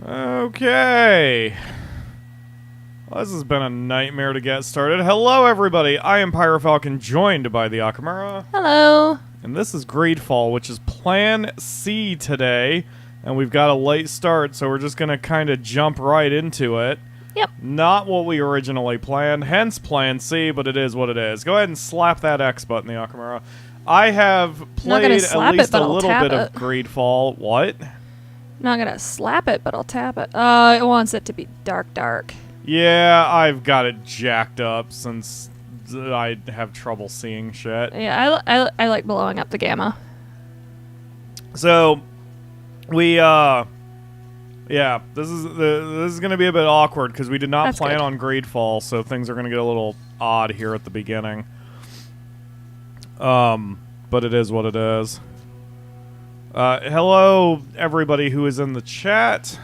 Okay. Well, this has been a nightmare to get started. Hello, everybody. I am PyroFalkon, joined by the Akamura. Hello. And this is GreedFall, which is Plan C today. And we've got a late start, so we're just going to kind of jump right into it. Yep. Not what we originally planned, hence Plan C, but it is what it is. Go ahead and slap that X button, the Akamura. I have played at least a little bit of GreedFall. What? Not gonna slap it, but I'll tap it. It wants it to be dark. Yeah, I've got it jacked up since I have trouble seeing shit. Yeah, I like blowing up the gamma. So, we yeah, this is gonna be a bit awkward because we did not plan on GreedFall, so things are gonna get a little odd here at the beginning. But it is what it is. Hello, everybody who is in the chat.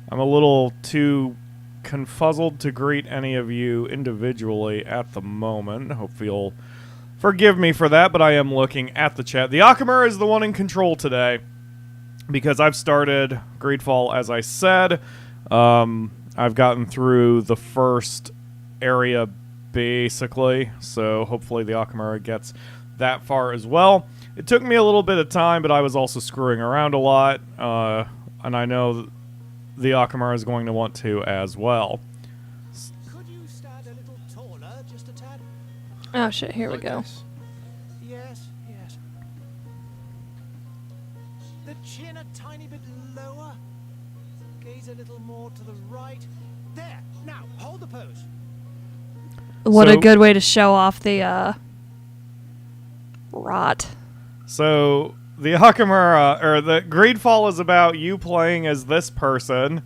I'm a little too confuzzled to greet any of you individually at the moment. Hope you'll forgive me for that, but I am looking at the chat. The Akamura is the one in control today because I've started GreedFall, as I said. I've gotten through the first area, basically, so hopefully the Akamura gets that far as well. It took me a little bit of time, but I was also screwing around a lot, and I know the Akamura is going to want to as well. Could you stand a little taller, just a tad? Oh shit, here we go. Yes. The chin a tiny bit lower. Gaze a little more to the right. There. Now, hold the pose. What a good way to show off the rot. So the Akamura, or the GreedFall, is about you playing as this person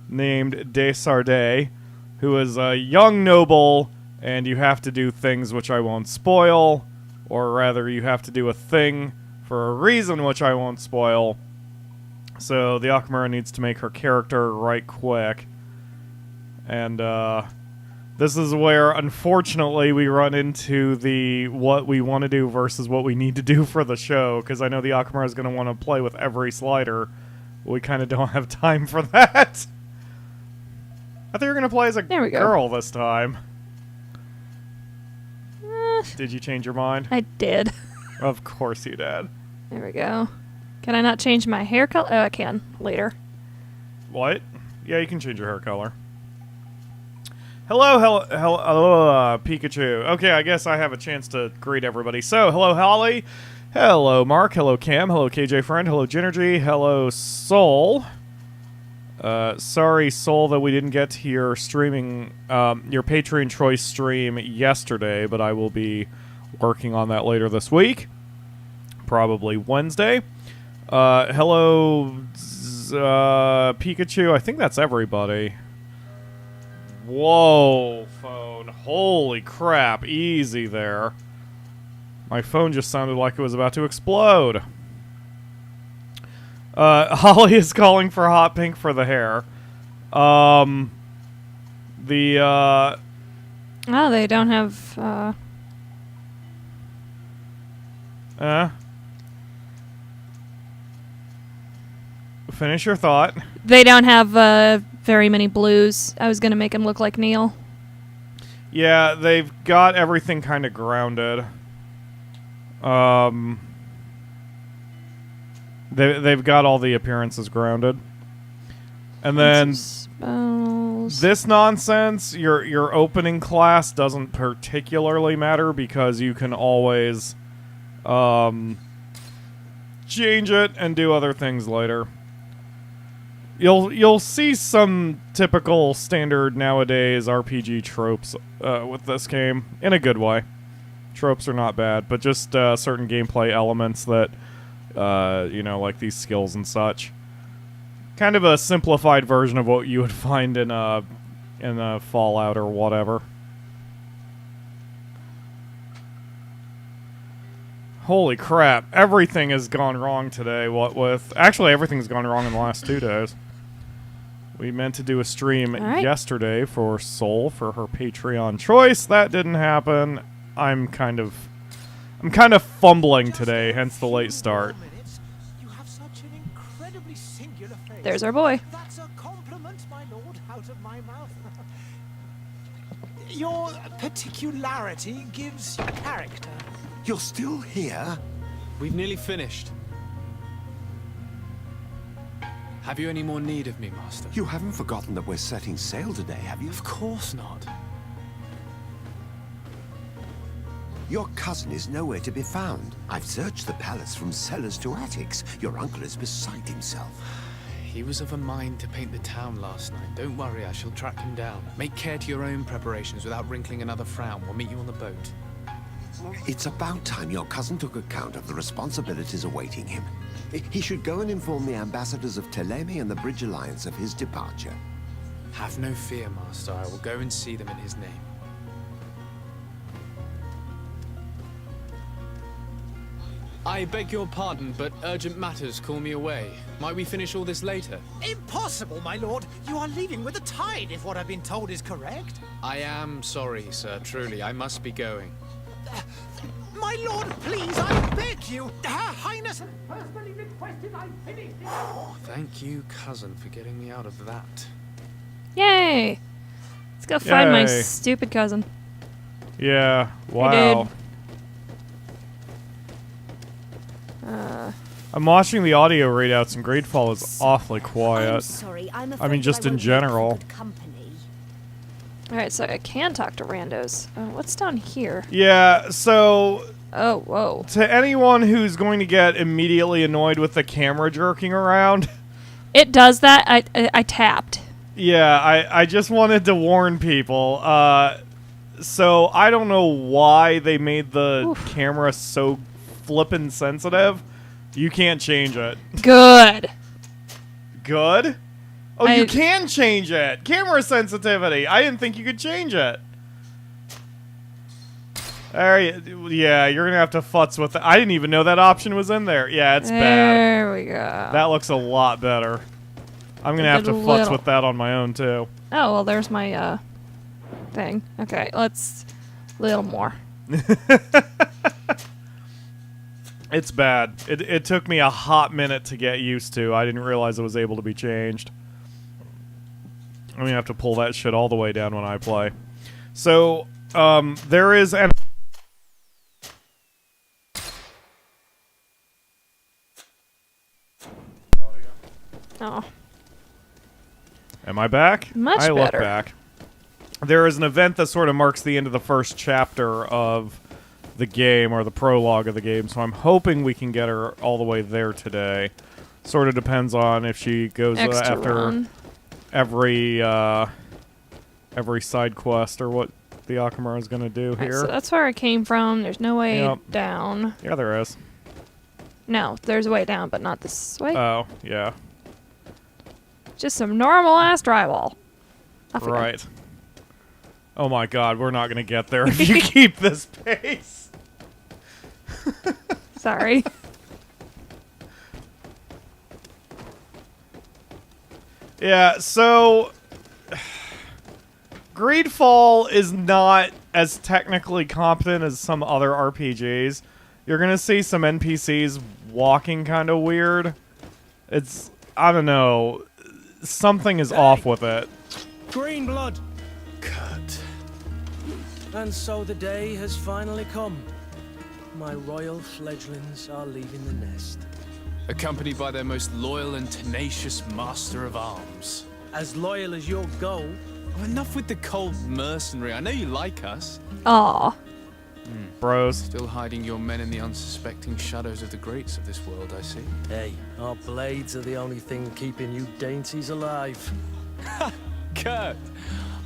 named Desardet, who is a young noble, and you have to do things which I won't spoil, or rather you have to do a thing for a reason which I won't spoil. So the Akamura needs to make her character right quick. And this is where, unfortunately, we run into the what we want to do versus what we need to do for the show, because I know the Akamura is going to want to play with every slider. But we kind of don't have time for that. I thought you were going to play as a girl this time. Did you change your mind? I did. Of course you did. There we go. Can I not change my hair color? Oh, I can. Later. What? Yeah, you can change your hair color. Hello, Pikachu. Okay, I guess I have a chance to greet everybody. So, hello, Holly. Hello, Mark. Hello, Cam. Hello, KJ Friend. Hello, Ginergy. Hello, Soul. Sorry, Soul, that we didn't get to your streaming, your Patreon Choice stream yesterday, but I will be working on that later this week. Probably Wednesday. Hello, Pikachu. I think that's everybody. Whoa, phone. Holy crap. Easy there. My phone just sounded like it was about to explode. Holly is calling for hot pink for the hair. Oh, they don't have, Finish your thought. They don't have, very many blues. I was gonna make him look like Neil. Yeah, they've got everything kind of grounded. They've got all the appearances grounded. And then this nonsense, your opening class doesn't particularly matter because you can always change it and do other things later. You'll see some typical standard nowadays RPG tropes with this game in a good way. Tropes are not bad, but just certain gameplay elements that you know, like these skills and such. Kind of a simplified version of what you would find in a Fallout or whatever. Holy crap! Everything has gone wrong today. Actually, everything's gone wrong in the last 2 days. We meant to do a stream yesterday for Soul for her Patreon choice. That didn't happen. I'm kind of fumbling today, hence the late start. There's our boy. That's a out of my mouth. Your particularity gives you character. You're still here? We've nearly finished. Have you any more need of me, Master? You haven't forgotten that we're setting sail today, have you? Of course not. Your cousin is nowhere to be found. I've searched the palace from cellars to attics. Your uncle is beside himself. He was of a mind to paint the town last night. Don't worry, I shall track him down. Make care to your own preparations without wrinkling another frown. We'll meet you on the boat. It's about time your cousin took account of the responsibilities awaiting him. He should go and inform the ambassadors of Telemi and the Bridge Alliance of his departure. Have no fear, Master. I will go and see them in his name. I beg your pardon, but urgent matters call me away. Might we finish all this later? Impossible, my lord. You are leaving with the tide, if what I've been told is correct. I am sorry, sir. Truly, I must be going. My lord, please, I beg you. Her Highness personally requested I finish this. Thank you, cousin, for getting me out of that. Yay! Let's go find my Yay. stupid cousin. Yeah. Wow. dude. I'm watching the audio readouts, and GreedFall is awfully I'm quiet. sorry, I'm I mean, afraid just I in won't be of general. good company. Alright, so I can talk to randos. What's down here? Yeah, so Oh, whoa. to anyone who's going to get immediately annoyed with the camera jerking around, It does that. I tapped. yeah, I just wanted to warn people. So I don't know why they made the Oof. camera so flippin' sensitive. You can't change it. Good. Good? Oh, you I- can change it. Camera sensitivity. I didn't think you could change it. Yeah, you're gonna have to futz with it. I didn't even know that option was in there. Yeah, it's bad. There we go. That looks a lot better. I'm gonna have to Did a futz little. with that on my own too. Oh, well, there's my, thing. Okay, let's... little more. It's bad. It took me a hot minute to get used to. I didn't realize it was able to be changed. I'm gonna have to pull that shit all the way down when I play. So, there is an... Oh. Am I back? Much I look better. back. There is an event that sort of marks the end of the first chapter of the game, or the prologue of the game, so I'm hoping we can get her all the way there today. Sort of depends on if she goes Extra after run. every side quest or what the Akamura is going to do Alright, here. so that's where I came from. There's no way Yep. down. Yeah, there is. No, there's a way down, but not this way. Oh, yeah. Just some normal-ass drywall. Off we go. Right. Oh my god, we're not going to get there if you keep this pace. Sorry. Yeah, so GreedFall is not as technically competent as some other RPGs. You're gonna see some NPCs walking kind of weird. It's, I don't know, something is off with it. Green blood! Kurt. And so the day has finally come. My royal fledglings are leaving the nest. Accompanied by their most loyal and tenacious master of arms. As loyal as you'll go. Oh, enough with the cold mercenary. I know you like us. Aw. Bros. Still hiding your men in the unsuspecting shadows of the greats of this world, I see. Hey, our blades are the only thing keeping you dainties alive. Kurt,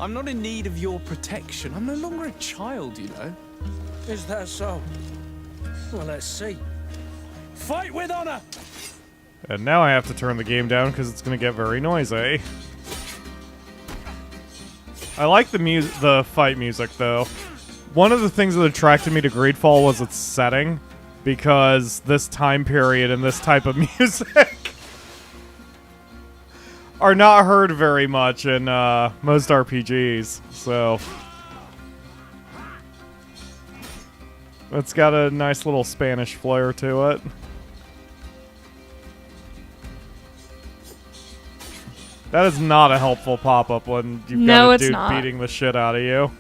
I'm not in need of your protection. I'm no longer a child, you know. Is that so? Well, let's see. Fight with honor! And now I have to turn the game down because it's going to get very noisy. I like the fight music, though. One of the things that attracted me to GreedFall was its setting, because this time period and this type of music are not heard very much in most RPGs, so... It's got a nice little Spanish flair to it. That is not a helpful pop-up when you've No, got a it's dude not. beating the shit out of you.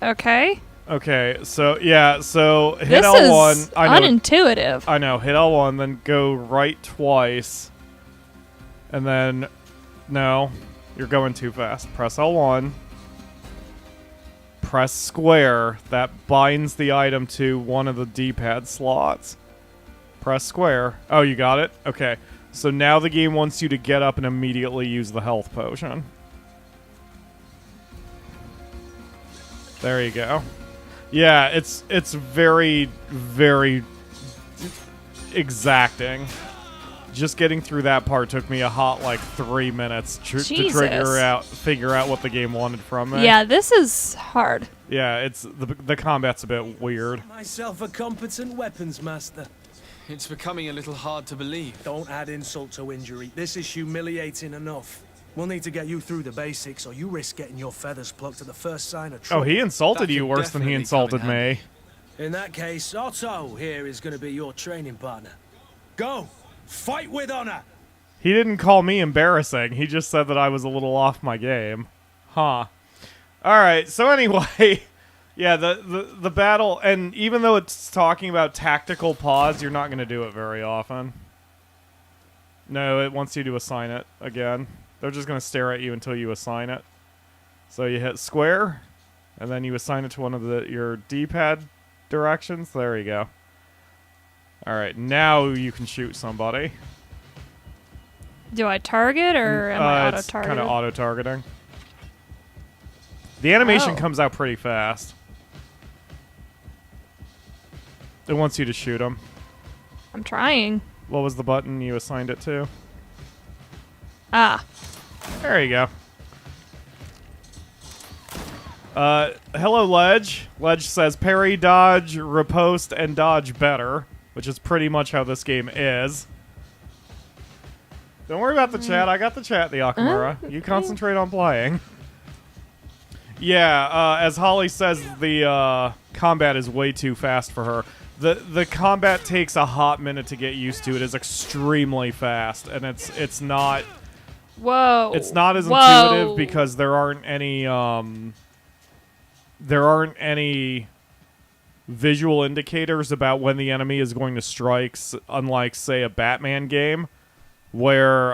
Okay. Okay, so yeah, so hit This L1. is I know. unintuitive. I know. Hit L1, then go right twice, and then no, you're going too fast. Press L1. Press square. That binds the item to one of the D-pad slots. Press square. Oh, you got it? Okay. So now the game wants you to get up and immediately use the health potion. There you go. Yeah, it's very, very exacting. Just getting through that part took me a hot, like, 3 minutes to figure out what the game wanted from me. Yeah, this is hard. Yeah, it's the combat's a bit weird. Myself a competent weapons master. It's becoming a little hard to believe. Don't add insult to injury. This is humiliating enough. We'll need to get you through the basics, or you risk getting your feathers plucked at the first sign of Oh, trouble. he insulted That you could worse than he definitely insulted come in me. handy. In that case, Otto here is going to be your training partner. Go! Fight with honor! He didn't call me embarrassing. He just said that I was a little off my game. Huh. Alright, so anyway... Yeah, the battle... And even though it's talking about tactical pause, you're not going to do it very often. No, it wants you to assign it again. They're just going to stare at you until you assign it. So you hit square, and then you assign it to one of your D-pad directions. There you go. Alright, now you can shoot somebody. Do I target or am I It's auto-targeted? kind of auto-targeting. The animation Oh. comes out pretty fast. It wants you to shoot him. I'm trying. What was the button you assigned it to? Ah. There you go. Hello, Ledge. Ledge says parry, dodge, riposte, and dodge better, which is pretty much how this game is. Don't worry about the chat. I got the chat, the Akamura. You concentrate on playing. Yeah, as Holly says, the combat is way too fast for her. The combat takes a hot minute to get used to. It is extremely fast, and it's not... Whoa. It's not as Whoa. intuitive because there aren't any visual indicators about when the enemy is going to strike, unlike, say, a Batman game, where,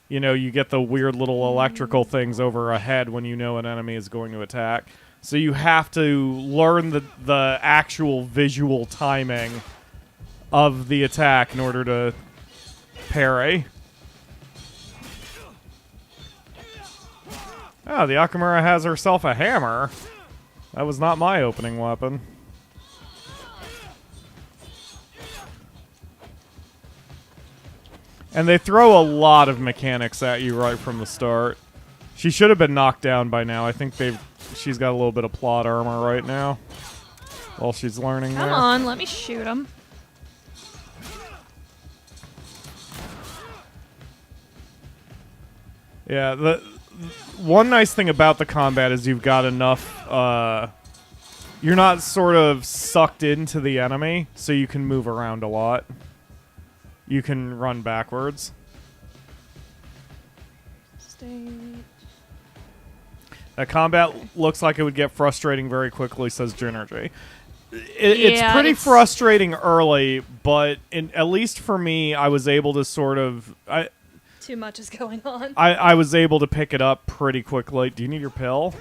you know, you get the weird little electrical things over a head when you know an enemy is going to attack. So you have to learn the actual visual timing of the attack in order to parry. Oh, the Akamura has herself a hammer. That was not my opening weapon. And they throw a lot of mechanics at you right from the start. She should have been knocked down by now. I think she's got a little bit of plot armor right now while she's learning Come there. on, let me shoot him. Yeah, the one nice thing about the combat is you've got enough, you're not sort of sucked into the enemy, so you can move around a lot. You can run backwards. That combat looks like it would get frustrating very quickly, says Ginergy. It's pretty frustrating early, but at least for me, I was able to sort of... Too much is going on. I was able to pick it up pretty quickly. Do you need your pill?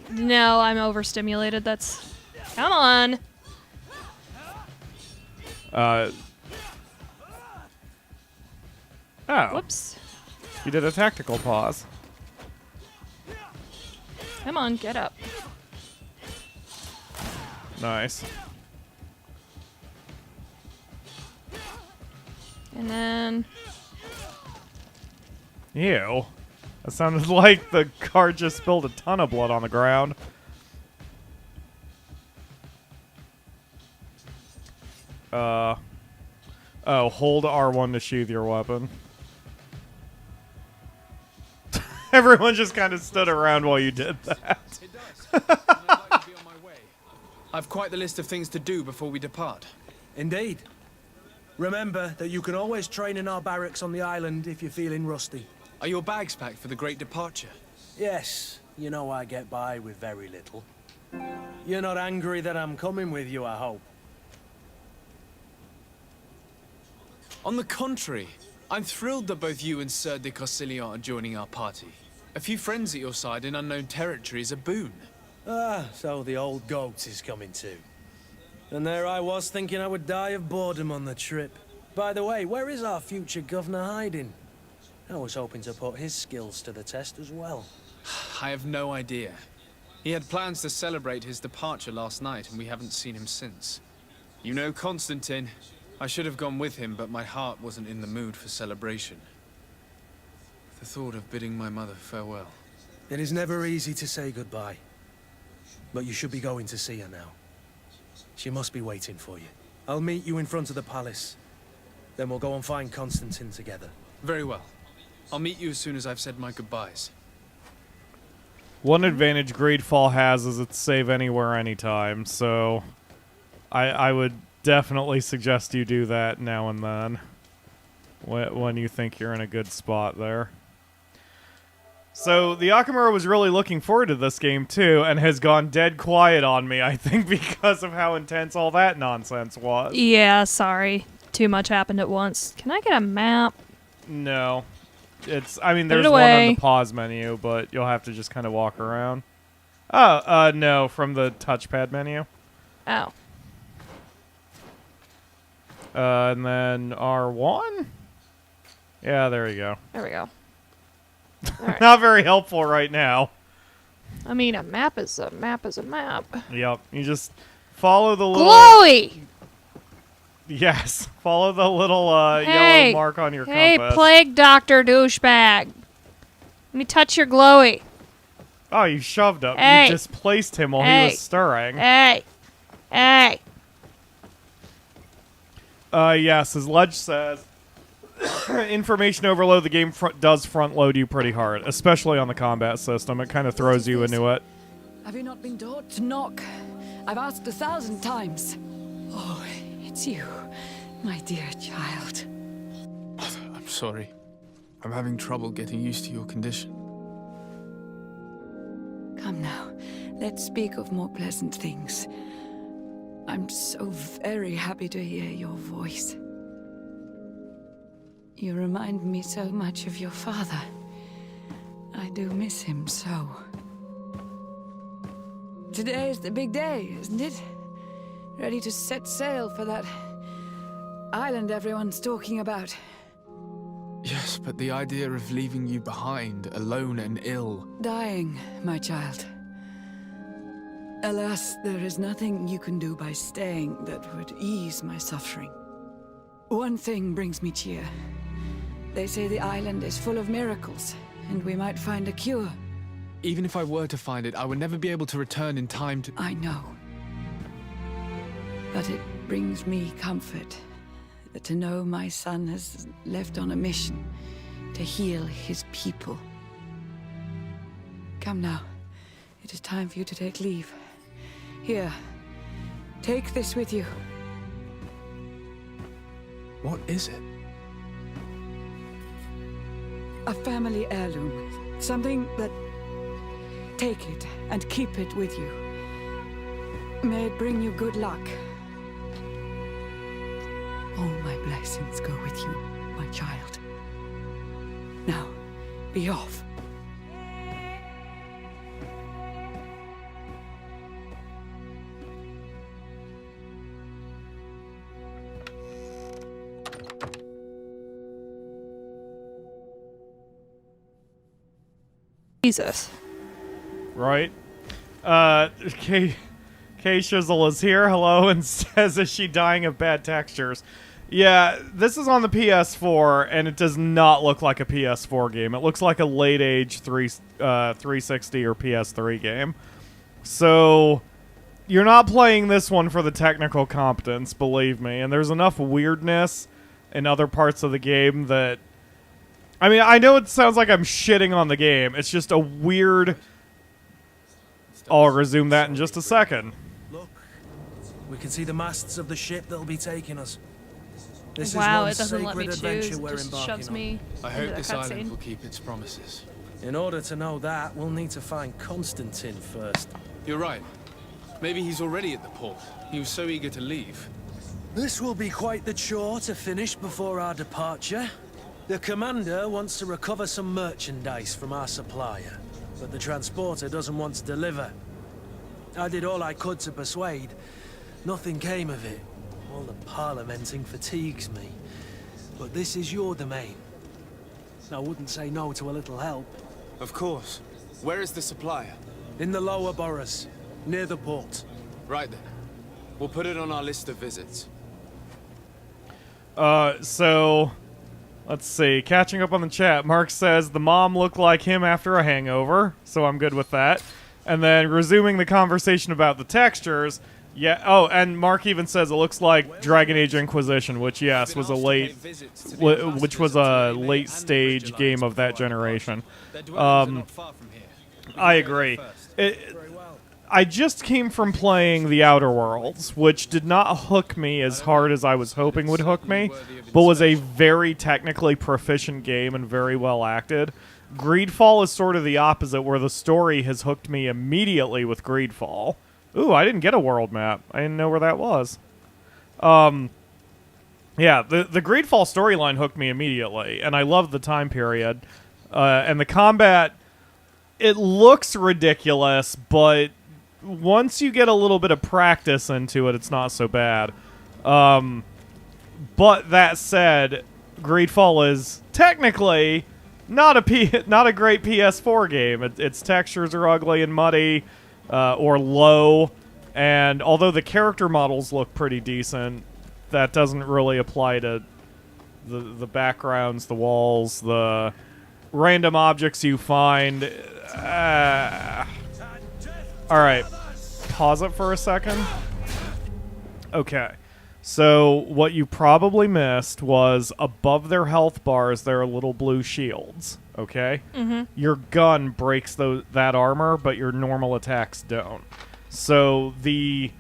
No, I'm overstimulated. That's... Come on. Oh. Whoops. You did a tactical pause. Come on, get up. Nice. And then... Ew. That sounded like the car just spilled a ton of blood on the ground. Oh, hold R1 to sheath your weapon. Everyone just kind of stood around while you did that. It does. And I'd like to be on my way. I've quite the list of things to do before we depart. Indeed. Remember that you can always train in our barracks on the island if you're feeling rusty. Are your bags packed for the great departure? Yes, you know I get by with very little. You're not angry that I'm coming with you, I hope. On the contrary, I'm thrilled that both you and Sir de Cossillion are joining our party. A few friends at your side in unknown territory is a boon. Ah, so the old goat is coming too. And there I was thinking I would die of boredom on the trip. By the way, where is our future governor hiding? I was hoping to put his skills to the test as well. I have no idea. He had plans to celebrate his departure last night, and we haven't seen him since. You know Constantine. I should have gone with him, but my heart wasn't in the mood for celebration. The thought of bidding my mother farewell. It is never easy to say goodbye. But you should be going to see her now. She must be waiting for you. I'll meet you in front of the palace. Then we'll go and find Constantine together. Very well. I'll meet you as soon as I've said my goodbyes. One advantage GreedFall has is it's save anywhere, anytime, so I would definitely suggest you do that now and then when you think you're in a good spot there. So the Akamura was really looking forward to this game too, and has gone dead quiet on me, I think, because of how intense all that nonsense was. Yeah, sorry. Too much happened at once. Can I get a map? No. I mean, Put it there's one on away. the pause menu, but you'll have to just kind of walk around. Oh, no, from the touchpad menu. Oh. And then R1? Yeah, there you go. There we go. Alright. Not very helpful right now. I mean, a map is a map is a map. Yep, you just follow the little... Glowy! Yes, follow the little Hey! yellow mark on your Hey, compass. plague doctor douchebag. Let me touch your glowy. Oh, you shoved him. Hey! You displaced him while he Hey! was stirring. Hey! Hey! Yes, as Ledge says, information overload, the game does front load you pretty hard, especially on the combat system. It kind of throws you into it. Have you not been taught to knock? I've asked 1,000 times. Oh, it's you, my dear child. I'm sorry. I'm having trouble getting used to your condition. Come now, let's speak of more pleasant things. I'm so very happy to hear your voice. You remind me so much of your father. I do miss him so. Today is the big day, isn't it? Ready to set sail for that island everyone's talking about. Yes, but the idea of leaving you behind, alone and ill... Dying, my child. Alas, there is nothing you can do by staying that would ease my suffering. One thing brings me cheer. They say the island is full of miracles, and we might find a cure. Even if I were to find it, I would never be able to return in time to... I know. But it brings me comfort to know my son has left on a mission to heal his people. Come now. It is time for you to take leave. Here, take this with you. What is it? A family heirloom. Something that... Take it and keep it with you. May it bring you good luck. All my blessings go with you, my child. Now, be off. Jesus. Right? K Shizzle is here, hello, and says, is she dying of bad textures? Yeah, this is on the PS4, and it does not look like a PS4 game. It looks like a late-age 360 or PS3 game. So, you're not playing this one for the technical competence, believe me, and there's enough weirdness in other parts of the game that... I mean, I know it sounds like I'm shitting on the game. It's just a weird... I'll resume that in just a second. Look, we can see the masts of the ship that'll be taking us. This is Wow, one it doesn't let me sacred choose. adventure It we're just embarking shoves on. me I into hope the this island cutscene. will keep its promises. In order to know that, we'll need to find Constantine first. You're right. Maybe he's already at the port. He was so eager to leave. This will be quite the chore to finish before our departure. The commander wants to recover some merchandise from our supplier, but the transporter doesn't want to deliver. I did all I could to persuade. Nothing came of it. All the parliamenting fatigues me. But this is your domain. I wouldn't say no to a little help. Of course. Where is the supplier? In the lower boroughs, near the port. Right then. We'll put it on our list of visits. So, let's see. Catching up on the chat, Mark says the mom looked like him after a hangover, so I'm good with that. And then resuming the conversation about the textures, yeah. Oh, and Mark even says it looks like Dragon Age Inquisition, which yes was a late stage game of that generation. I agree. I just came from playing The Outer Worlds, which did not hook me as hard as I was hoping would hook me, but was a very technically proficient game and very well acted. GreedFall is sort of the opposite, where the story has hooked me immediately with GreedFall. Ooh, I didn't get a world map. I didn't know where that was. Yeah, the GreedFall storyline hooked me immediately, and I loved the time period. And the combat, it looks ridiculous, but once you get a little bit of practice into it, it's not so bad. But that said, GreedFall is technically not a great PS4 game. Its textures are ugly and muddy, or low, and although the character models look pretty decent, that doesn't really apply to the backgrounds, the walls, the random objects you find. Alright, pause it for a second. Okay, so what you probably missed was above their health bars there are little blue shields, okay? Mm-hmm. Your gun breaks that armor, but your normal attacks don't. So the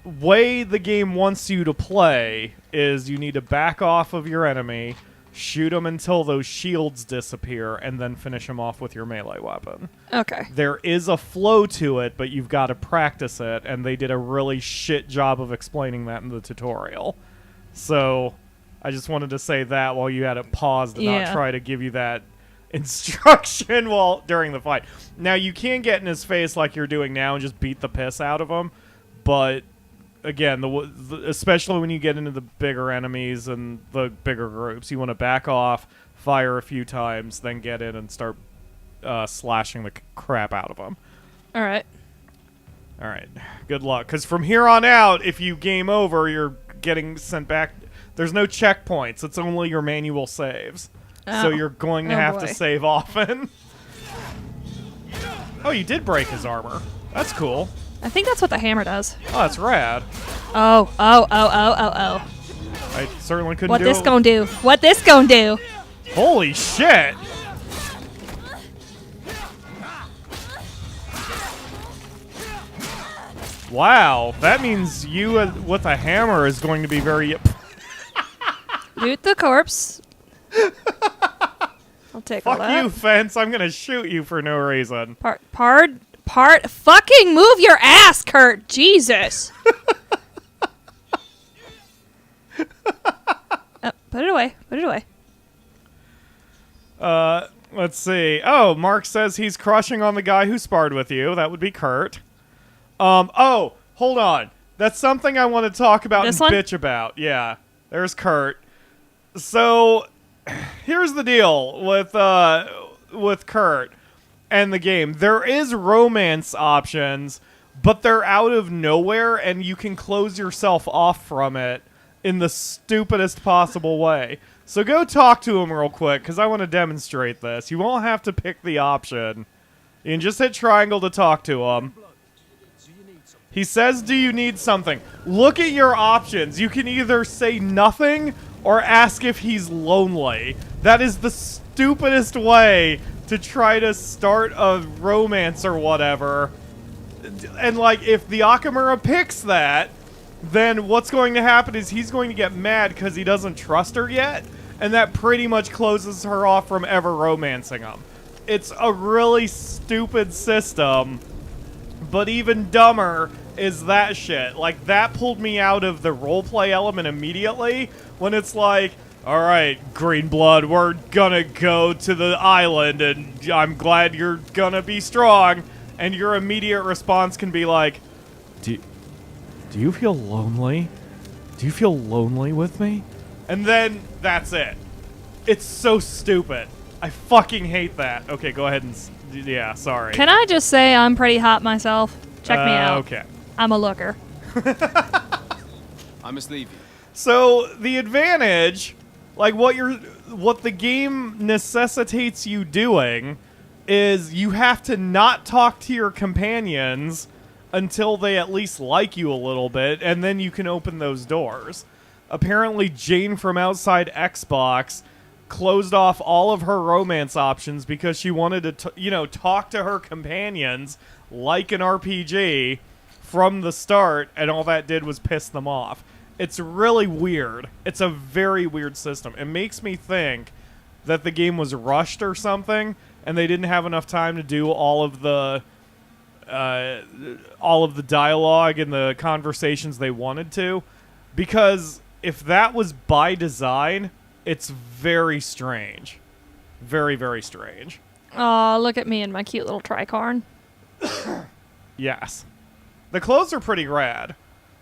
way the game wants you to play is you need to back off of your enemy, shoot them until those shields disappear, and then finish them off with your melee weapon. Okay. There is a flow to it, but you've got to practice it, and they did a really shit job of explaining that in the tutorial. So, I just wanted to say that while you had it paused and not try to give you that instruction during the fight. Now, you can get in his face like you're doing now and just beat the piss out of him, but again, especially when you get into the bigger enemies and the bigger groups, you want to back off, fire a few times, then get in and start slashing the crap out of them. All right. All right. Good luck. Because from here on out, if you game over, you're getting sent back. There's no checkpoints. It's only your manual saves. So you're going to have to save often. Oh, you did break his armor. That's cool. I think that's what the hammer does. Oh, that's rad. Oh. I certainly couldn't do it. What this gonna do? What this gonna do? Holy shit! Wow, that means you with a hammer is going to be very... Loot the corpse. I'll take all Fuck that. you, Fence. I'm gonna shoot you for no reason. Fucking move your ass, Kurt. Jesus. Put it away. Put it away. Let's see. Oh, Mark says he's crushing on the guy who sparred with you. That would be Kurt. Oh, hold on. That's something I want to talk about and bitch about. Yeah, there's Kurt. So, here's the deal with Kurt and the game. There is romance options, but they're out of nowhere, and you can close yourself off from it in the stupidest possible way. So go talk to him real quick, because I want to demonstrate this. You won't have to pick the option. You can just hit triangle to talk to him. He says, do you need something? Look at your options. You can either say nothing or ask if he's lonely. That is the stupidest way to try to start a romance or whatever. And, like, if the Akamura picks that, then what's going to happen is he's going to get mad because he doesn't trust her yet, and that pretty much closes her off from ever romancing him. It's a really stupid system, but even dumber is that shit. Like, that pulled me out of the roleplay element immediately when it's like, alright, Greenblood, we're gonna go to the island, and I'm glad you're gonna be strong, and your immediate response can be like, Do you feel lonely? Do you feel lonely with me? And then that's it. It's so stupid. I fucking hate that. Okay, go ahead and... yeah, sorry. Can I just say I'm pretty hot myself? Check me out. Okay. I'm a looker. I must leave you. So, the advantage, like what the game necessitates you doing, is you have to not talk to your companions until they at least like you a little bit, and then you can open those doors. Apparently, Jane from outside Xbox closed off all of her romance options because she wanted to, talk to her companions like an RPG from the start, and all that did was piss them off. It's really weird. It's a very weird system. It makes me think that the game was rushed or something, and they didn't have enough time to do all of the dialogue and the conversations they wanted to, because if that was by design, it's very strange. Very, very strange. Aw, look at me and my cute little tricorn. Yes. The clothes are pretty rad.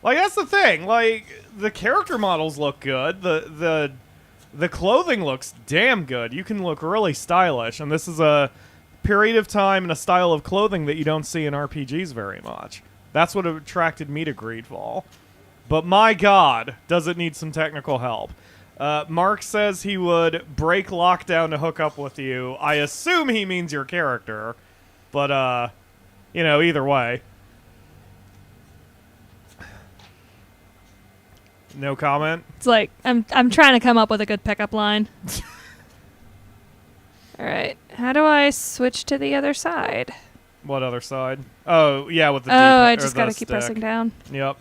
Like, that's the thing. Like, the character models look good. The clothing looks damn good. You can look really stylish, and this is a period of time and a style of clothing that you don't see in RPGs very much. That's what attracted me to GreedFall. But my god, does it need some technical help. Mark says he would break lockdown to hook up with you. I assume he means your character. But, either way. No comment? It's like I'm trying to come up with a good pickup line. All right. How do I switch to the other side? What other side? Oh, yeah, with the Oh, I or just the gotta keep stick. pressing down. Yep.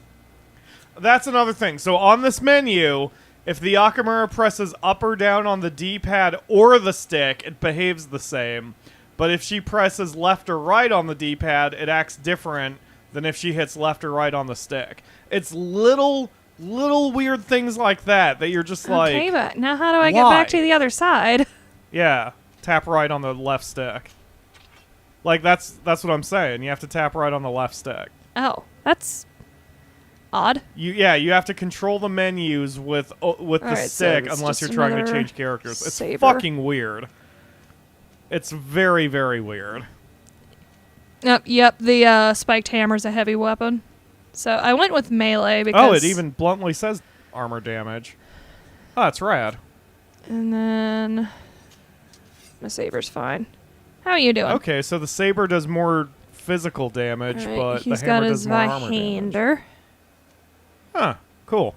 That's another thing. So on this menu, if the Akamura presses up or down on the D-pad or the stick, it behaves the same. But if she presses left or right on the D-pad, it acts different than if she hits left or right on the stick. It's little weird things like that you're just like... Okay, but now how do I get why? back to the other side? Yeah, tap right on the left stick. Like, that's what I'm saying. You have to tap right on the left stick. Oh, that's odd. You have to control the menus with the Alright, so stick it's unless just you're trying to another change characters. It's saber. fucking weird. It's very, very weird. Yep, the spiked hammer's a heavy weapon. So I went with melee because... Oh, it even bluntly says armor damage. Oh, that's rad. And then... my saber's fine. How are you doing? Okay, so the saber does more physical damage, Alright, but the he's hammer got does his more armor damage. Vihander. Huh, cool.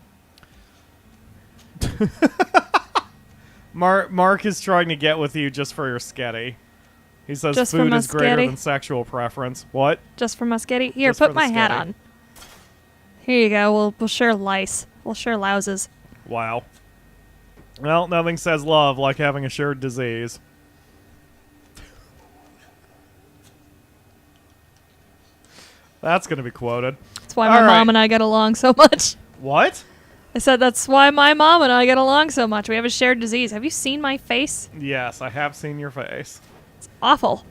Mark is trying to get with you just for your sketty. He says Just for food my is greater sketty? than sexual preference. What? Just for Musketti? Here, Just for put the my hat sketty. on. Here you go. We'll share lice. We'll share louses. Wow. Well, nothing says love like having a shared disease. That's going to be quoted. That's why my All right. mom and I get along so much. What? I said that's why my mom and I get along so much. We have a shared disease. Have you seen my face? Yes, I have seen your face. It's awful.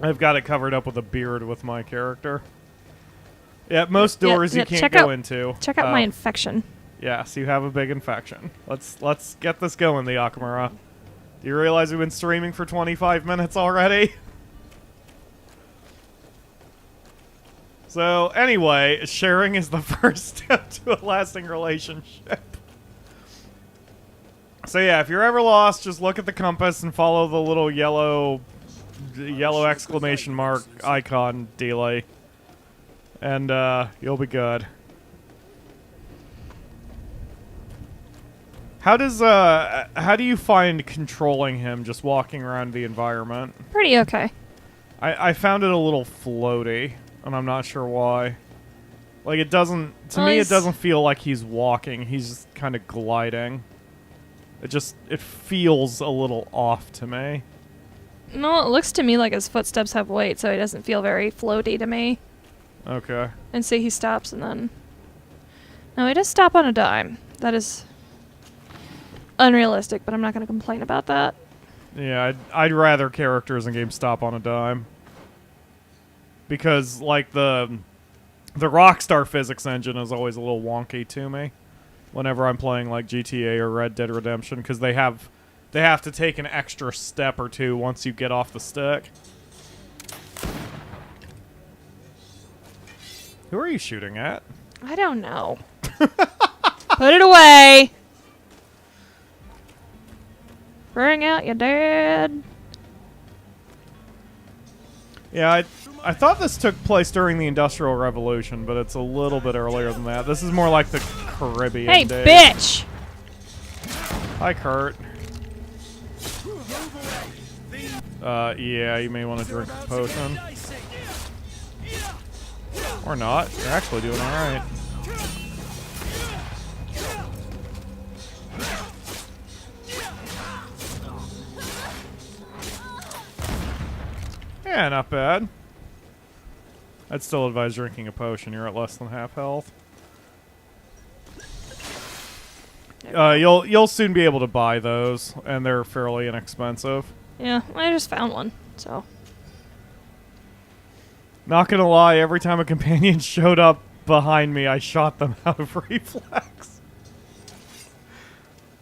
I've got it covered up with a beard with my character. Yeah, most Yeah, doors yeah, you can't check go out- into. Check out my infection. Yes, you have a big infection. Let's get this going, the Akamura. Do you realize we've been streaming for 25 minutes already? So, anyway, sharing is the first step to a lasting relationship. So yeah, if you're ever lost, just look at the compass and follow the little yellow exclamation mark icon delay. And, you'll be good. How do you find controlling him just walking around the environment? Pretty okay. I found it a little floaty, and I'm not sure why. Like, it doesn't... To Well, me, it he's- doesn't feel like he's walking. He's just kind of gliding. It feels a little off to me. No, it looks to me like his footsteps have weight, so he doesn't feel very floaty to me. Okay. And see, he stops and then... No, he does stop on a dime. That is unrealistic, but I'm not going to complain about that. Yeah, I'd rather characters in games stop on a dime. Because, like, the Rockstar physics engine is always a little wonky to me whenever I'm playing, like, GTA or Red Dead Redemption, because they have to take an extra step or two once you get off the stick. Who are you shooting at? I don't know. Put it away! Bring out your dad. Yeah, I thought this took place during the Industrial Revolution, but it's a little bit earlier than that. This is more like the Caribbean Hey, days. bitch! Hi, Kurt. Yeah, you may want to drink a potion. Or not. You're actually doing alright. Yeah, not bad. I'd still advise drinking a potion. You're at less than half health. You'll soon be able to buy those, and they're fairly inexpensive. Yeah, I just found one, so... Not gonna lie, every time a companion showed up behind me, I shot them out of reflex.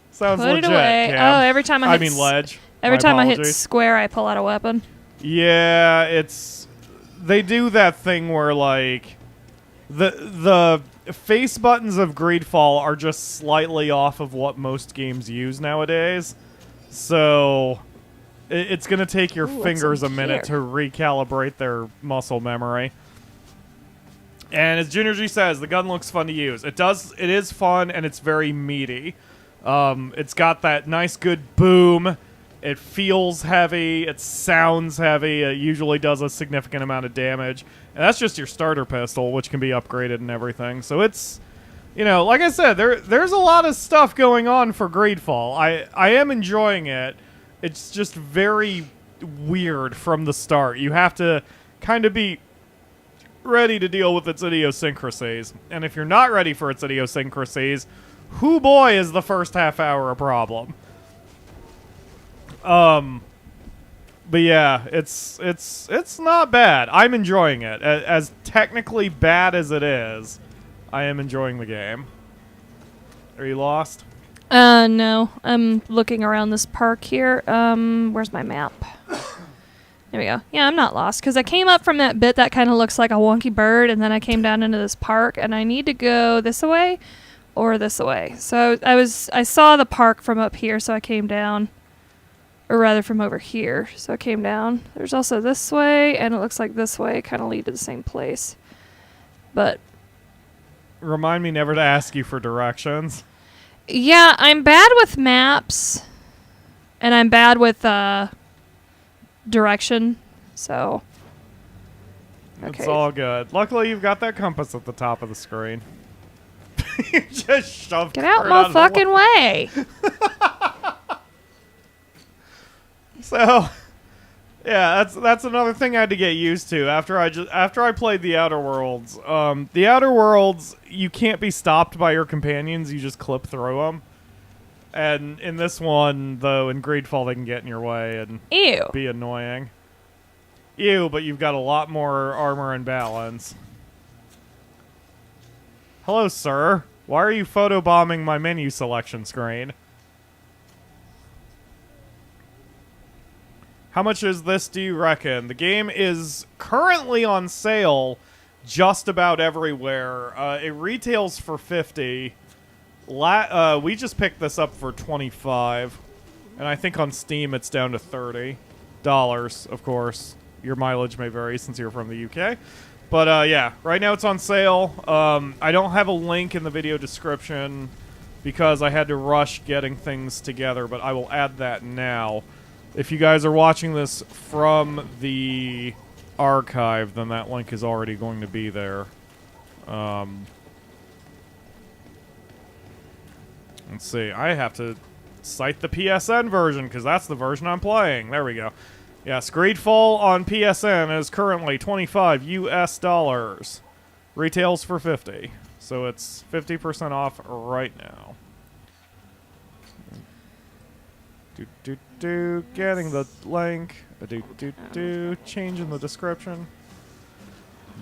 Sounds Put legit, it away. Cam. Oh, every time I hit... ledge. Every My time I hit apologies. square, I pull out a weapon. Yeah, they do that thing where, like, the face buttons of GreedFall are just slightly off of what most games use nowadays. So it's going to take your Ooh, what's fingers a in minute here? to recalibrate their muscle memory. And as Ginergy says, the gun looks fun to use. It is fun, and it's very meaty. It's got that nice good boom. It feels heavy. It sounds heavy. It usually does a significant amount of damage. And that's just your starter pistol, which can be upgraded and everything. So it's, like I said, there's a lot of stuff going on for GreedFall. I am enjoying it. It's just very weird from the start. You have to kind of be ready to deal with its idiosyncrasies. And if you're not ready for its idiosyncrasies, hoo boy is the first half hour a problem. But yeah, it's not bad. I'm enjoying it. As technically bad as it is, I am enjoying the game. Are you lost? No. I'm looking around this park here. Where's my map? There we go. Yeah, I'm not lost, because I came up from that bit that kind of looks like a wonky bird, and then I came down into this park, and I need to go this way or this way. So I saw the park from up here, so I came down. Or rather from over here. So I came down. There's also this way, and it looks like this way kind of lead to the same place. But Remind me never to ask you for directions. yeah, I'm bad with maps. And I'm bad with direction. So It's okay. all good. Luckily, you've got that compass at the top of the screen. You just shoved Get out Kurt my of the fucking way. So, yeah, that's another thing I had to get used to after I played the Outer Worlds. The Outer Worlds, you can't be stopped by your companions; you just clip through them. And in this one, though, in GreedFall, they can get in your way and Ew. be annoying. Ew, but you've got a lot more armor and balance. Hello, sir. Why are you photobombing my menu selection screen? How much is this, do you reckon? The game is currently on sale just about everywhere. It retails for $50. We just picked this up for $25. And I think on Steam it's down to $30. Of course. Your mileage may vary since you're from the UK. But yeah, right now it's on sale. I don't have a link in the video description because I had to rush getting things together, but I will add that now. If you guys are watching this from the archive, then that link is already going to be there. Let's see. I have to cite the PSN version because that's the version I'm playing. There we go. Yes, GreedFall on PSN is currently $25 US. Retails for 50. So it's 50% off right now. Getting the link. Change in the description.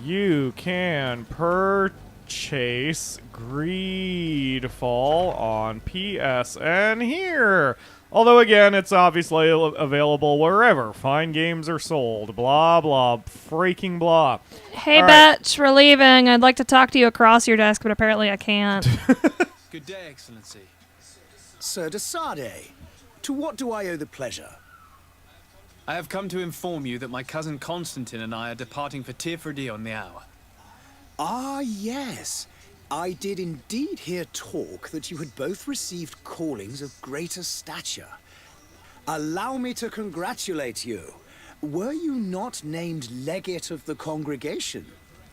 You can purchase GreedFall on PSN here. Although, again, it's obviously available wherever fine games are sold. Blah, blah, freaking blah. Hey, All right. Betch, we're leaving. I'd like to talk to you across your desk, but apparently I can't. Good day, Excellency. Sir de Sardet, to what do I owe the pleasure? I have come to inform you that my cousin Constantine and I are departing for Tirfredi on the hour. Ah, yes. I did indeed hear talk that you had both received callings of greater stature. Allow me to congratulate you. Were you not named legate of the congregation?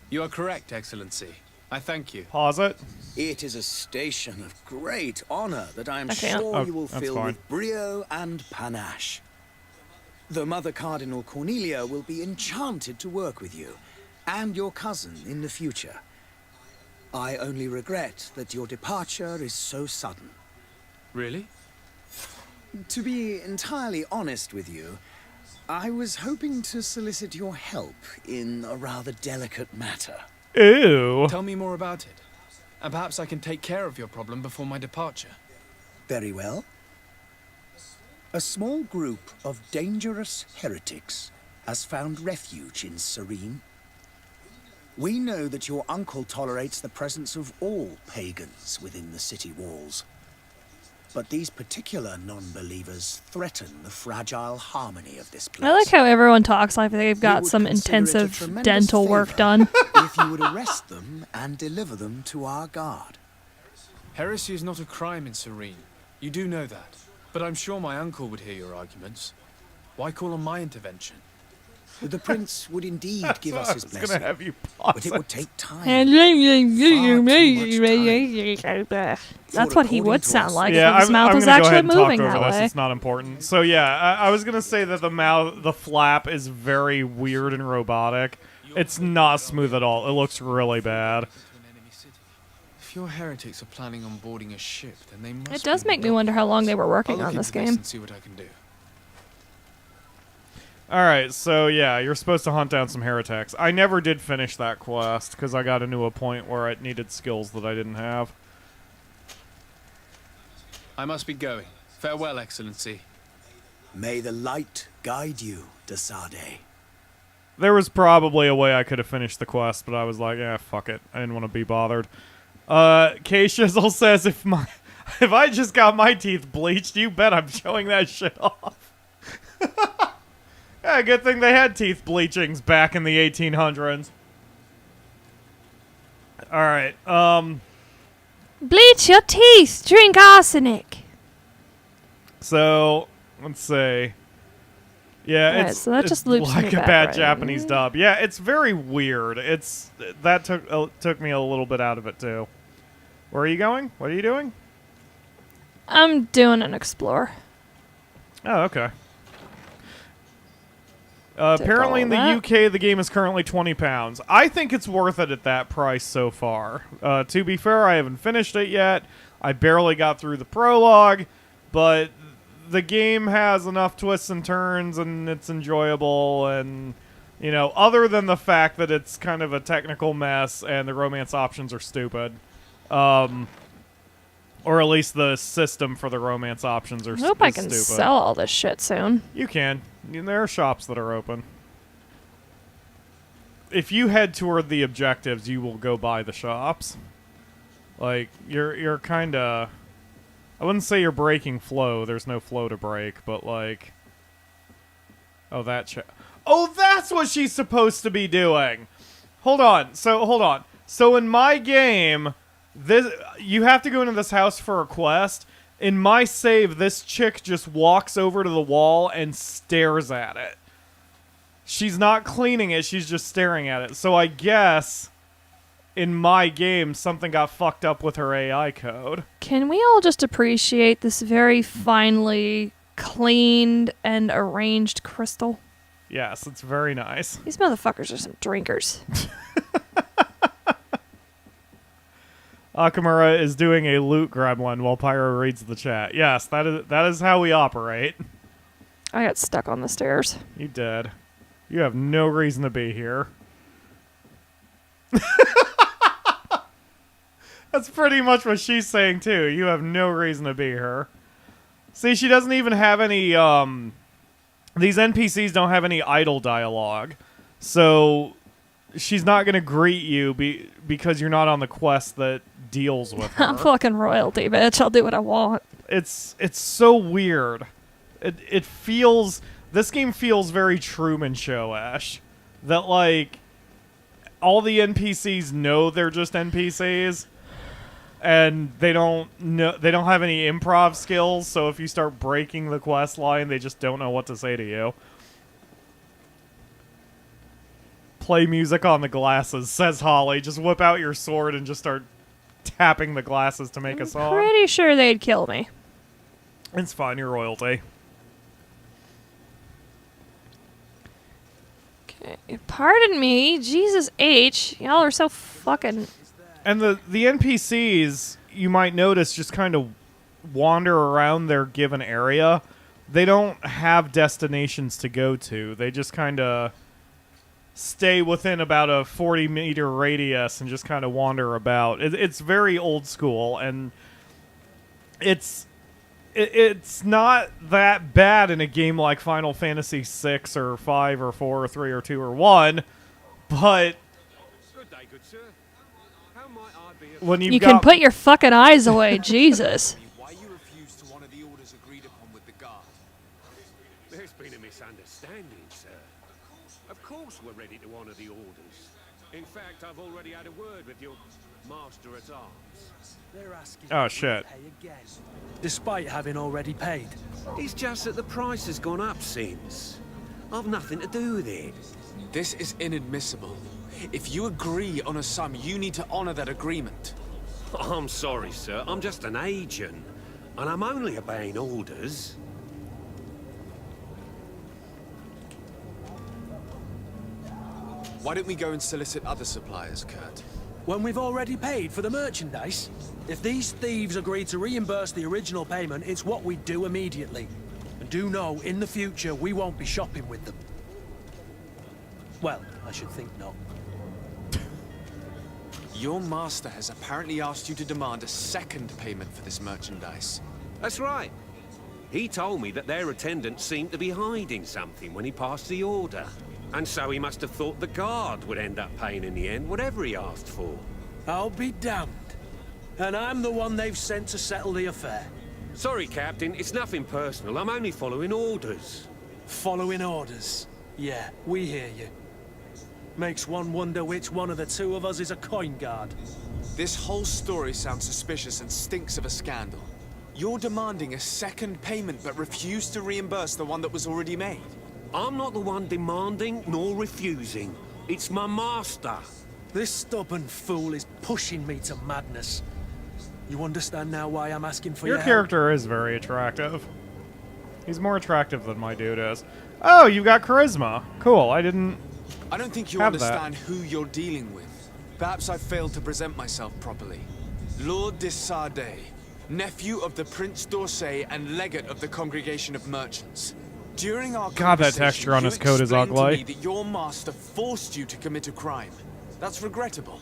You are correct, Excellency. I thank you. Pause it. It is a station of great honor that I am Okay. sure Oh, you will that's fill fine. with brio and panache. The Mother Cardinal Cornelia will be enchanted to work with you, and your cousin in the future. I only regret that your departure is so sudden. Really? To be entirely honest with you, I was hoping to solicit your help in a rather delicate matter. Ew. Tell me more about it. And perhaps I can take care of your problem before my departure. Very well. A small group of dangerous heretics has found refuge in Serene. We know that your uncle tolerates the presence of all pagans within the city walls. But these particular non-believers threaten the fragile harmony of this place. I like how everyone talks like they've got would some consider it a intensive tremendous dental work favor done. if you would arrest them and deliver them to our guard. Heresy is not a crime in Serene. You do know that. But I'm sure my uncle would hear your arguments. Why call on my intervention? The prince would indeed give us his I was gonna blessing, have you but pause it it. would take time. That's what he would sound like Yeah, if his mouth I'm was gonna go actually ahead and talk moving over that this. way. It's not important. So yeah, I was gonna say that the flap is very weird and robotic. It's not smooth at all. It looks really bad. If your heretics are planning on boarding a ship, then they must. It does be make me well- wonder how long they were I'll working look on this into game. and see what I can do. Alright, so yeah, you're supposed to hunt down some heretics. I never did finish that quest, because I got into a point where it needed skills that I didn't have. I must be going. Farewell, Excellency. May the light guide you, de Sardet. There was probably a way I could have finished the quest, but I was like, yeah, fuck it. I didn't want to be bothered. K-Shizzle says, if I just got my teeth bleached, you bet I'm showing that shit off. Yeah, good thing they had teeth bleachings back in the 1800s. Alright, Bleach your teeth, drink arsenic. so, let's see. Yeah, Alright, it's, so that it's just loops like me a back, bad right? Japanese dub. Yeah, it's very weird. That took me a little bit out of it, too. Where are you going? What are you doing? I'm doing an explore. Oh, okay. Apparently in all the UK, the game is currently £20. I think it's worth it at that price so far. To be fair, I haven't finished it yet. I barely got through the prologue, but the game has enough twists and turns, and it's enjoyable, and, you know, other than the fact that it's kind of a technical mess and the romance options are stupid. Or at least the system for the romance options are I hope I is can stupid. sell all this shit soon. You can. There are shops that are open. If you head toward the objectives, you will go by the shops. Like, you're kind of... I wouldn't say you're breaking flow. There's no flow to break, but like... Oh, oh, that's what she's supposed to be doing! Hold on. So in my game, you have to go into this house for a quest. In my save, this chick just walks over to the wall and stares at it. She's not cleaning it, she's just staring at it. So I guess in my game, something got fucked up with her AI code. Can we all just appreciate this very finely cleaned and arranged crystal? Yes, it's very nice. These motherfuckers are some drinkers. Akamura is doing a loot gremlin while Pyro reads the chat. Yes, that is how we operate. I got stuck on the stairs. You did. You have no reason to be here. That's pretty much what she's saying, too. You have no reason to be here. See, she doesn't even have any, these NPCs don't have any idle dialogue. So, she's not going to greet you because you're not on the quest that deals with her. I'm fucking royalty, bitch. I'll do what I want. It's so weird. It feels... This game feels very Truman Show-ish. That, like, all the NPCs know they're just NPCs. And they don't have any improv skills, so if you start breaking the quest line, they just don't know what to say to you. Play music on the glasses, says Holly. Just whip out your sword and just start tapping the glasses to make a song. Pretty sure they'd kill me. It's fine, you're royalty. Okay, pardon me, Jesus H. Y'all are so fucking... And the NPCs, you might notice, just kind of wander around their given area. They don't have destinations to go to. They just kind of stay within about a 40-meter radius and just kind of wander about. It's very old school, and it's not that bad in a game like Final Fantasy 6 or 5 or 4 or 3 or 2 or 1, but... Good day, good sir. When you can put your fucking eyes away, Jesus. Why you refuse to honor the orders agreed upon with the guard? There's been a misunderstanding, sir. Of course we're ready to honor the orders. In fact, I've already had a word with your master-at-arms. They're asking Oh, you to shit. pay again, despite having already paid. It's just that the price has gone up since. I've nothing to do with it. This is inadmissible. If you agree on a sum, you need to honor that agreement. I'm sorry, sir. I'm just an agent. And I'm only obeying orders. Why don't we go and solicit other suppliers, Kurt? When we've already paid for the merchandise? If these thieves agree to reimburse the original payment, it's what we do immediately. And do know, in the future, we won't be shopping with them. Well, I should think not. Your master has apparently asked you to demand a second payment for this merchandise. That's right. He told me that their attendant seemed to be hiding something when he passed the order. And so he must have thought the guard would end up paying in the end, whatever he asked for. I'll be damned. And I'm the one they've sent to settle the affair. Sorry, Captain. It's nothing personal. I'm only following orders. Following orders. Yeah, we hear you. Makes one wonder which one of the two of us is a coin guard. This whole story sounds suspicious and stinks of a scandal. You're demanding a second payment but refuse to reimburse the one that was already made. I'm not the one demanding nor refusing. It's my master. This stubborn fool is pushing me to madness. You understand now why I'm asking for Your your character is very attractive. He's more attractive than my dude is. Oh, you got charisma. Cool, I don't think you have understand who you're dealing with. Perhaps I failed to present myself properly. Lord de Sardet, nephew of the Prince d'Orsay and legate of the Congregation of Merchants. During our God, that conversation, texture on you his coat is explained to ugly. me that your master forced you to commit a crime. That's regrettable,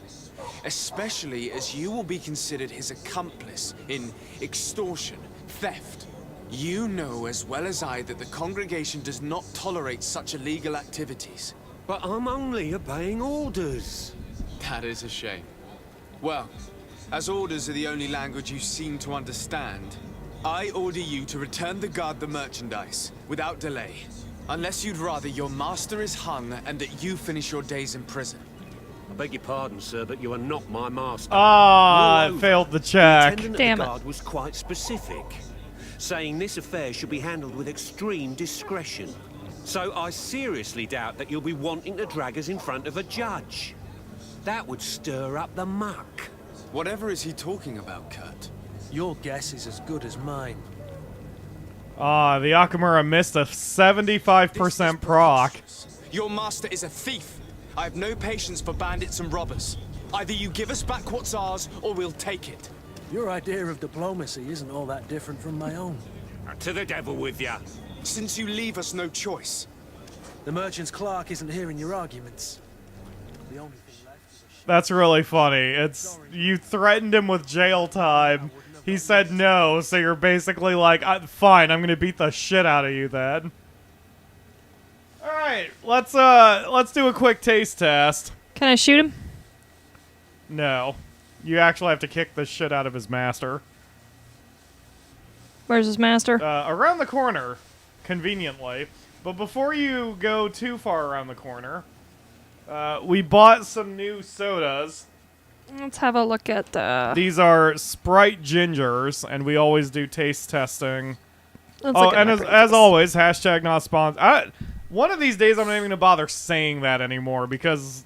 especially as you will be considered his accomplice in extortion, theft. You know as well as I that the congregation does not tolerate such illegal activities. But I'm only obeying orders. That is a shame. Well, as orders are the only language you seem to understand, I order you to return the guard the merchandise, without delay. Unless you'd rather your master is hung and that you finish your days in prison. I beg your pardon, sir, but you are not my master. Ah, I Moreover, failed the the check. attendant Damn at the it. guard was quite specific, saying this affair should be handled with extreme discretion. So I seriously doubt that you'll be wanting to drag us in front of a judge. That would stir up the muck. Whatever is he talking about, Kurt? Your guess is as good as mine. The Akamura missed a 75% proc. Your master is a thief. I have no patience for bandits and robbers. Either you give us back what's ours, or we'll take it. Your idea of diplomacy isn't all that different from my own. To the devil with ya. Since you leave us no choice. The merchant's clerk isn't hearing your arguments. The only thing left is a That's really funny. It's you threatened him with jail time. He said no, so you're basically like, fine, I'm gonna beat the shit out of you then. All right, let's do a quick taste test. Can I shoot him? No, you actually have to kick the shit out of his master. Where's his master? Around the corner, conveniently. But before you go too far around the corner, we bought some new sodas. Let's have a look at. These are Sprite Gingers, and we always do taste testing. Let's Oh, look at and my as previous. always, hashtag not sponsored. One of these days, I'm not even going to bother saying that anymore because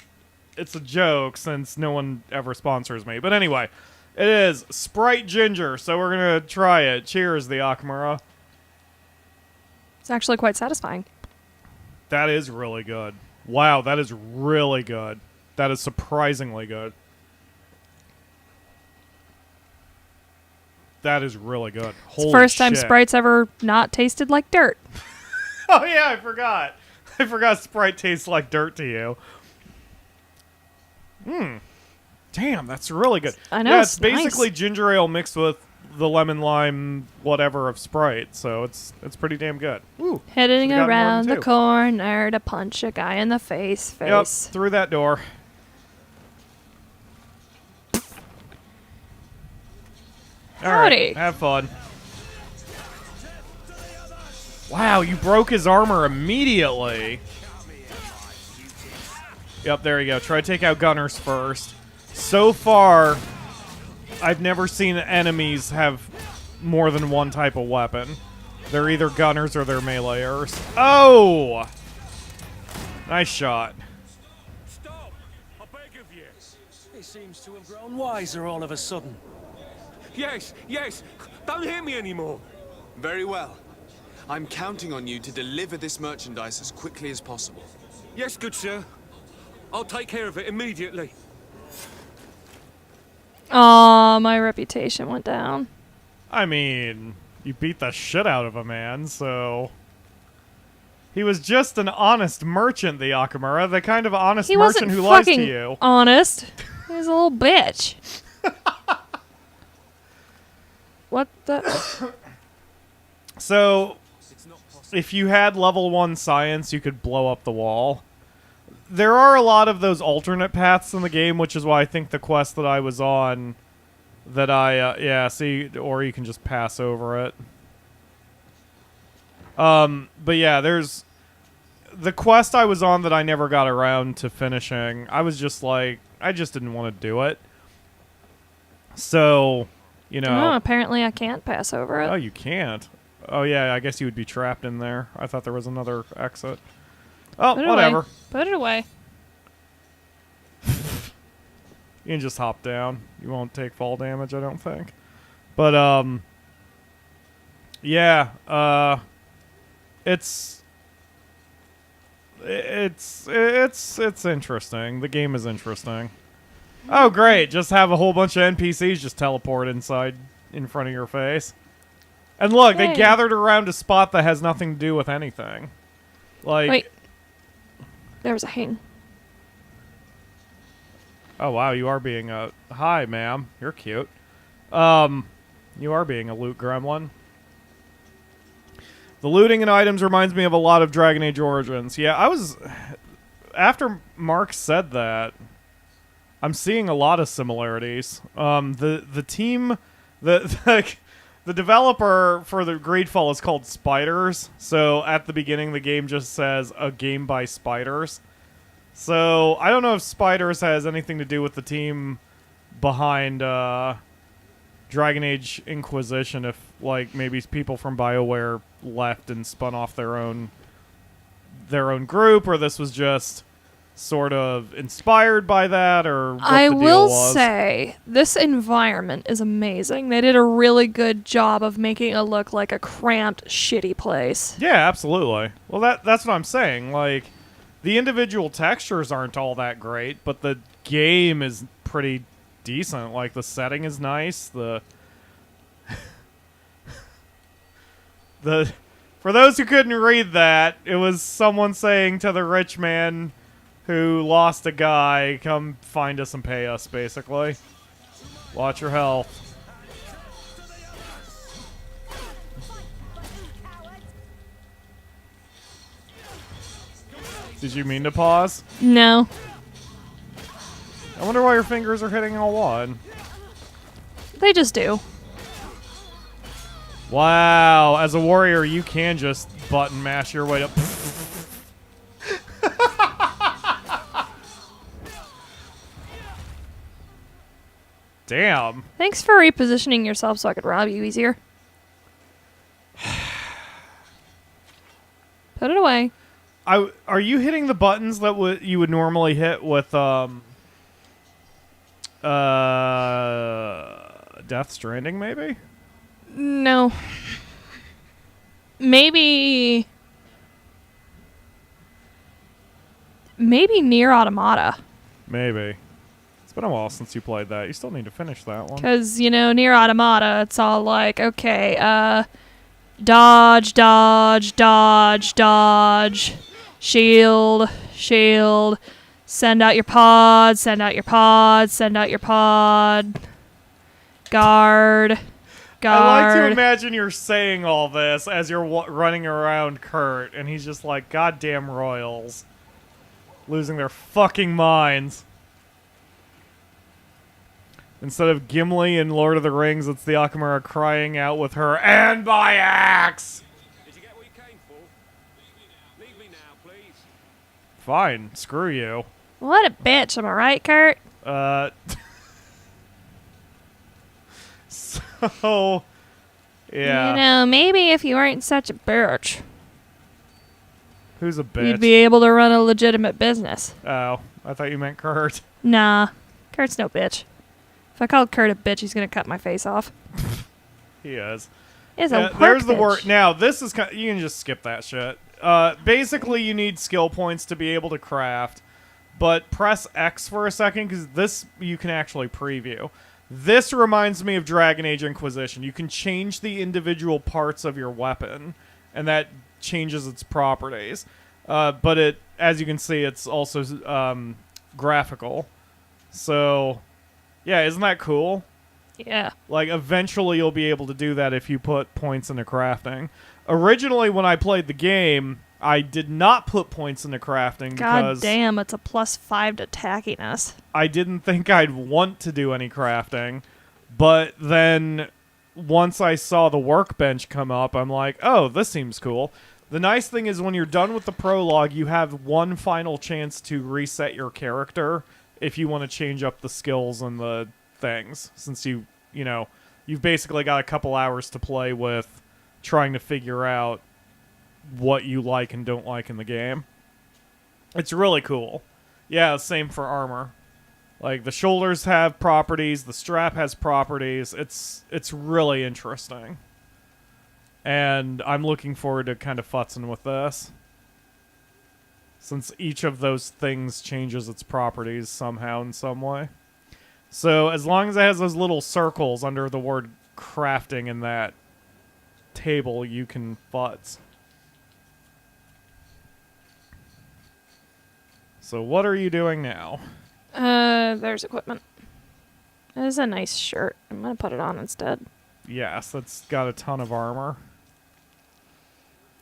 it's a joke since no one ever sponsors me. But anyway, it is Sprite Ginger, so we're going to try it. Cheers, the Akamura. It's actually quite satisfying. That is really good. Wow, that is really good. That is surprisingly good. That is really good. Holy First time shit. Sprite's ever not tasted like dirt. Oh yeah, I forgot. I forgot Sprite tastes like dirt to you. Damn, that's really good. I know, Yeah, it's it's basically nice. ginger ale mixed with the lemon lime whatever of Sprite, so it's pretty damn good. Woo. Heading Should've gotten more around than the two. corner to punch a guy in the face. Yep, through that door. All right, Howdy. have fun. Wow, you broke his armor immediately. Yep, there you go. Try to take out gunners first. So far, I've never seen enemies have more than one type of weapon. They're either gunners or they're meleeers. Oh! Nice shot. Stop! I beg of you. He seems to have grown wiser all of a sudden. Yes, yes. Don't hit me anymore. Very well. I'm counting on you to deliver this merchandise as quickly as possible. Yes, good sir. I'll take care of it immediately. Aw, my reputation went down. I mean, you beat the shit out of a man, so... He was just an honest merchant, the Akamura, the kind of honest He merchant wasn't who lies to fucking you. honest. He was a little bitch. What the? So, if you had level 1 science, you could blow up the wall. There are a lot of those alternate paths in the game, which is why I think the quest that I was on, that yeah, see, or you can just pass over it. But yeah, there's the quest I was on that I never got around to finishing. I was just like, I just didn't want to do it. So, you know. Oh, apparently I can't pass over it. Oh, you can't. Oh yeah, I guess you would be trapped in there. I thought there was another exit. Oh, Put it whatever. away. Put it away. You can just hop down. You won't take fall damage, I don't think. But yeah, it's interesting. The game is interesting. Oh, great. Just have a whole bunch of NPCs just teleport inside in front of your face. And look, they Yay. gathered around a spot that has nothing to do with anything. Like, Wait. There was a hang. oh wow, you are being a hi, ma'am. You're cute. You are being a loot gremlin. The looting and items reminds me of a lot of Dragon Age Origins. Yeah, I was after Mark said that, I'm seeing a lot of similarities. The team, the developer for the GreedFall is called Spiders. So at the beginning, the game just says a game by Spiders. So I don't know if Spiders has anything to do with the team behind Dragon Age Inquisition. If like maybe people from BioWare left and spun off their own group, or this was just sort of inspired by that, or what I the deal will was? say, this environment is amazing. They did a really good job of making it look like a cramped, shitty place. Yeah, absolutely. Well, that's what I'm saying. Like, the individual textures aren't all that great, but the game is pretty decent. Like, the setting is nice. The for those who couldn't read that, it was someone saying to the rich man who lost a guy, come find us and pay us, basically. Watch your health. Did you mean to pause? No. I wonder why your fingers are hitting L1. They just do. Wow, as a warrior, you can just button mash your way to... Damn. Thanks for repositioning yourself so I could rob you easier. Put it away. Are you hitting the buttons that you would normally hit with Death Stranding, maybe? No. Maybe Near Automata. Maybe. It's been a while since you played that. You still need to finish that one. Because, Near Automata, it's all like, okay, dodge, dodge, dodge, dodge, shield, shield, send out your pod, send out your pod, send out your pod, guard, guard. I like to imagine you're saying all this as you're running around Kurt, and he's just like, goddamn royals. Losing their fucking minds. Instead of Gimli in Lord of the Rings, it's the Akamura crying out with her, and by axe! Did you get what you came for? Leave me now, please. Fine, screw you. What a bitch, am I right, Kurt? So, yeah. Maybe if you weren't such a bitch, Who's a bitch? you'd be able to run a legitimate business. Oh, I thought you meant Kurt. Nah, Kurt's no bitch. If I called Kurt a bitch, he's gonna cut my face off. He is. It's a work there's the bitch. word. Now, this is kind you can just skip that shit. Basically, you need skill points to be able to craft, but press X for a second, because this you can actually preview. This reminds me of Dragon Age Inquisition. You can change the individual parts of your weapon, and that changes its properties. But it, as you can see, it's also graphical. So, yeah, isn't that cool? Yeah. Like, eventually you'll be able to do that if you put points into crafting. Originally, when I played the game, I did not put points into crafting God because damn, it's a +5 to tackiness. I didn't think I'd want to do any crafting. But then, once I saw the workbench come up, I'm like, oh, this seems cool. The nice thing is when you're done with the prologue, you have one final chance to reset your character if you want to change up the skills and the things, since you've basically got a couple hours to play with trying to figure out what you like and don't like in the game. It's really cool. Yeah, same for armor. Like, the shoulders have properties, the strap has properties. It's really interesting. And I'm looking forward to kind of futzing with this, since each of those things changes its properties somehow in some way. So as long as it has those little circles under the word crafting in that table, you can futz. So what are you doing now? There's equipment. That is a nice shirt. I'm gonna put it on instead. Yes, that's got a ton of armor.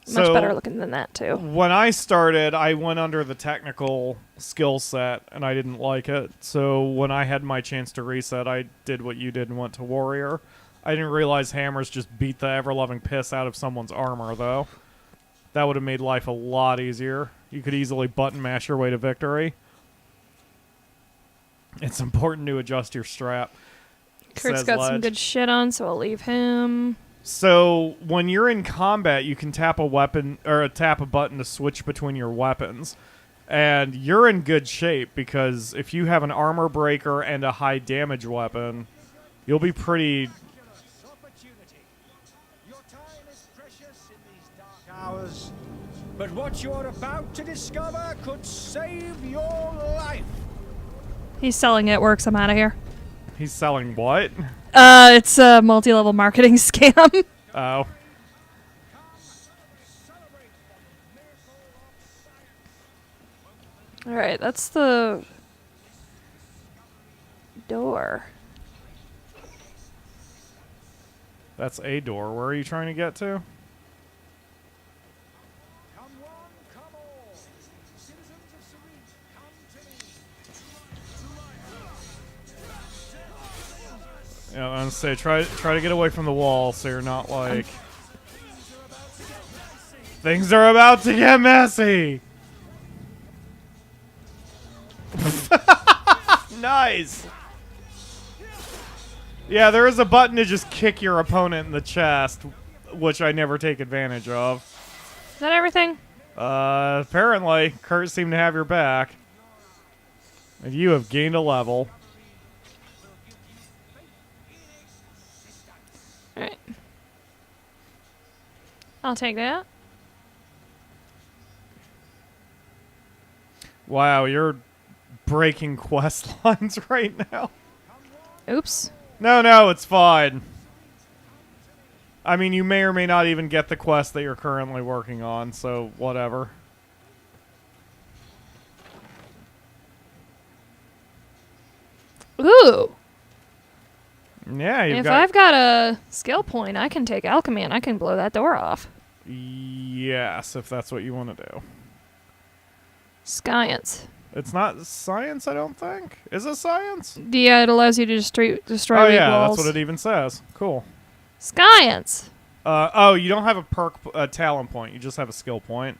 Much better looking than that, too. When I started, I went under the technical skill set, and I didn't like it. So when I had my chance to reset, I did what you did and went to warrior. I didn't realize hammers just beat the ever-loving piss out of someone's armor, though. That would have made life a lot easier. You could easily button mash your way to victory. It's important to adjust your strap. Kurt's says got some Ledge. good shit on, so I'll leave him. So when you're in combat, you can tap a weapon or tap a button to switch between your weapons. And you're in good shape because if you have an armor breaker and a high damage weapon, you'll be pretty... Your time is precious in these dark hours, but what you're about to discover could save your life. He's selling it. Works. I'm out of here. He's selling what? It's a multi-level marketing scam. Oh. All right, that's the door. That's a door. Where are you trying to get to? Come one, come all. Citizens of Serene, come to me. Yeah, I'm gonna say try to get away from the wall so you're not like... Things are about to get messy! Nice! Yeah, there is a button to just kick your opponent in the chest, which I never take advantage of. Is that everything? Apparently, Kurt seemed to have your back. And you have gained a level. Alright. I'll take that. Wow, you're breaking quest lines right now. Oops. No, it's fine. I mean, you may or may not even get the quest that you're currently working on, so whatever. Ooh. Yeah, you've If got... I've got a skill point, I can take alchemy and I can blow that door off. Yes, if that's what you want to do. Science. It's not science, I don't think. Is it science? Yeah, it allows you to destroy Oh weak yeah, walls. that's what it even says. Cool. Science. Oh, you don't have a perk, talent point. You just have a skill point.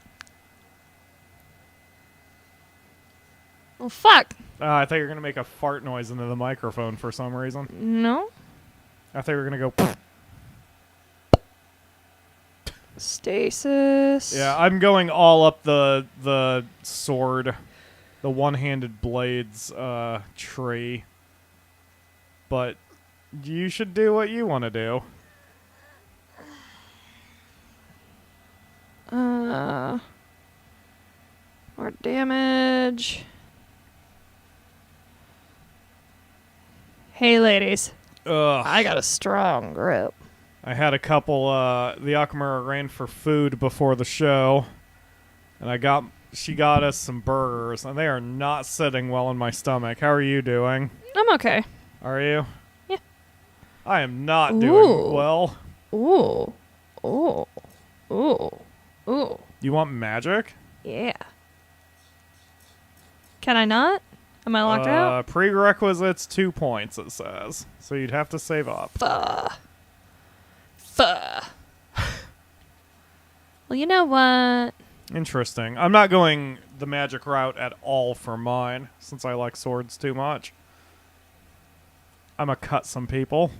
Well, fuck. I thought you were going to make a fart noise into the microphone for some reason. No. I thought you were going to go... Stasis. Yeah, I'm going all up the sword, the one-handed blades tree. But you should do what you want to do. More damage. Hey, ladies. Ugh. I got a strong grip. I had a couple, the Akamura ran for food before the show, and she got us some burgers, and they are not sitting well in my stomach. How are you doing? I'm okay. Are you? Yeah. I am not Ooh. doing well. Ooh. Ooh. Ooh. Ooh. You want magic? Yeah. Can I not? Am I locked out? Prerequisites 2 points, it says. So you'd have to save up. Well, you know what? Interesting. I'm not going the magic route at all for mine, since I like swords too much. I'm gonna cut some people.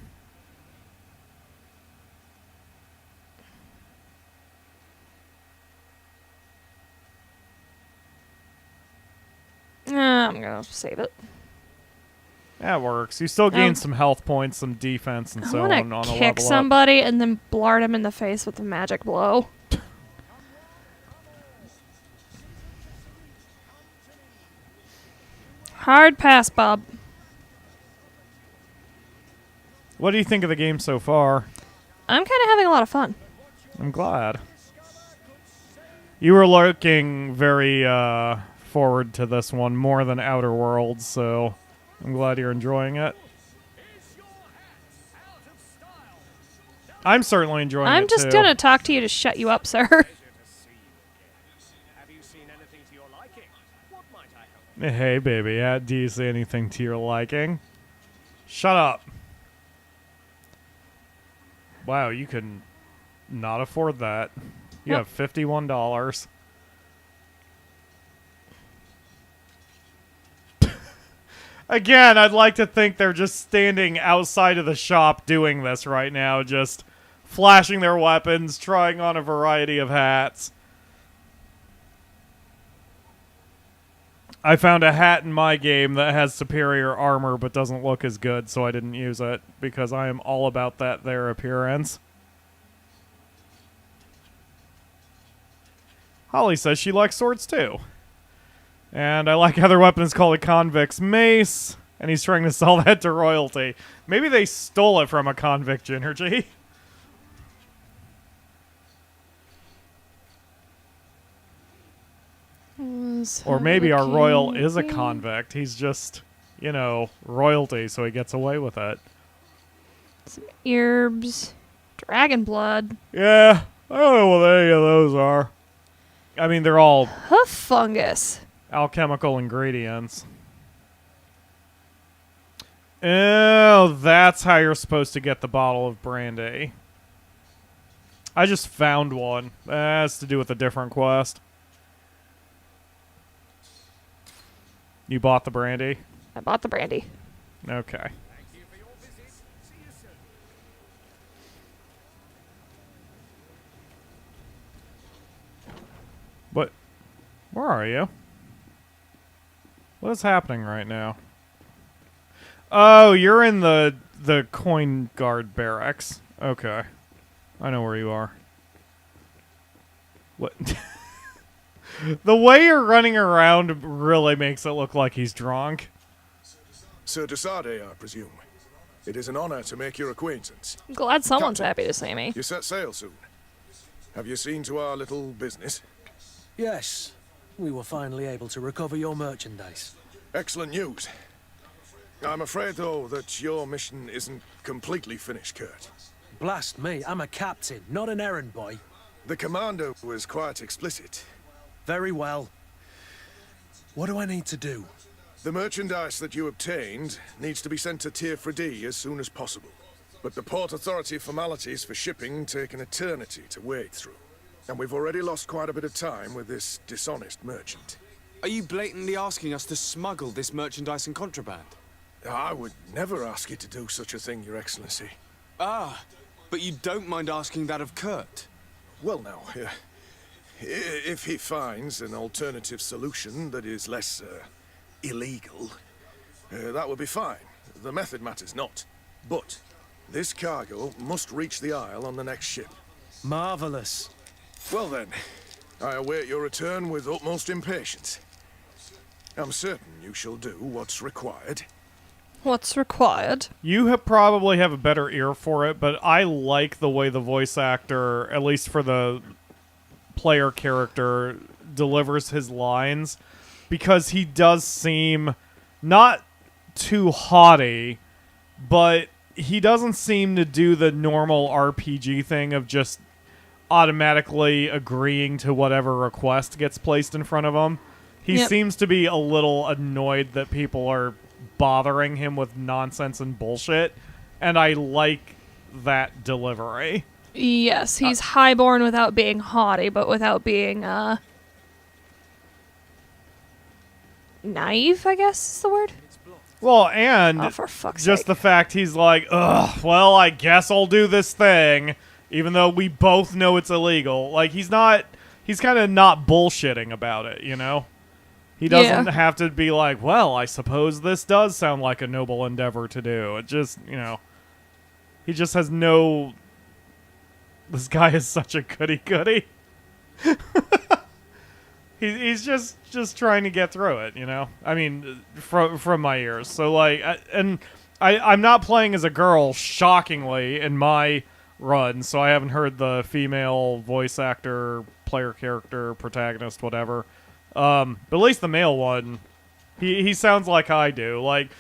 I'm gonna save it. That works. You still gain some health points, some defense, and I so want on a to kick level up. somebody and then blart him in the face with a magic blow. Hard pass, Bob. What do you think of the game so far? I'm kind of having a lot of fun. I'm glad. You were looking very forward to this one more than Outer Worlds, so I'm glad you're enjoying it. I'm certainly enjoying it too. I'm just going to talk to you to shut you up, sir. Hey, baby, do you see anything to your liking? Shut up. Wow, you can not afford that. You have $51. Again, I'd like to think they're just standing outside of the shop doing this right now, just flashing their weapons, trying on a variety of hats. I found a hat in my game that has superior armor but doesn't look as good, so I didn't use it because I am all about that there appearance. Holly says she likes swords too. And I like how their weapon is called a convict's mace, and he's trying to sell that to royalty. Maybe they stole it from a convict Genergy. Or maybe our royal is a convict. He's just, you know, royalty, so he gets away with it. Some herbs. Dragon blood. Yeah, I don't know what any of those are. I mean, they're all Hoof fungus. alchemical ingredients. Oh, that's how you're supposed to get the bottle of brandy. I just found one. That has to do with a different quest. You bought the brandy? I bought the brandy. Okay. What? Where are you? What is happening right now? Oh, you're in the coin guard barracks. Okay. I know where you are. What? The way you're running around really makes it look like he's drunk. Sir Desade, I presume. It is an honor to make your acquaintance. I'm glad someone's Captain, happy to see me. You set sail soon. Have you seen to our little business? Yes. We were finally able to recover your merchandise. Excellent news. I'm afraid, though, that your mission isn't completely finished, Kurt. Blast me, I'm a captain, not an errand boy. The commander was quite explicit. Very well. What do I need to do? The merchandise that you obtained needs to be sent to Tier 4D as soon as possible. But the Port Authority formalities for shipping take an eternity to wade through. And we've already lost quite a bit of time with this dishonest merchant. Are you blatantly asking us to smuggle this merchandise and contraband? I would never ask you to do such a thing, Your Excellency. Ah, but you don't mind asking that of Kurt? Well, now, if he finds an alternative solution that is less illegal, that would be fine. The method matters not. But this cargo must reach the Isle on the next ship. Marvelous. Well then, I await your return with utmost impatience. I'm certain you shall do what's required. What's required? You probably have a better ear for it, but I like the way the voice actor, at least for the player character, delivers his lines, because he does seem not too haughty, but he doesn't seem to do the normal RPG thing of just automatically agreeing to whatever request gets placed in front of him. He seems to be a little annoyed that people are bothering him with nonsense and bullshit, and I like that delivery. Yes, he's highborn without being haughty, but without being, naive, I guess is the word? Well, and for fuck's just sake. the fact he's like, ugh, well, I guess I'll do this thing, even though we both know it's illegal. Like, he's kind of not bullshitting about it, you know? He doesn't have to be like, well, I suppose this does sound like a noble endeavor to do. It just, you know, he just has no... This guy is such a goody-goody. He's just trying to get through it, you know? I mean, from my ears. So, like, I'm not playing as a girl, shockingly, in my run, so I haven't heard the female voice actor, player character, protagonist, whatever. But at least the male one, he sounds like I do. Like,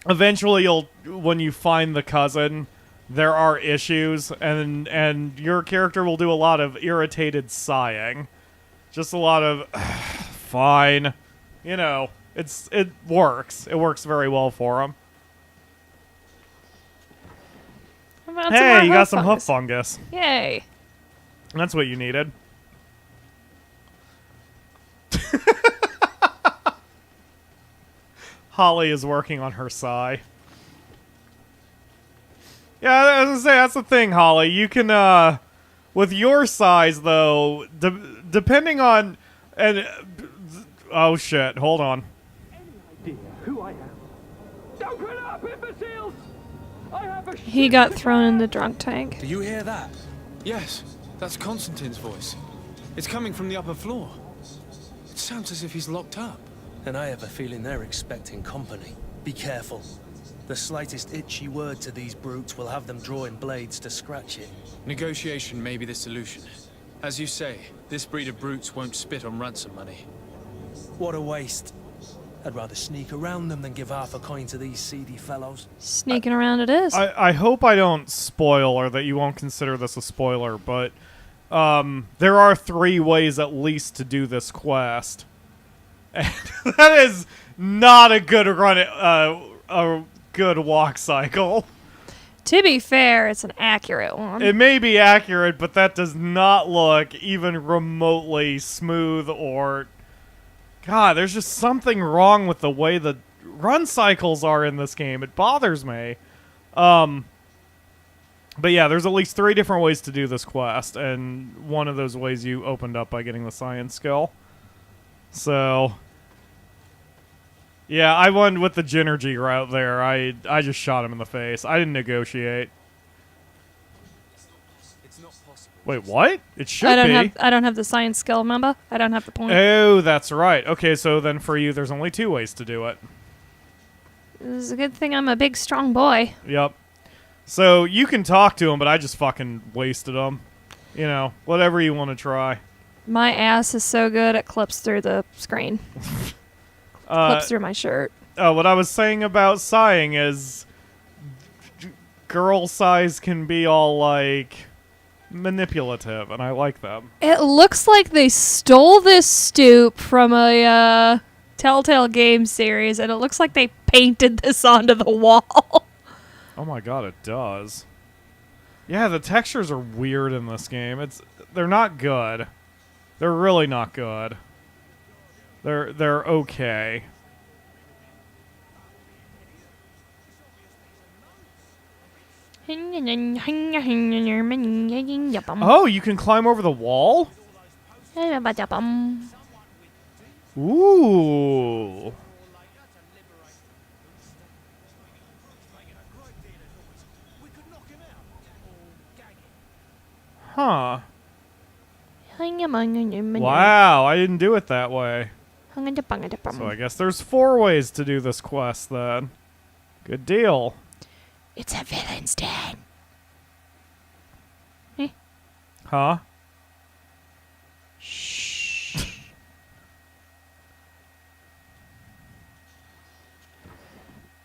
eventually when you find the cousin, there are issues, and your character will do a lot of irritated sighing. Just a lot of, fine. You know, it works. It works very well for him. Hey, you got some hoof fungus. Yay. That's what you needed. Holly is working on her sigh. Yeah, I was gonna say, that's the thing, Holly. You can, with your size, though, depending on... And Oh shit! Hold on. He got thrown in the drunk tank. Do you hear that? Yes, that's Constantine's voice. It's coming from the upper floor. It sounds as if he's locked up. And I have a feeling they're expecting company. Be careful. The slightest itchy word to these brutes will have them drawing blades to scratch it. Negotiation may be the solution. As you say, this breed of brutes won't spit on ransom money. What a waste. I'd rather sneak around them than give half a coin to these seedy fellows. Sneaking around it is. I hope I don't spoil, or that you won't consider this a spoiler, but there are 3 ways at least to do this quest. And that is not a good a good walk cycle. To be fair, it's an accurate one. It may be accurate, but that does not look even remotely smooth or... God, there's just something wrong with the way the run cycles are in this game. It bothers me. But yeah, there's at least 3 different ways to do this quest, and one of those ways you opened up by getting the science skill. So... Yeah, I went with the Ginergy route there. I just shot him in the face. I didn't negotiate. Wait, what? It should be. I don't have the science skill, remember? I don't have the point. Oh, that's right. Okay, so then for you, there's only 2 ways to do it. This is a good thing I'm a big, strong boy. Yep. So you can talk to him, but I just fucking wasted him. You know, whatever you want to try. My ass is so good it clips through the screen. Clips through my shirt. What I was saying about sighing is girl sighs can be all, like, manipulative, and I like them. It looks like they stole this stoop from a Telltale game series, and it looks like they painted this onto the wall. Oh my god, it does. Yeah, the textures are weird in this game. They're not good. They're really not good. They're okay. Oh, you can climb over the wall? Ooh. Huh. Wow, I didn't do it that way. So I guess there's 4 ways to do this quest then. Good deal. It's a villain's den. Huh? Shh.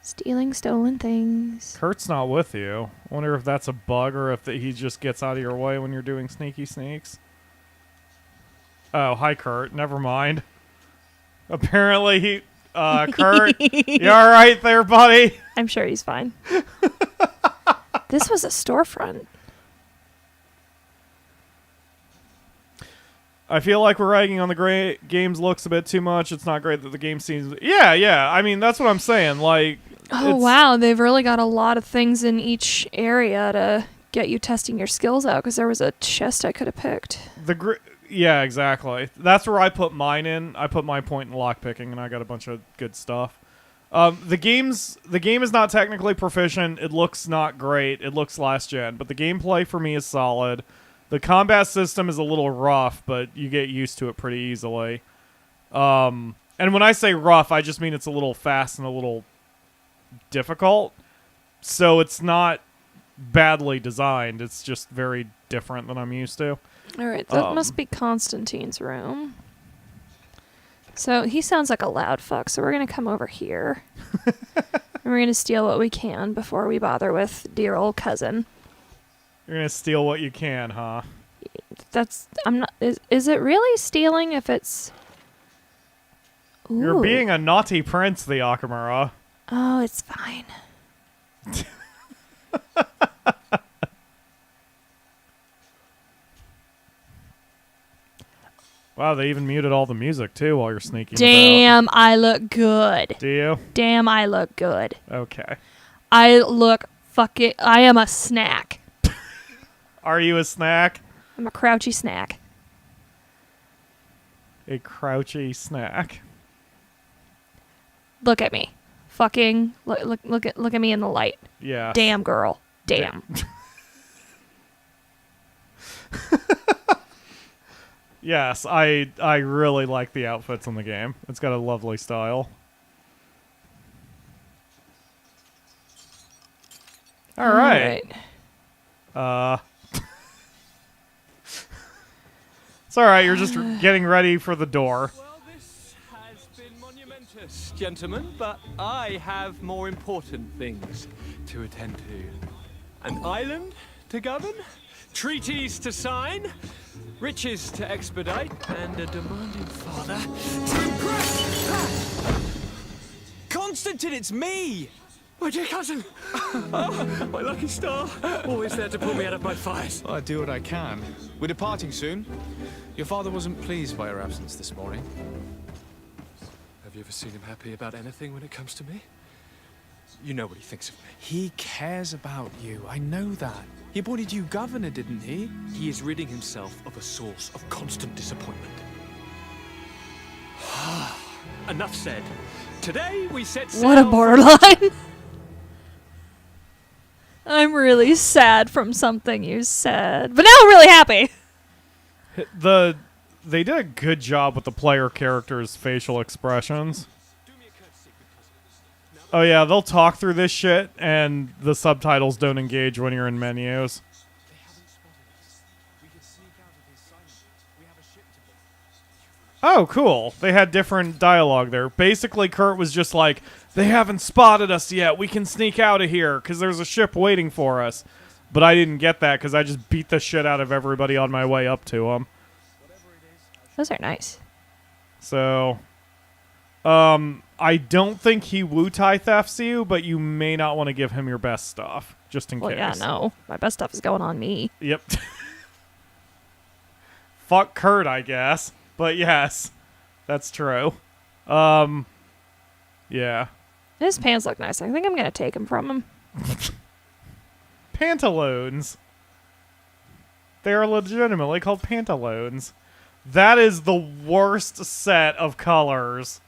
Stealing stolen things. Kurt's not with you. I wonder if that's a bug or if he just gets out of your way when you're doing sneaky sneaks. Oh, hi Kurt. Never mind. Apparently he... Kurt, you alright there, buddy? I'm sure he's fine. This was a storefront. I feel like we're ragging on the game's looks a bit too much. It's not great that the game seems... Yeah. I mean, that's what I'm saying. Like... Oh, wow. They've really got a lot of things in each area to get you testing your skills out, because there was a chest I could have picked. Yeah, exactly. That's where I put mine in. I put my point in lockpicking, and I got a bunch of good stuff. The game is not technically proficient. It looks not great. It looks last gen, but the gameplay for me is solid. The combat system is a little rough, but you get used to it pretty easily. And when I say rough, I just mean it's a little fast and a little difficult. So it's not badly designed. It's just very different than I'm used to. All right, that must be Constantine's room. So he sounds like a loud fuck, so we're going to come over here. And we're going to steal what we can before we bother with dear old cousin. You're going to steal what you can, huh? I'm not... Is it really stealing if it's... Ooh. You're being a naughty prince, the Akamura. Oh, it's fine. Wow, they even muted all the music, too, while you're sneaking Damn, about. I look good. Do you? Damn, I look good. Okay. I look fucking... I am a snack. Are you a snack? I'm a crouchy snack. A crouchy snack. Look at me. Fucking look at me in the light. Yeah. Damn, girl. Damn. Yes, I really like the outfits in the game. It's got a lovely style. All right. It's all right. You're just getting ready for the door. Well, this has been monumentous, gentlemen, but I have more important things to attend to. An island to govern, treaties to sign, riches to expedite, and a demanding father to impress. Constantine, it's me! My dear cousin! Oh, my lucky star! Always there to pull me out of my fires. Well, I do what I can. We're departing soon. Your father wasn't pleased by your absence this morning. Have you ever seen him happy about anything when it comes to me? You know what he thinks of me. He cares about you. I know that. He appointed you governor, didn't he? He is ridding himself of a source of constant disappointment. Enough said. Today we set sail. What a borderline. I'm really sad from something you said, but now I'm really happy. They did a good job with the player characters' facial expressions. Oh yeah, they'll talk through this shit, and the subtitles don't engage when you're in menus. Oh, cool. They had different dialogue there. Basically, Kurt was just like, they haven't spotted us yet. We can sneak out of here because there's a ship waiting for us. But I didn't get that because I just beat the shit out of everybody on my way up to them. Those are nice. So, I don't think he Wu-Tai thefts you, but you may not want to give him your best stuff, just in Well, case. yeah, no. My best stuff is going on me. Yep. Fuck Kurt, I guess. But yes, that's true. Yeah. His pants look nice. I think I'm going to take them from him. Pantaloons. They are legitimately called pantaloons. That is the worst set of colors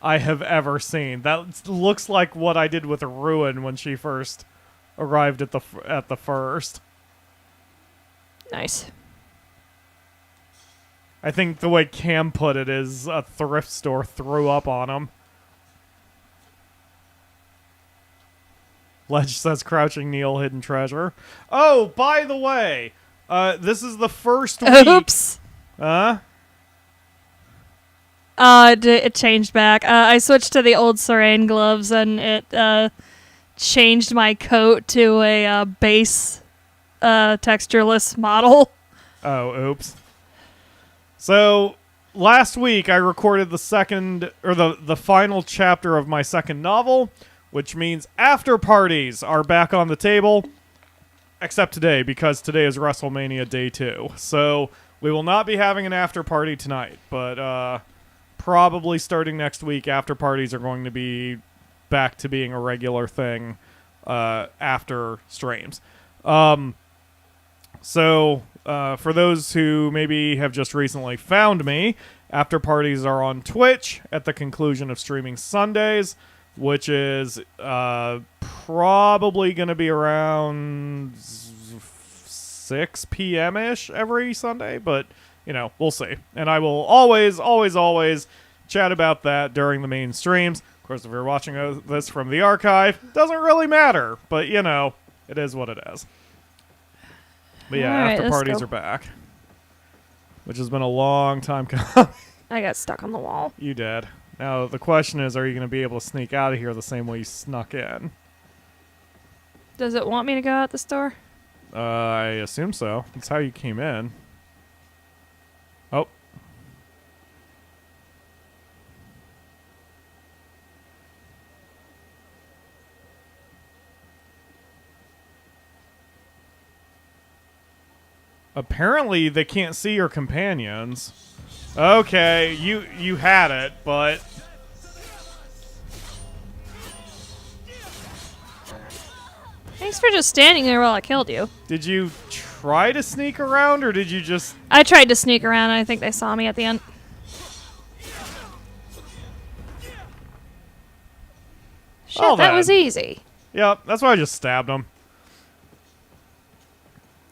I have ever seen. That looks like what I did with Ruin when she first arrived at the first. Nice. I think the way Cam put it is a thrift store threw up on him. Ledge says Crouching Neil, Hidden Treasure. Oh, by the way, this is the first week. Oops. It changed back. I switched to the old Saran gloves, and it changed my coat to a base textureless model. Oh, oops. So, last week I recorded the final chapter of my second novel, which means after parties are back on the table, except today, because today is WrestleMania Day 2. So, we will not be having an after party tonight, but probably starting next week, after parties are going to be back to being a regular thing after streams. So, for those who maybe have just recently found me, after parties are on Twitch at the conclusion of streaming Sundays, which is probably going to be around 6 p.m.-ish every Sunday, but, you know, we'll see. And I will always chat about that during the main streams. Of course, if you're watching this from the archive, doesn't really matter, but, you know, it is what it is. But yeah, All right, after parties are back, which has been a long time coming. I got stuck on the wall. You did. Now, the question is, are you going to be able to sneak out of here the same way you snuck in? Does it want me to go out the store? I assume so. That's how you came in. Oh. Apparently, they can't see your companions. Okay, you had it, but... Thanks for just standing there while I killed you. Did you try to sneak around, or did you just... I tried to sneak around, and I think they saw me at the end. Shit, Oh, that then. was easy. Yep, that's why I just stabbed him.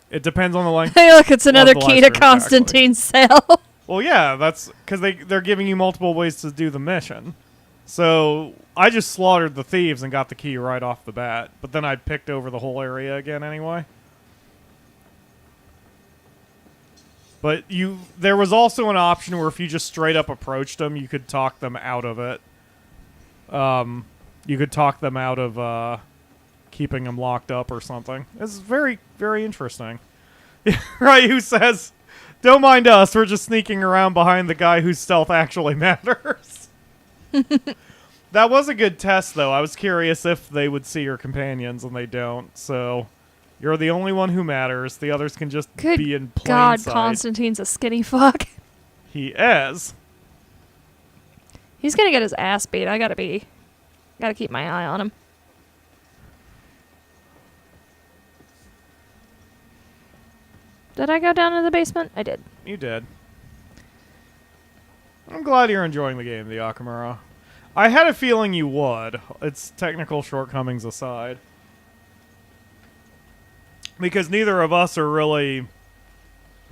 It depends on the length. Hey, look, it's another the key live to stream, actually. Constantine's cell. Well, yeah, that's because they're giving you multiple ways to do the mission. So I just slaughtered the thieves and got the key right off the bat. But then I picked over the whole area again anyway. But there was also an option where if you just straight up approached them, you could talk them out of it. You could talk them out of keeping them locked up or something. It's very, very interesting. Right, who says, don't mind us, we're just sneaking around behind the guy whose stealth actually matters. That was a good test, though. I was curious if they would see your companions, and they don't, so... You're the only one who matters. The others can just be in plain God, sight. Constantine's a skinny fuck. He is. He's gonna get his ass beat. Gotta keep my eye on him. Did I go down to the basement? I did. You did. I'm glad you're enjoying the game, the Akamura. I had a feeling you would. Its technical shortcomings aside. Because neither of us are really,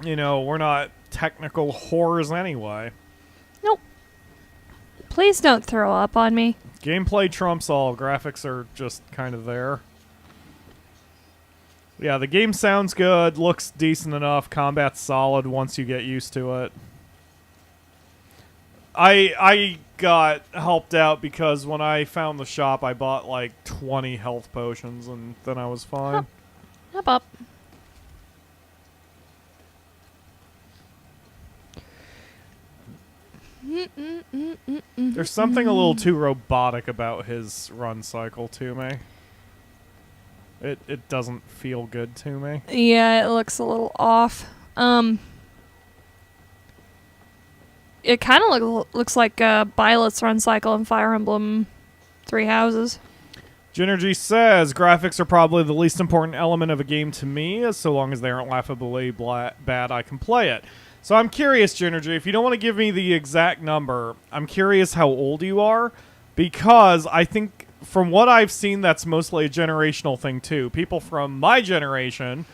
we're not technical whores anyway. Nope. Please don't throw up on me. Gameplay trumps all. Graphics are just kind of there. Yeah, the game sounds good, looks decent enough, combat's solid once you get used to it. I got helped out because when I found the shop, I bought like 20 health potions, and then I was fine. Up. There's something a little too robotic about his run cycle to me. It doesn't feel good to me. Yeah, it looks a little off. It kind of looks like Byleth's run cycle in Fire Emblem Three Houses. Ginergy says, graphics are probably the least important element of a game to me, so long as they aren't laughably bad, I can play it. So I'm curious, Ginergy, if you don't want to give me the exact number, I'm curious how old you are, because I think from what I've seen, that's mostly a generational thing too. People from my generation,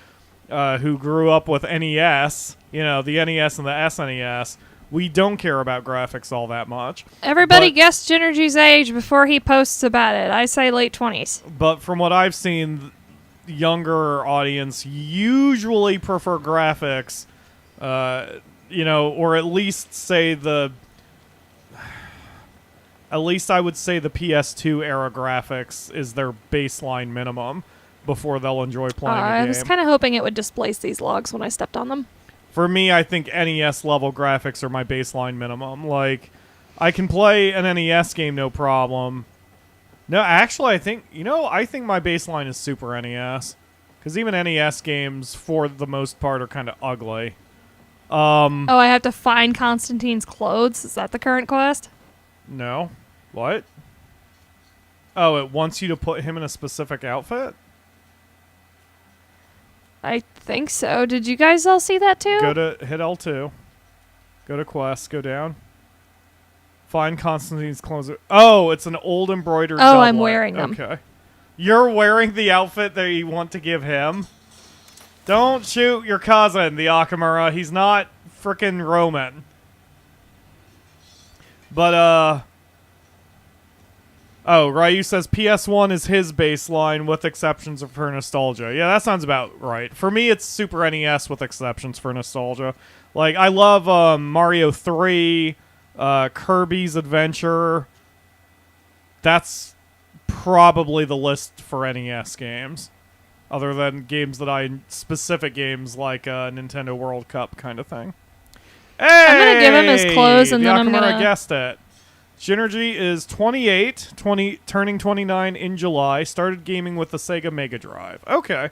who grew up with NES, the NES and the SNES, we don't care about graphics all that much. Everybody guess Ginergy's age before he posts about it. I say late 20s. But from what I've seen, the younger audience usually prefer graphics, or at least say at least I would say the PS2 era graphics is their baseline minimum before they'll enjoy playing a game. I was kind of hoping it would displace these logs when I stepped on them. For me, I think NES level graphics are my baseline minimum. Like, I can play an NES game no problem. No, actually, I think my baseline is Super NES. Because even NES games, for the most part, are kind of ugly. I have to find Constantine's clothes? Is that the current quest? No. What? Oh, it wants you to put him in a specific outfit? I think so. Did you guys all see that too? Hit L2. Go to quest. Go down. Find Constantine's clothes. Oh, it's an old embroidered doublet. I'm wearing them. Okay. You're wearing the outfit that you want to give him? Don't shoot your cousin, the Akamura. He's not frickin' Roman. But, oh, Ryu says PS1 is his baseline with exceptions for nostalgia. Yeah, that sounds about right. For me, it's Super NES with exceptions for nostalgia. Like, I love Mario 3, Kirby's Adventure. That's probably the list for NES games. Other than games specific games like Nintendo World Cup kind of thing. Hey! I'm going to give him his clothes and then I'm Akamura going to... guessed it. Ginergy is 28, turning 29 in July. Started gaming with the Sega Mega Drive. Okay.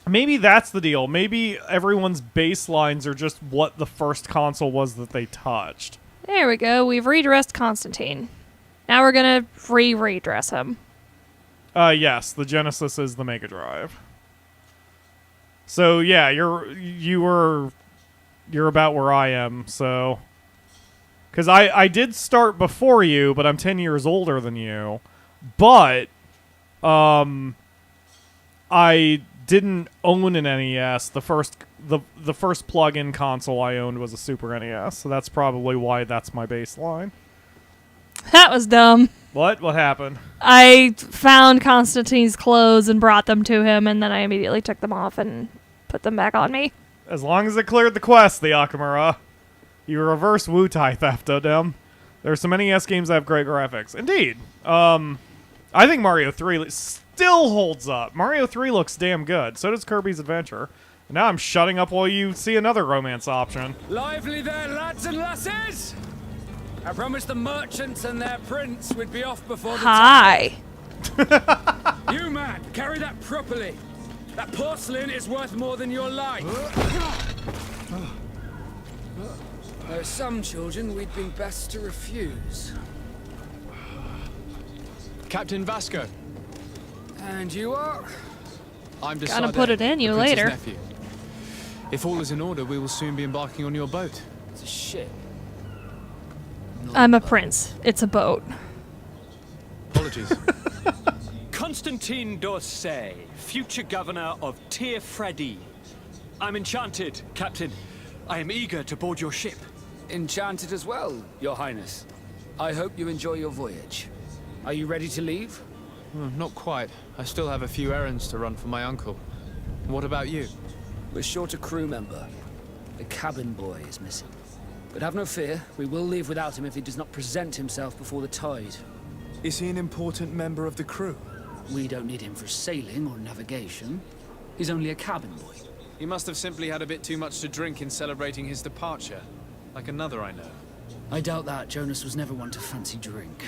Maybe that's the deal. Maybe everyone's baselines are just what the first console was that they touched. There we go. We've redressed Constantine. Now we're going to redress him. Yes, the Genesis is the Mega Drive. So yeah, you're about where I am, so... Because I did start before you, but I'm 10 years older than you. but I didn't own an NES. The first plug-in console I owned was a Super NES, so that's probably why that's my baseline. That was dumb. What happened? I found Constantine's clothes and brought them to him, and then I immediately took them off and put them back on me. As long as it cleared the quest, the Akamura. You reverse Wutai theft, Odem. There's so many NES games that have great graphics. Indeed. I think Mario 3 still holds up. Mario 3 looks damn good. So does Kirby's Adventure. And now I'm shutting up while you see another romance option. Lively there, lads and lasses! I promised the merchants and their prince we'd be off before the Hi. You, man, carry that properly. That porcelain is worth more than your life. There are some children we'd been best to refuse. Captain Vasco. And you are? I'm Gotta decided. put it in you later. Nephew. If all is in order, we will soon be embarking on your boat. It's a ship. I'm a prince. It's a boat. Apologies. Constantine d'Orsay, future governor of Tir Freddy. I'm enchanted, Captain. I am eager to board your ship. Enchanted as well, Your Highness. I hope you enjoy your voyage. Are you ready to leave? Not quite. I still have a few errands to run for my uncle. What about you? We're short a crew member. The cabin boy is missing. But have no fear, we will leave without him if he does not present himself before the tide. Is he an important member of the crew? We don't need him for sailing or navigation. He's only a cabin boy. He must have simply had a bit too much to drink in celebrating his departure. Like another I know. I doubt that. Jonas was never one to fancy drink.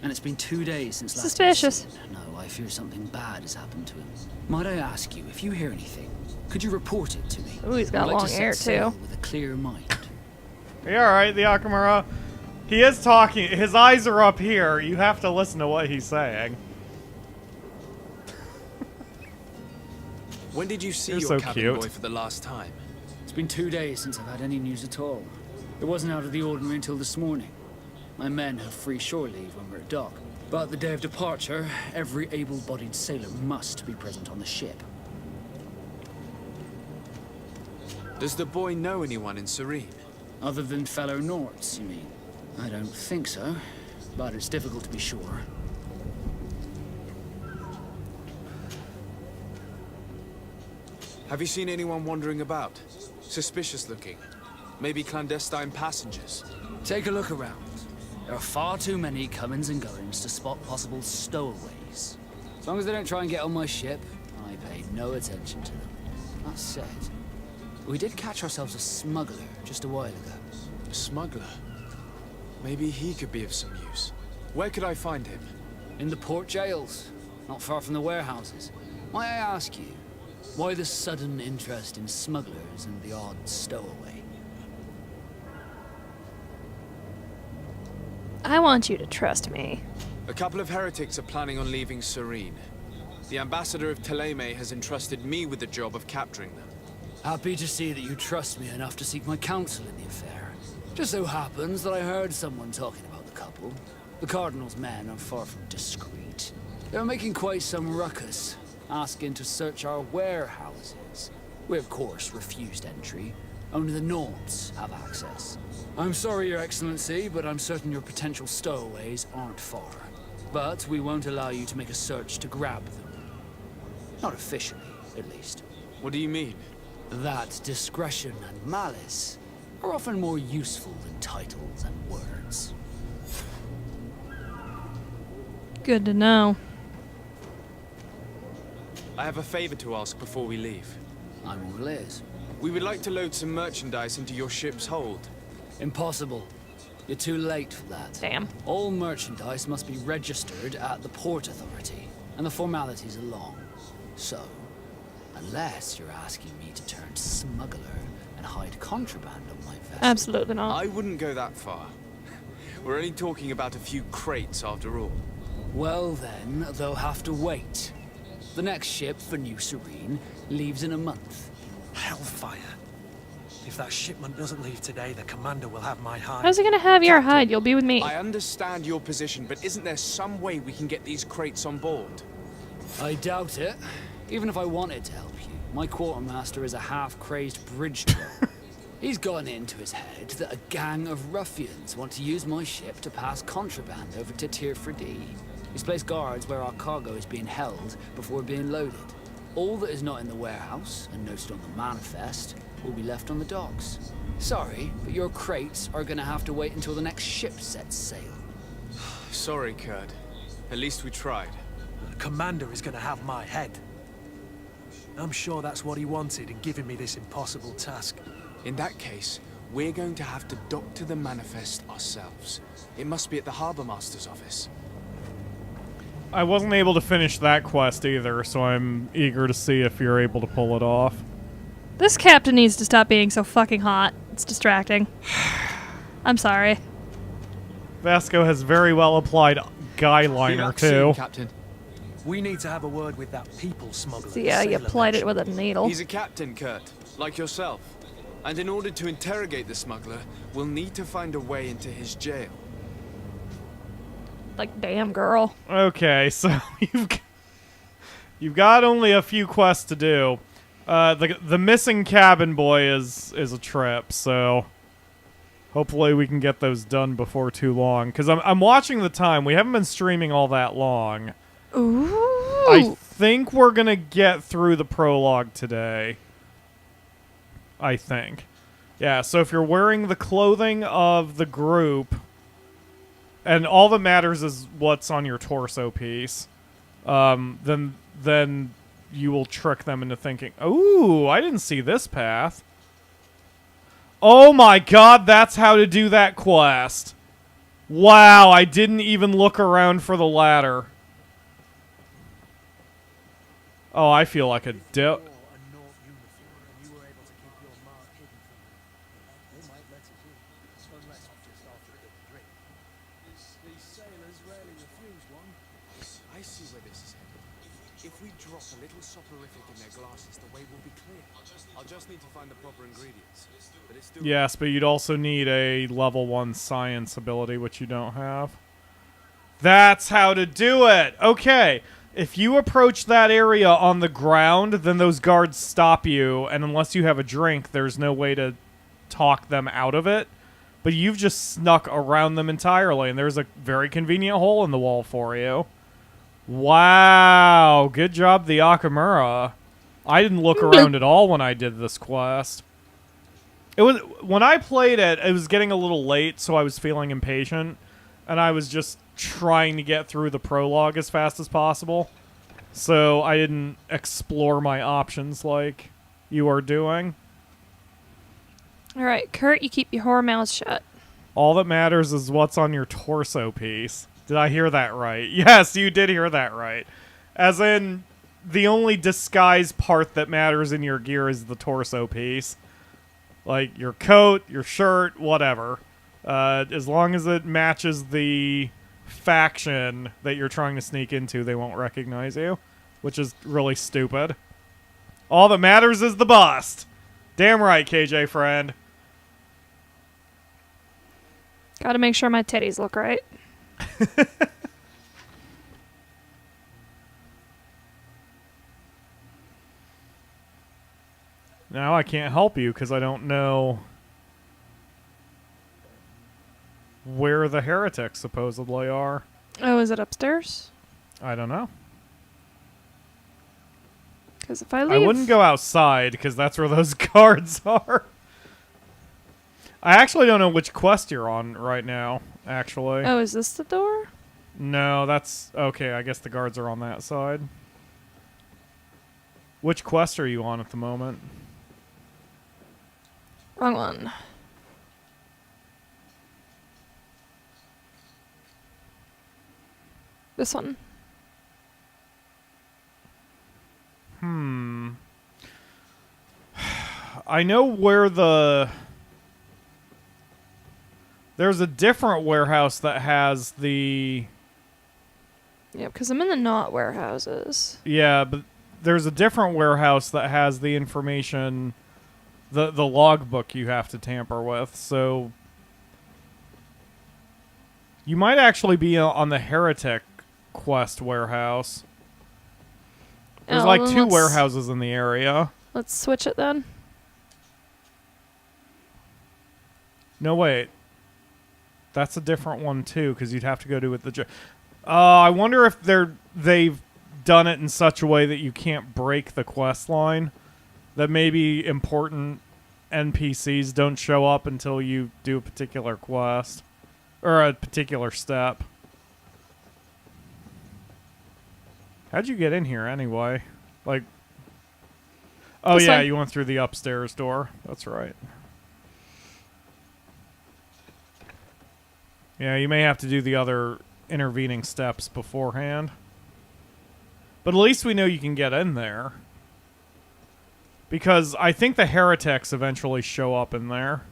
And it's been 2 days since last Suspicious. No, I fear something bad has happened to him. Might I ask you, if you hear anything, could you report it to me? Ooh, he's got I'd like long to hair, set sail too. with a clear mind. Are you alright, the Akamura? He is talking. His eyes are up here. You have to listen to what he's saying. When did you see You're your so cabin cute. boy for the last time? It's been 2 days since I've had any news at all. It wasn't out of the ordinary until this morning. My men have free shore leave when we're at dock. But the day of departure, every able-bodied sailor must be present on the ship. Does the boy know anyone in Serene? Other than fellow Norts, you mean? I don't think so, but it's difficult to be sure. Have you seen anyone wandering about? Suspicious looking. Maybe clandestine passengers? Take a look around. There are far too many comings and goings to spot possible stowaways. As long as they don't try and get on my ship, I pay no attention to them. That said, we did catch ourselves a smuggler just a while ago. A smuggler? Maybe he could be of some use. Where could I find him? In the port jails, not far from the warehouses. Might I ask you, why the sudden interest in smugglers and the odd stowaway? I want you to trust me. A couple of heretics are planning on leaving Serene. The ambassador of Teleme has entrusted me with the job of capturing them. Happy to see that you trust me enough to seek my counsel in the affair. Just so happens that I heard someone talking about the couple. The Cardinal's men are far from discreet. They're making quite some ruckus, asking to search our warehouses. We, of course, refused entry. Only the Nords have access. I'm sorry, Your Excellency, but I'm certain your potential stowaways aren't far. But we won't allow you to make a search to grab them. Not officially, at least. What do you mean? That discretion and malice are often more useful than titles and words. Good to know. I have a favor to ask before we leave. I'm all ears. We would like to load some merchandise into your ship's hold. Impossible. You're too late for that. Damn. All merchandise must be registered at the Port Authority, and the formalities are long. So, unless you're asking me to turn smuggler and hide contraband on my vessel... Absolutely not. I wouldn't go that far. We're only talking about a few crates after all. Well then, they'll have to wait. The next ship for New Serene leaves in a month. Hellfire. If If that shipment doesn't leave today, the commander will have my hide. How's he gonna have your hide? You'll be with me. I understand your position, but isn't there some way we can get these crates on board? I doubt it. Even if I wanted to help you, my quartermaster is a half-crazed bridge troll. He's gotten into his head that a gang of ruffians want to use my ship to pass contraband over to Tier 4D. He's placed guards where our cargo is being held before being loaded. All that is not in the warehouse, and noted on the manifest, will be left on the docks. Sorry, but your crates are gonna have to wait until the next ship sets sail. Sorry, Kurt. At least we tried. The commander is gonna have my head. I'm sure that's what he wanted in giving me this impossible task. In that case, we're going to have to dock to the manifest ourselves. It must be at the Harbour Master's office. I wasn't able to finish that quest either, so I'm eager to see if you're able to pull it off. This captain needs to stop being so fucking hot. It's distracting. I'm sorry. Vasco has very well applied guy liner too. Captain. We need to have a word with that people smuggler. So yeah, you plied it with a needle. He's a captain, Kurt, like yourself. And in order to interrogate the smuggler, we'll need to find a way into his jail. Like, damn, girl. Okay, so you've got only a few quests to do. The missing cabin boy is a trip, so hopefully we can get those done before too long. Because I'm watching the time. We haven't been streaming all that long. Ooh. I think we're gonna get through the prologue today. I think. Yeah, so if you're wearing the clothing of the group, and all that matters is what's on your torso piece, then you will trick them into thinking, ooh, I didn't see this path. Oh my god, that's how to do that quest. Wow, I didn't even look around for the ladder. Oh, I feel like a dip. Yes, but you'd also need a level 1 science ability, which you don't have. That's how to do it! Okay, if you approach that area on the ground, then those guards stop you, and unless you have a drink, there's no way to talk them out of it. But you've just snuck around them entirely, and there's a very convenient hole in the wall for you. Wow, good job, the Akamura. I didn't look around at all when I did this quest. It was when I played it, it was getting a little late, so I was feeling impatient, and I was just trying to get through the prologue as fast as possible. So I didn't explore my options like you are doing. Alright, Kurt, you keep your whore mouth shut. All that matters is what's on your torso piece. Did I hear that right? Yes, you did hear that right. As in, the only disguise part that matters in your gear is the torso piece. Like, your coat, your shirt, whatever. As long as it matches the faction that you're trying to sneak into, they won't recognize you. Which is really stupid. All that matters is the bust. Damn right, KJ friend. Gotta make sure my titties look right. Now I can't help you because I don't know where the heretics supposedly are. Oh, is it upstairs? I don't know. Because if I leave... I wouldn't go outside because that's where those guards are. I actually don't know which quest you're on right now, actually. Oh, is this the door? No, that's... Okay, I guess the guards are on that side. Which quest are you on at the moment? Wrong one. This one. I know where the... There's a different warehouse that has the... Yeah, because I'm in the not warehouses. Yeah, but there's a different warehouse that has the information the logbook you have to tamper with. So you might actually be on the Heretic quest warehouse. There's Oh, like then 2 let's- warehouses in the area. Let's switch it then. No, wait. That's a different one too, because you'd have to go to it the. I wonder if they've done it in such a way that you can't break the quest line. That maybe important NPCs don't show up until you do a particular quest or a particular step. How'd you get in here anyway? Like, oh This yeah, way. you went through the upstairs door. That's right. Yeah, you may have to do the other intervening steps beforehand. But at least we know you can get in there. Because I think the heretics eventually show up in there.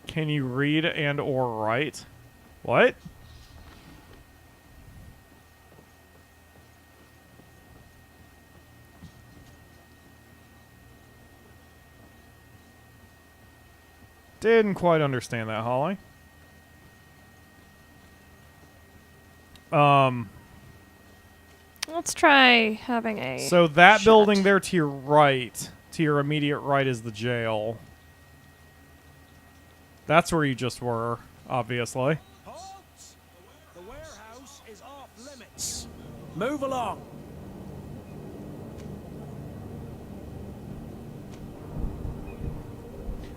Can you read and or write? What? Didn't quite understand that, Holly. Let's try having a. So that shot. building there to your right, to your immediate right, is the jail. That's where you just were, obviously. Halt! The warehouse is off limits. Move along.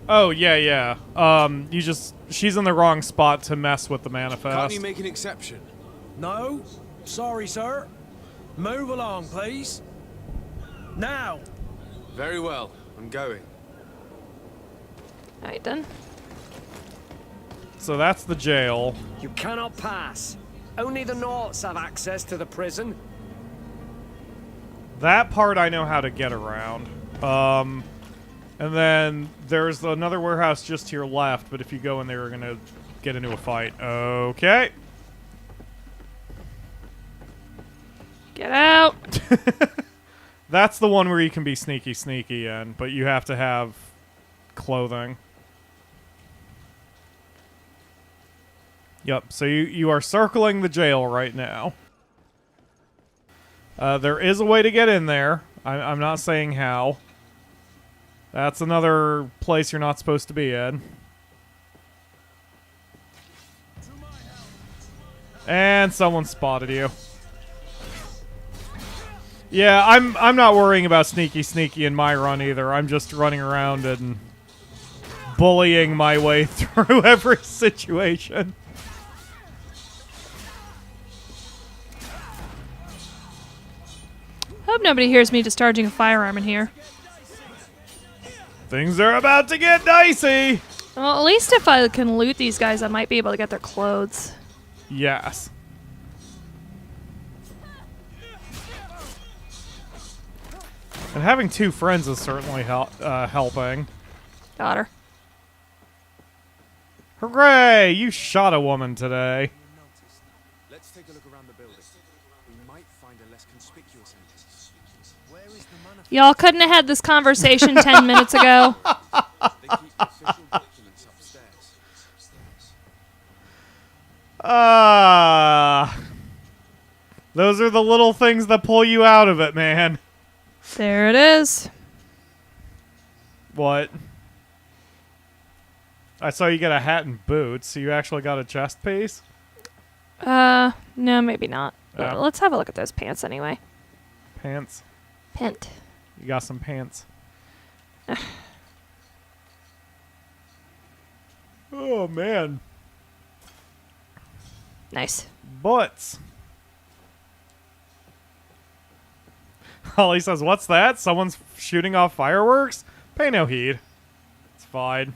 Oh, yeah. She's in the wrong spot to mess with the manifest. Can't you make an exception? No? Sorry, sir. Move along, please. Now! Very well. I'm going. Alright, done. So that's the jail. You cannot pass. Only the Norts have access to the prison. That part I know how to get around. And then there's another warehouse just to your left, but if you go in there, you're going to get into a fight. Okay. Get out. That's the one where you can be sneaky in, but you have to have clothing. Yep, so you are circling the jail right now. There is a way to get in there. I'm not saying how. That's another place you're not supposed to be in. And someone spotted you. Yeah, I'm not worrying about sneaky in my run either. I'm just running around and bullying my way through every situation. Hope nobody hears me discharging a firearm in here. Things are about to get dicey. Well, at least if I can loot these guys, I might be able to get their clothes. Yes. And having 2 friends is certainly helping. Got her. Hooray! You shot a woman today. Let's take a look around the building. We might find a less conspicuous entrance. Where is the manifest? Y'all couldn't have had this conversation 10 minutes ago. They keep official documents upstairs. Those are the little things that pull you out of it, man. There it is. What? I saw you get a hat and boots, so you actually got a chest piece? No, maybe not. But Oh. let's have a look at those pants anyway. Pants? Pant. You got some pants. Oh, man. Nice. Butts. Holly says, what's that? Someone's shooting off fireworks? Pay no heed. It's fine.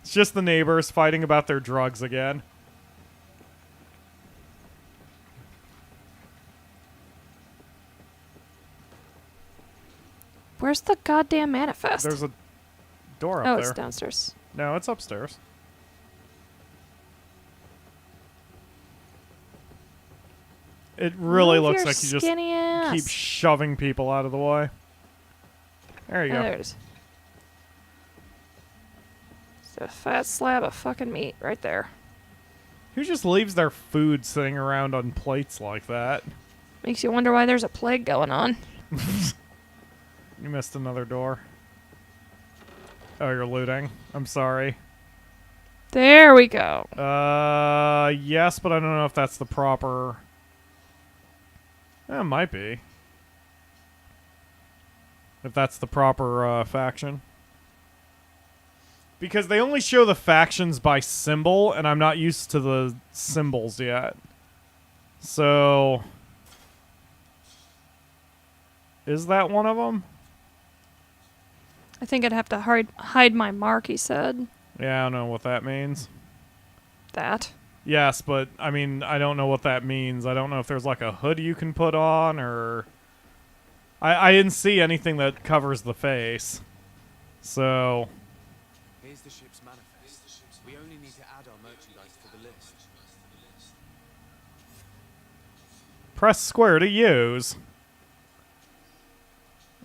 It's just the neighbors fighting about their drugs again. Where's the goddamn manifest? There's a door up oh, there. it's downstairs. No, it's upstairs. It really Move looks your like you just skinny ass. keep shoving people out of the way. There you Oh, go. there it is. It's a fat slab of fucking meat right there. Who just leaves their food sitting around on plates like that? Makes you wonder why there's a plague going on. You missed another door. Oh, you're looting. I'm sorry. There we go. Yes, but I don't know if that's the proper... It might be. If that's the proper faction. Because they only show the factions by symbol, and I'm not used to the symbols yet. So... Is that one of them? I think I'd have to hide my mark, he said. Yeah, I don't know what that means. That. Yes, but, I mean, I don't know what that means. I don't know if there's, like, a hood you can put on, or... I didn't see anything that covers the face. So... Here's the ship's manifest. We only need to add our merchandise to the list. Press square to use.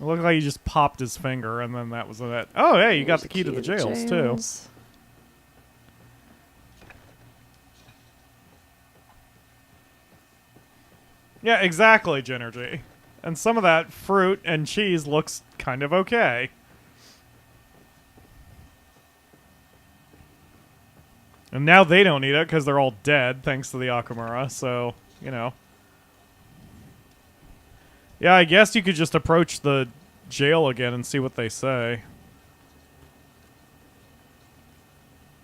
It looked like he just popped his finger, and then that was it. Oh, hey, you got the key to the jails, too. Yeah, exactly, Ginergy. And some of that fruit and cheese looks kind of okay. And now they don't need it because they're all dead, thanks to the Akamura, so, you know. Yeah, I guess you could just approach the jail again and see what they say.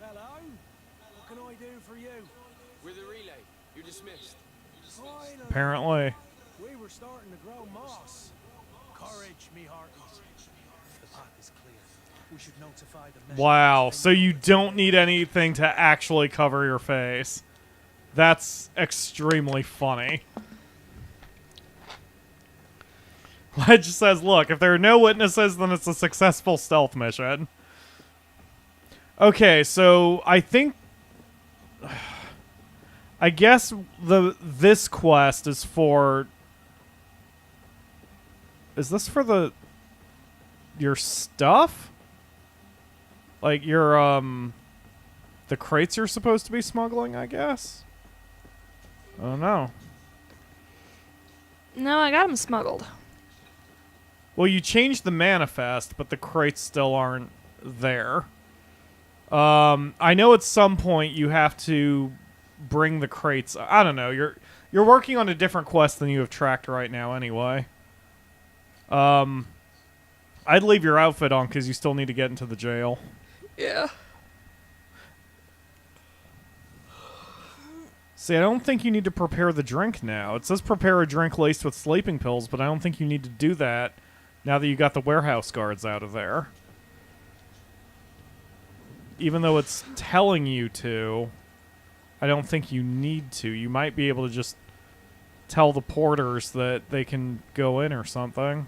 Hello? What can I do for you? We're the relay. You're dismissed. Finally. Apparently. We were starting to grow moss. Courage, me hearties. The path is clear. We should notify the Wow, so you don't need anything to actually cover your face. That's extremely funny. It just says, look, if there are no witnesses, then it's a successful stealth mission. Okay, so I think... I guess this quest is for... Is this for your stuff? Like your, the crates you're supposed to be smuggling, I guess? I don't know. No, I got them smuggled. Well, you changed the manifest, but the crates still aren't there. I know at some point you have to bring the crates. I don't know. You're working on a different quest than you have tracked right now, anyway. I'd leave your outfit on because you still need to get into the jail. Yeah. See, I don't think you need to prepare the drink now. It says prepare a drink laced with sleeping pills, but I don't think you need to do that now that you got the warehouse guards out of there. Even though it's telling you to, I don't think you need to. You might be able to just tell the porters that they can go in or something.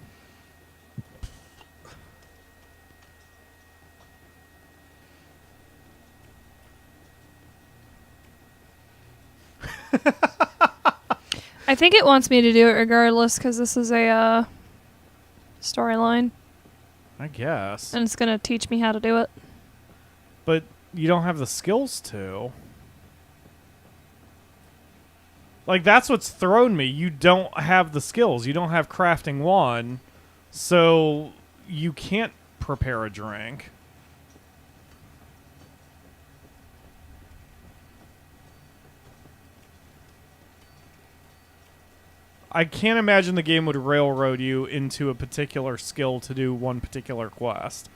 I think it wants me to do it regardless because this is a storyline. I guess. And it's going to teach me how to do it. But you don't have the skills to. Like, that's what's thrown me. You don't have the skills. You don't have crafting 1. So you can't prepare a drink. I can't imagine the game would railroad you into a particular skill to do one particular quest.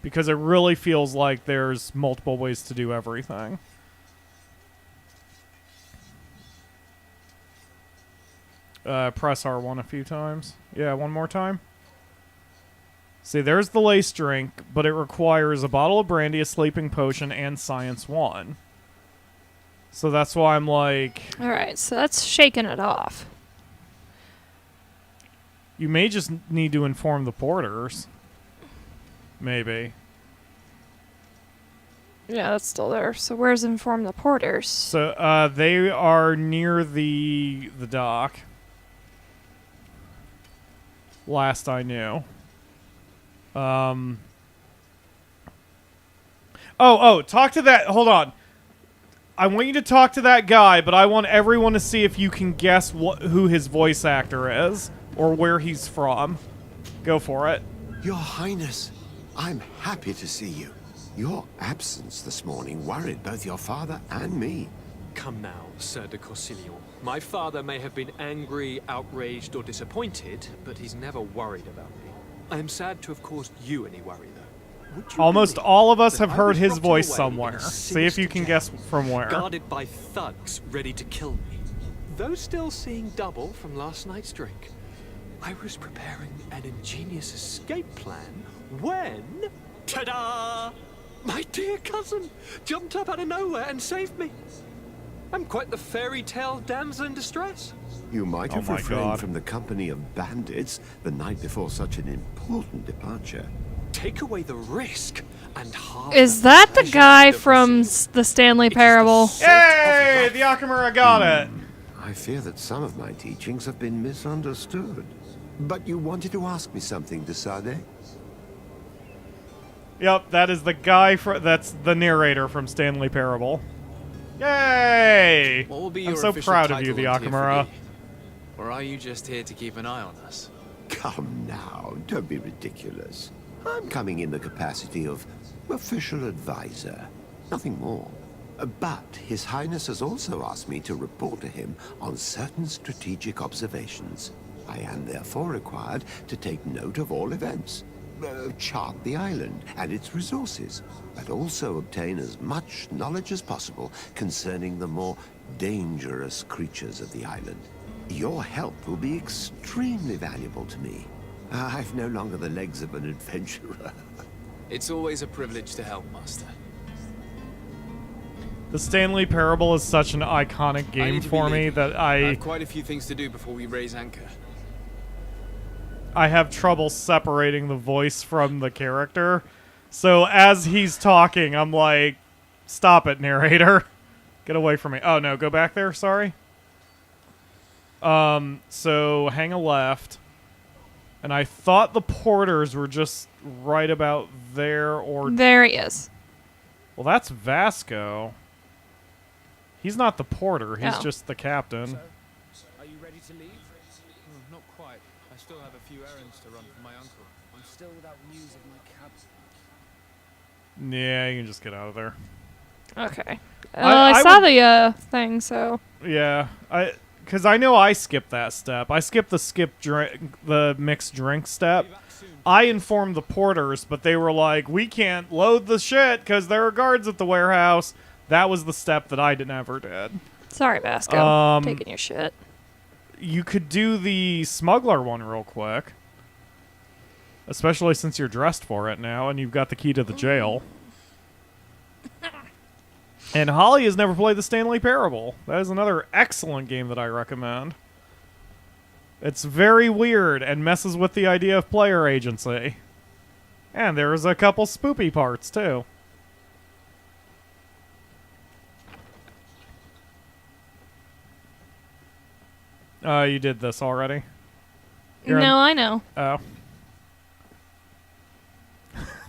Because it really feels like there's multiple ways to do everything. Press R1 a few times. Yeah, one more time. See, there's the lace drink, but it requires a bottle of brandy, a sleeping potion, and Science 1. So that's why I'm like... Alright, so that's shaking it off. You may just need to inform the porters. Maybe. Yeah, that's still there. So where's inform the porters? So they are near the dock. Last I knew. Talk to that. Hold on. I want you to talk to that guy, but I want everyone to see if you can guess who his voice actor is or where he's from. Go for it. Your Highness, I'm happy to see you. Your absence this morning worried both your father and me. Come now, Sir de Corsilio. My father may have been angry, outraged, or disappointed, but he's never worried about me. I am sad to have caused you any worry, though. Almost all of us have heard his voice somewhere. See if you can guess from where. Guarded by thugs ready to kill me. Though still seeing double from last night's drink, I was preparing an ingenious escape plan when... Ta-da! My dear cousin jumped up out of nowhere and saved me. I'm quite the fairy tale damsel in distress. You might have refrained God. from the company of bandits the night before such an important departure. Take away the risk and half. Is that the guy from the Stanley Parable? Yay! The Akamura got it. I fear that some of my teachings have been misunderstood. But you wanted to ask me something, de Sade? Yep, that is the guy that's the narrator from Stanley Parable. Yay! What will be I'm your so official proud of you, the title in Akamura. TFD? Or are you just here to keep an eye on us? Come now, don't be ridiculous. I'm coming in the capacity of official advisor, nothing more. But His Highness has also asked me to report to him on certain strategic observations. I am therefore required to take note of all events, chart the island and its resources, but also obtain as much knowledge as possible concerning the more dangerous creatures of the island. Your help will be extremely valuable to me. I've no longer the legs of an adventurer. It's always a privilege to help, Master. The Stanley Parable is such an iconic game for me that I have quite a few things to do before we raise anchor. I have trouble separating the voice from the character. So as he's talking, I'm like, stop it, narrator. Get away from me. Oh, no, go back there, sorry. So hang a left. And I thought the porters were just right about there or... There he is. Well, that's Vasco. He's not the porter. He's just the captain. So, are you ready to leave? Not quite. I still have a few errands to run for my uncle. I'm still without news of my cab. Yeah, you can just get out of there. Okay. I saw the thing, so... Yeah, because I know I skipped that step. I skipped the mixed drink step. I informed the porters, but they were like, we can't load the shit because there are guards at the warehouse. That was the step that I never did. Sorry, Vasco. Taking your shit. You could do the smuggler one real quick. Especially since you're dressed for it now and you've got the key to the jail. And Holly has never played the Stanley Parable. That is another excellent game that I recommend. It's very weird and messes with the idea of player agency. And there's a couple spoopy parts, too. You did this already? No, I know. Oh.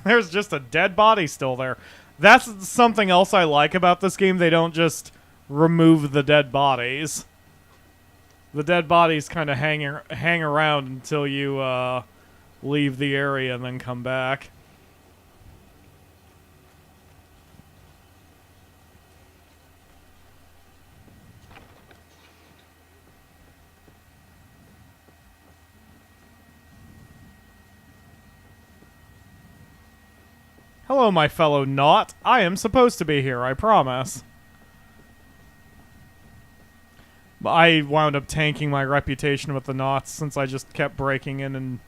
There's just a dead body still there. That's something else I like about this game. They don't just remove the dead bodies. The dead bodies kind of hang around until you leave the area and then come back. Hello, my fellow Naut. I am supposed to be here, I promise. I wound up tanking my reputation with the Nauts since I just kept breaking in and,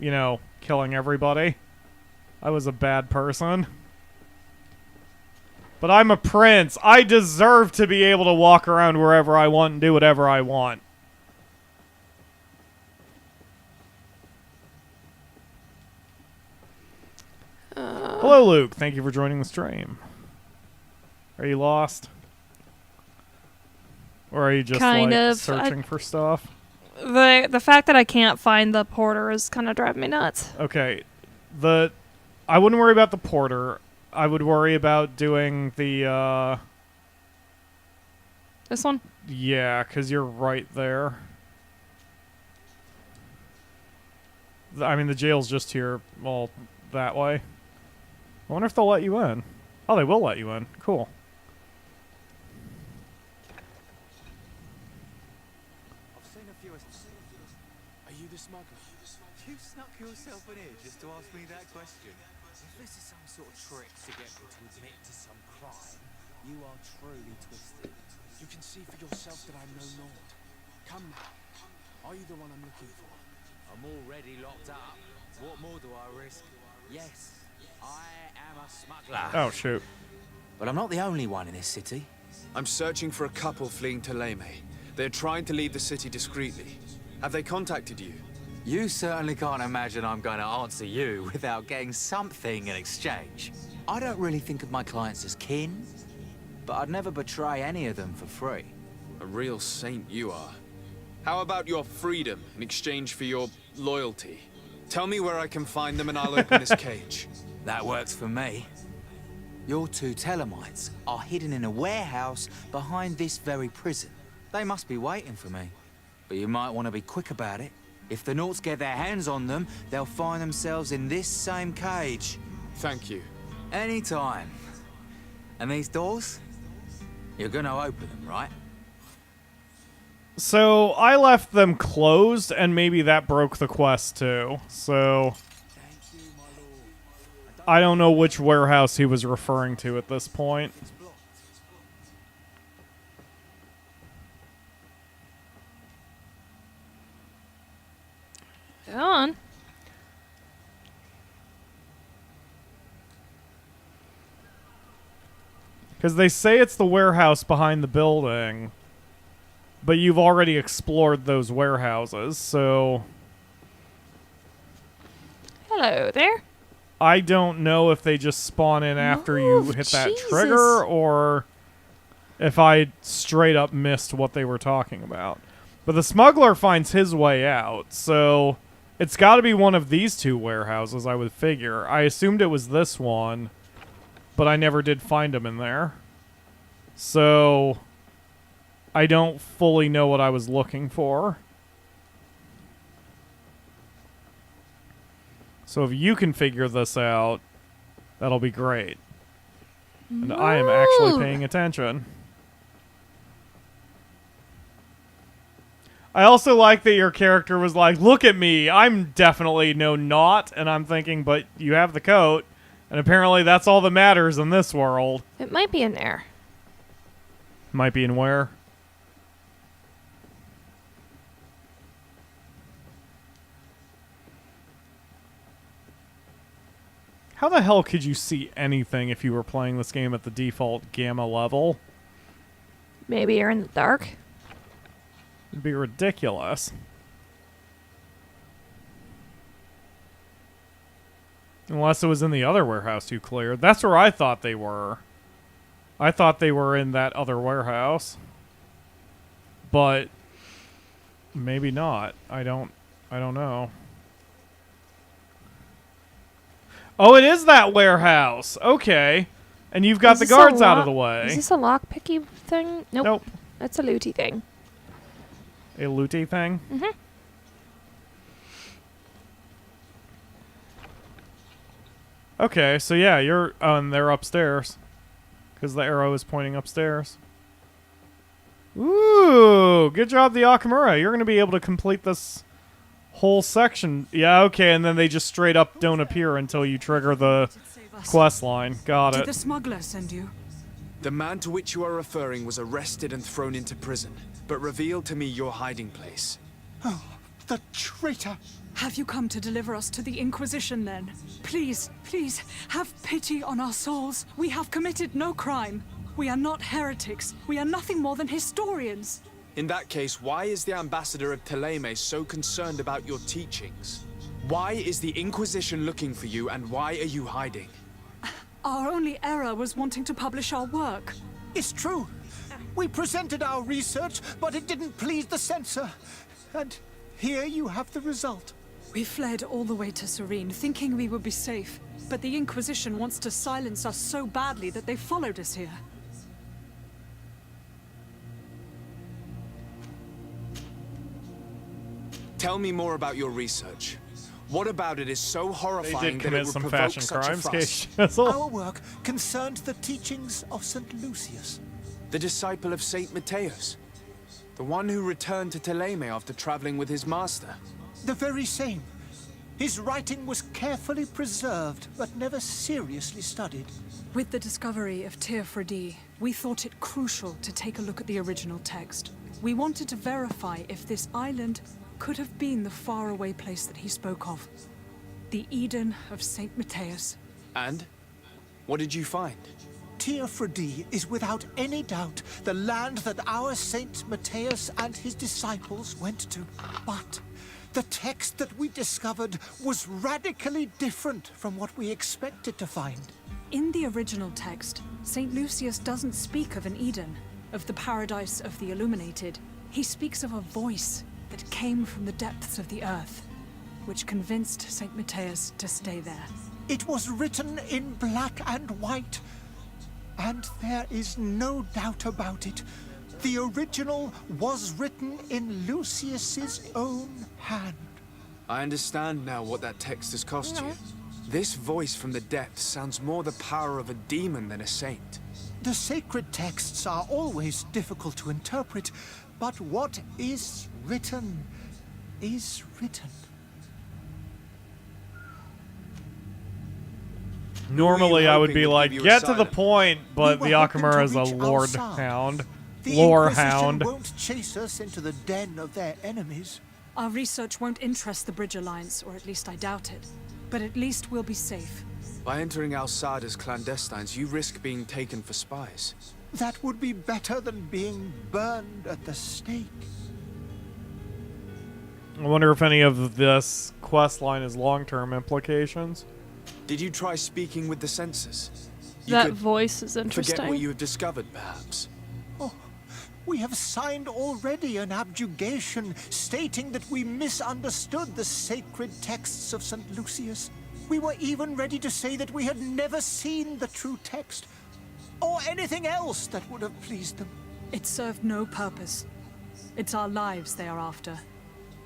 you know, killing everybody. I was a bad person. But I'm a prince. I deserve to be able to walk around wherever I want and do whatever I want. Hello, Luke. Thank you for joining the stream. Are you lost? Or are you just Kind like of. searching for stuff? The fact that I can't find the porter is kind of driving me nuts. Okay. I wouldn't worry about the porter. I would worry about doing the This one? yeah, because you're right there. I mean, the jail's just here, well, that way. I wonder if they'll let you in. Oh, they will let you in. Cool. I've seen a few. Are you the smuggler? You snuck yourself in here just to ask me that question. If this is some sort of trick to get me to admit to some crime, you are truly twisted. You can see for yourself that I'm no Nord. Come now. Are you the one I'm looking for? I'm already locked up. What more do I risk? Yes, I am a smuggler. Oh, shoot. But I'm not the only one in this city. I'm searching for a couple fleeing to Leme. They're trying to leave the city discreetly. Have they contacted you? You certainly can't imagine I'm going to answer you without getting something in exchange. I don't really think of my clients as kin, but I'd never betray any of them for free. A real saint you are. How about your freedom in exchange for your loyalty? Tell me where I can find them and I'll open this cage. That works for me. Your two Telemites are hidden in a warehouse behind this very prison. They must be waiting for me. But you might want to be quick about it. If the Nauts get their hands on them, they'll find themselves in this same cage. Thank you. Anytime. And these doors? You're gonna open them, right? So, I left them closed, and maybe that broke the quest, too. So, I don't know which warehouse he was referring to at this point. Go on. Because they say it's the warehouse behind the building, but you've already explored those warehouses, so... Hello there. I don't know if they just spawn in after you hit that trigger, or if I straight up missed what they were talking about. But the smuggler finds his way out, so it's got to be one of these two warehouses, I would figure. I assumed it was this one, but I never did find him in there. So I don't fully know what I was looking for. So if you can figure this out, that'll be great. And I am actually paying attention. I also like that your character was like, look at me, I'm definitely no Naut. And I'm thinking, but you have the coat. And apparently that's all that matters in this world. It might be in there. Might be in where? How the hell could you see anything if you were playing this game at the default gamma level? Maybe you're in the dark. It'd be ridiculous. Unless it was in the other warehouse you cleared. That's where I thought they were. I thought they were in that other warehouse. But maybe not. I don't know. Oh, it is that warehouse. Okay. And you've got the guards out of the way. Is this a lockpicky thing? Nope. Nope. That's a looty thing. A looty thing? Mm-hmm. Okay, so yeah, you're they're upstairs. Because the arrow is pointing upstairs. Ooh, good job, the Akamura. You're going to be able to complete this whole section. Yeah, okay, and then they just straight up don't appear until you trigger the quest line. Got Did it. the smuggler send you? The man to which you are referring was arrested and thrown into prison, but revealed to me your hiding place. Oh, the traitor! Have you come to deliver us to the Inquisition, then? Please, please, have pity on our souls. We have committed no crime. We are not heretics. We are nothing more than historians. In that case, why is the ambassador of Teleme so concerned about your teachings? Why is the Inquisition looking for you, and why are you hiding? Our only error was wanting to publish our work. It's true. We presented our research, but it didn't please the censor. And here you have the result. We fled all the way to Serene, thinking we would be safe. But the Inquisition wants to silence us so badly that they followed us here. Tell me more about your research. What about it is so horrifying that it commit would some provoke fashion such crimes, a Case fuss? Chisel. Our work concerned the teachings of St. Lucius. The disciple of Saint Matthias. The one who returned to Teleme after traveling with his master. The very same. His writing was carefully preserved, but never seriously studied. With the discovery of Teofredi, we thought it crucial to take a look at the original text. We wanted to verify if this island could have been the faraway place that he spoke of. The Eden of Saint Matthias. And? What did you find? Teofredi is without any doubt the land that our Saint Matthias and his disciples went to. But the text that we discovered was radically different from what we expected to find. In the original text, Saint Lucius doesn't speak of an Eden, of the paradise of the illuminated. He speaks of a voice that came from the depths of the earth, which convinced Saint Matthias to stay there. It was written in black and white, and there is no doubt about it. The original was written in Lucius's own hand. I understand now what that text has cost you. This voice from the depths sounds more the power of a demon than a saint. The sacred texts are always difficult to interpret, but what is written is written. Normally, I would be like, you get to the asylum. point, but We the were hoping to Akamura is a reach lord outside. hound. The Lore Inquisition hound. won't chase us into the den of their enemies. Our research won't interest the Bridge Alliance, or at least I doubt it. But at least we'll be safe. By entering Al-Sad as clandestines, you risk being taken for spies. That would be better than being burned at the stake. I wonder if any of this quest line has long-term implications. Did you try speaking with the censors? You That could voice is interesting. forget what you have discovered, perhaps. Oh, we have signed already an abjugation stating that we misunderstood the sacred texts of St. Lucius. We were even ready to say that we had never seen the true text, or anything else that would have pleased them. It served no purpose. It's our lives they are after.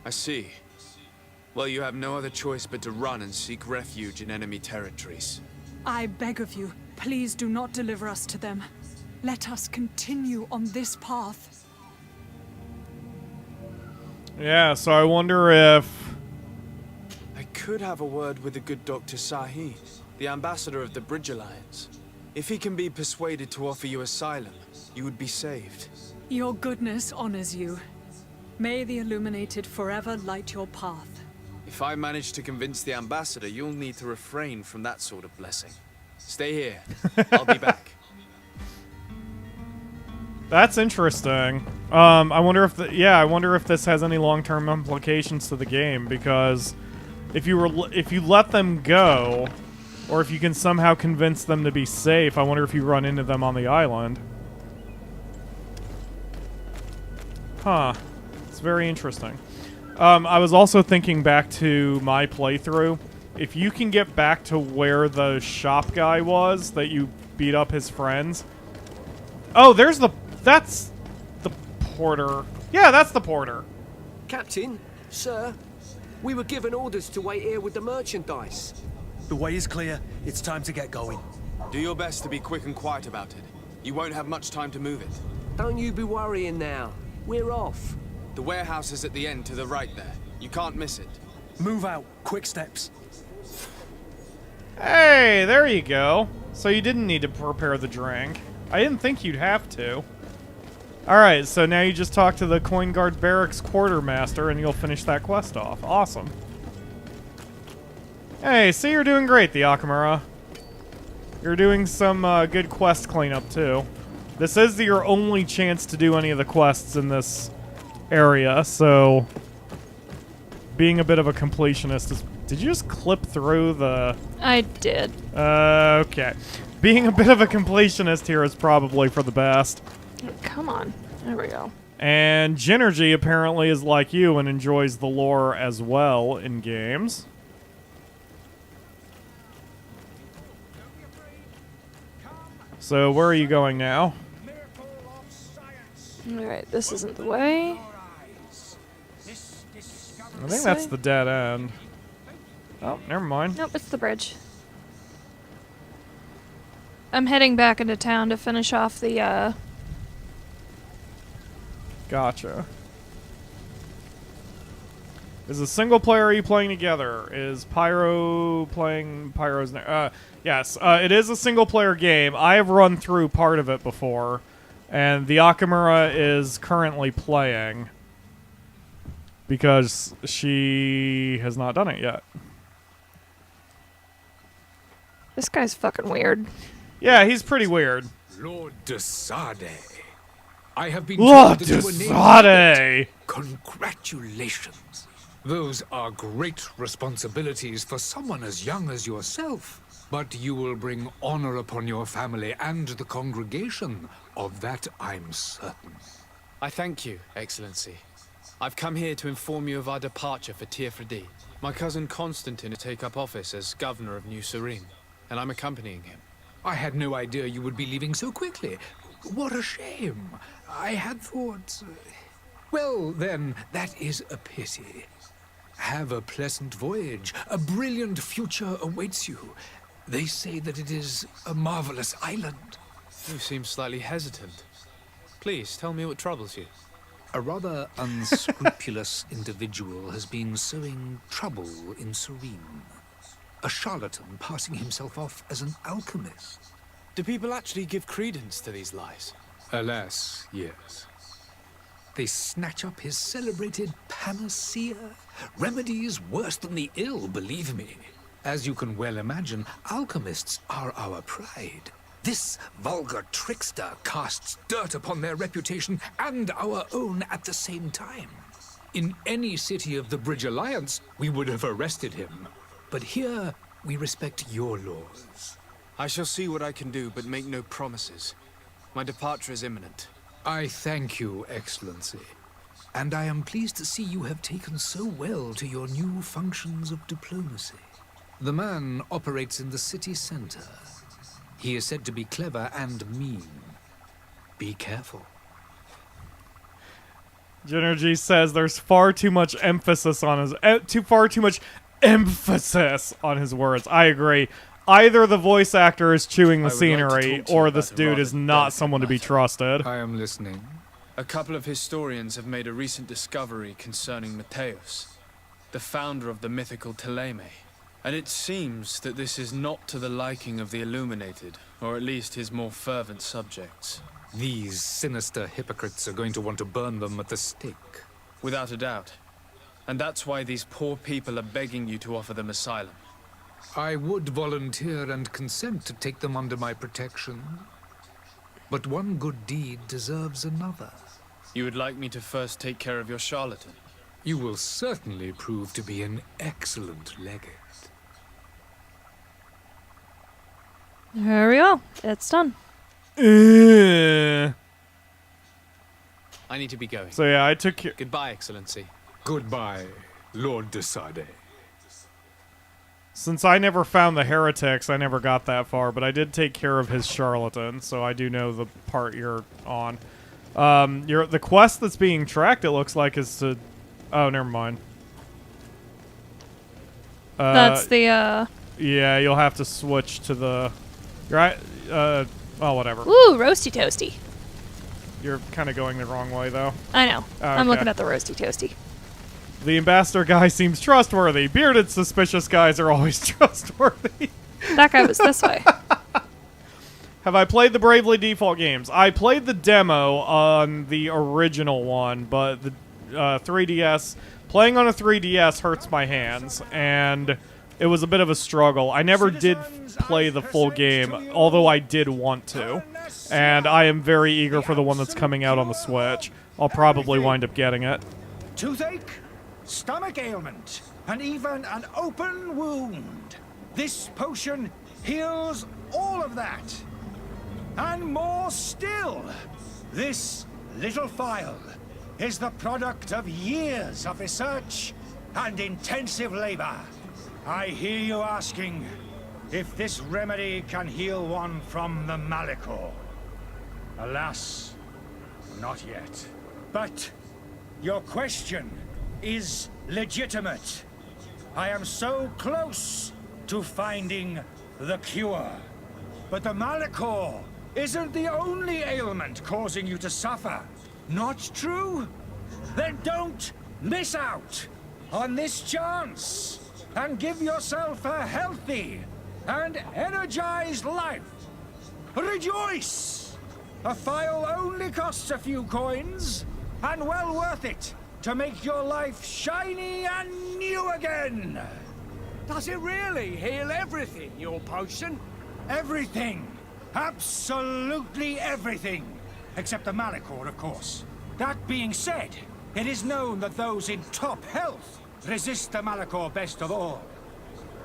I see. Well, you have no other choice but to run and seek refuge in enemy territories. I beg of you, please do not deliver us to them. Let us continue on this path. Yeah, so I wonder if... I could have a word with the good Dr. Sahi, the ambassador of the Bridge Alliance. If he can be persuaded to offer you asylum, you would be saved. Your goodness honors you. May the Illuminated forever light your path. If I manage to convince the ambassador, you'll need to refrain from that sort of blessing. Stay here. I'll be back. That's interesting. I wonder if I wonder if this has any long-term implications to the game, because if you let them go, or if you can somehow convince them to be safe, I wonder if you run into them on the island. Huh. It's very interesting. I was also thinking back to my playthrough. If you can get back to where the shop guy was that you beat up his friends. Oh, that's the porter. Yeah, that's the porter. Captain, sir, we were given orders to wait here with the merchandise. The way is clear. It's time to get going. Do your best to be quick and quiet about it. You won't have much time to move it. Don't you be worrying now. We're off. The warehouse is at the end to the right there. You can't miss it. Move out. Quick steps. Hey, there you go. So you didn't need to prepare the drink. I didn't think you'd have to. Alright, so now you just talk to the Coin Guard Barracks quartermaster and you'll finish that quest off. Awesome. Hey, see, you're doing great, the Akamura. You're doing some good quest cleanup, too. This is your only chance to do any of the quests in this area, so being a bit of a completionist is... Did you just clip through the... I did. Okay. Being a bit of a completionist here is probably for the best. Come on. There we go. And Ginergy apparently is like you and enjoys the lore as well in games. So where are you going now? Alright, this isn't the way. I think that's the dead end. Oh, never mind. Nope, it's the bridge. I'm heading back into town to finish off the, Gotcha. Is a single player are you playing together? Is Pyro playing Pyro's... yes, it is a single player game. I have run through part of it before, and the Akamura is currently playing because she has not done it yet. This guy's fucking weird. Yeah, he's pretty weird. Lord de Sade. I have been Lord told that de you were named Sade! Congratulations. Those are great responsibilities for someone as young as yourself. But you will bring honor upon your family and the congregation. Of that, I'm certain. I thank you, Excellency. I've come here to inform you of our departure for Tearfredi. My cousin Constantine to take up office as governor of New Serene, and I'm accompanying him. I had no idea you would be leaving so quickly. What a shame. I had thought... Well, then, that is a pity. Have a pleasant voyage. A brilliant future awaits you. They say that it is a marvelous island. You seem slightly hesitant. Please, tell me what troubles you. A rather unscrupulous individual has been sowing trouble in Serene. A charlatan passing himself off as an alchemist. Do people actually give credence to these lies? Alas, yes. They snatch up his celebrated panacea. Remedies worse than the ill, believe me. As you can well imagine, alchemists are our pride. This vulgar trickster casts dirt upon their reputation and our own at the same time. In any city of the Bridge Alliance, we would have arrested him. But here, we respect your laws. I shall see what I can do, but make no promises. My departure is imminent. I thank you, Excellency. And I am pleased to see you have taken so well to your new functions of diplomacy. The man operates in the city center. He is said to be clever and mean. Be careful. Ginergy says there's far too much emphasis on his... far too much emphasis on his words. I agree. Either the voice actor is chewing the scenery, or this dude is not someone to be trusted. I am listening. A couple of historians have made a recent discovery concerning Mateus, the founder of the mythical Teleme. And it seems that this is not to the liking of the Illuminated, or at least his more fervent subjects. These sinister hypocrites are going to want to burn them at the stake. Without a doubt. And that's why these poor people are begging you to offer them asylum. I would volunteer and consent to take them under my protection. But one good deed deserves another. You would like me to first take care of your charlatan? You will certainly prove to be an excellent legate. There we go. It's done. I need to be going. So yeah, I took care... Goodbye, Excellency. Goodbye, Lord de Sade. Since I never found the heretics, I never got that far, but I did take care of his charlatan, so I do know the part you're on. The quest that's being tracked, it looks like, is to... Oh, never mind. That's the, Yeah, you'll have to switch to the... Right? Well, whatever. Ooh, roasty toasty. You're kind of going the wrong way, though. I know. Oh, I'm okay. looking at the roasty toasty. The ambassador guy seems trustworthy. Bearded, suspicious guys are always trustworthy. That guy was this way. Have I played the Bravely Default games? I played the demo on the original one, but the 3DS... Playing on a 3DS hurts my hands, and it was a bit of a struggle. I never did play the full game, although I did want to. And I am very eager for the one that's coming out on the Switch. I'll probably wind up getting it. Toothache, stomach ailment, and even an open wound. This potion heals all of that. And more still. This little phial is the product of years of research and intensive labor. I hear you asking if this remedy can heal one from the Malachor. Alas, not yet. But your question is legitimate. I am so close to finding the cure. But the Malachor isn't the only ailment causing you to suffer. Not true? Then don't miss out on this chance and give yourself a healthy and energized life. Rejoice! A phial only costs a few coins, and well worth it to make your life shiny and new again. Does it really heal everything, your potion? Everything. Absolutely everything. Except the Malachor, of course. That being said, it is known that those in top health resist the Malachor best of all.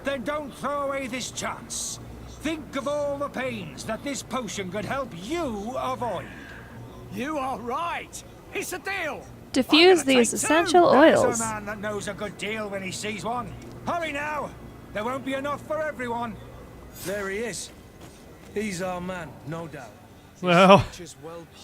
Then don't throw away this chance. Think of all the pains that this potion could help you avoid. You are right. It's a deal. Diffuse these essential There's oils. a man that knows a good deal when he sees one. Hurry now. There won't be enough for everyone. There he is. He's our man, no doubt. Well,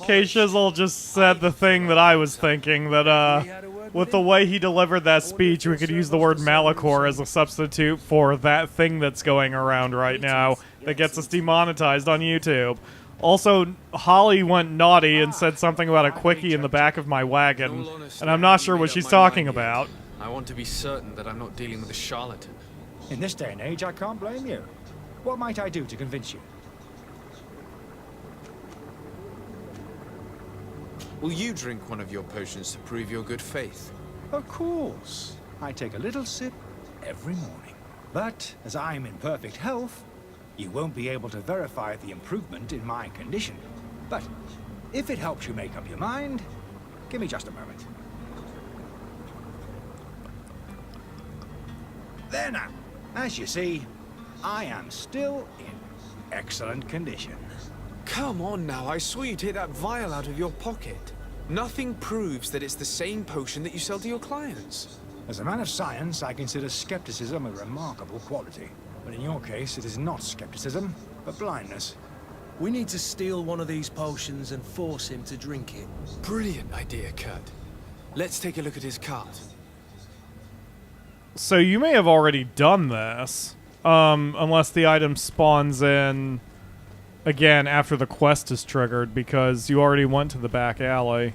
K-Shizzle just said the thing that I was thinking, that with the way he delivered that speech, we could use the word Malachor as a substitute for that thing that's going around right now that gets us demonetized on YouTube. Also, Holly went naughty and said something about a quickie in the back of my wagon, and I'm not sure what she's talking about. I want to be certain that I'm not dealing with a charlatan. In this day and age, I can't blame you. What might I do to convince you? Will you drink one of your potions to prove your good faith? Of course. I take a little sip every morning. But as I'm in perfect health, you won't be able to verify the improvement in my condition. But if it helps you make up your mind, give me just a moment. There now. As you see, I am still in excellent condition. Come on now, I swear you take that vial out of your pocket. Nothing proves that it's the same potion that you sell to your clients. As a man of science, I consider skepticism a remarkable quality. But in your case, it is not skepticism, but blindness. We need to steal one of these potions and force him to drink it. Brilliant idea, Kurt. Let's take a look at his cart. So you may have already done this, unless the item spawns in again after the quest is triggered, because you already went to the back alley.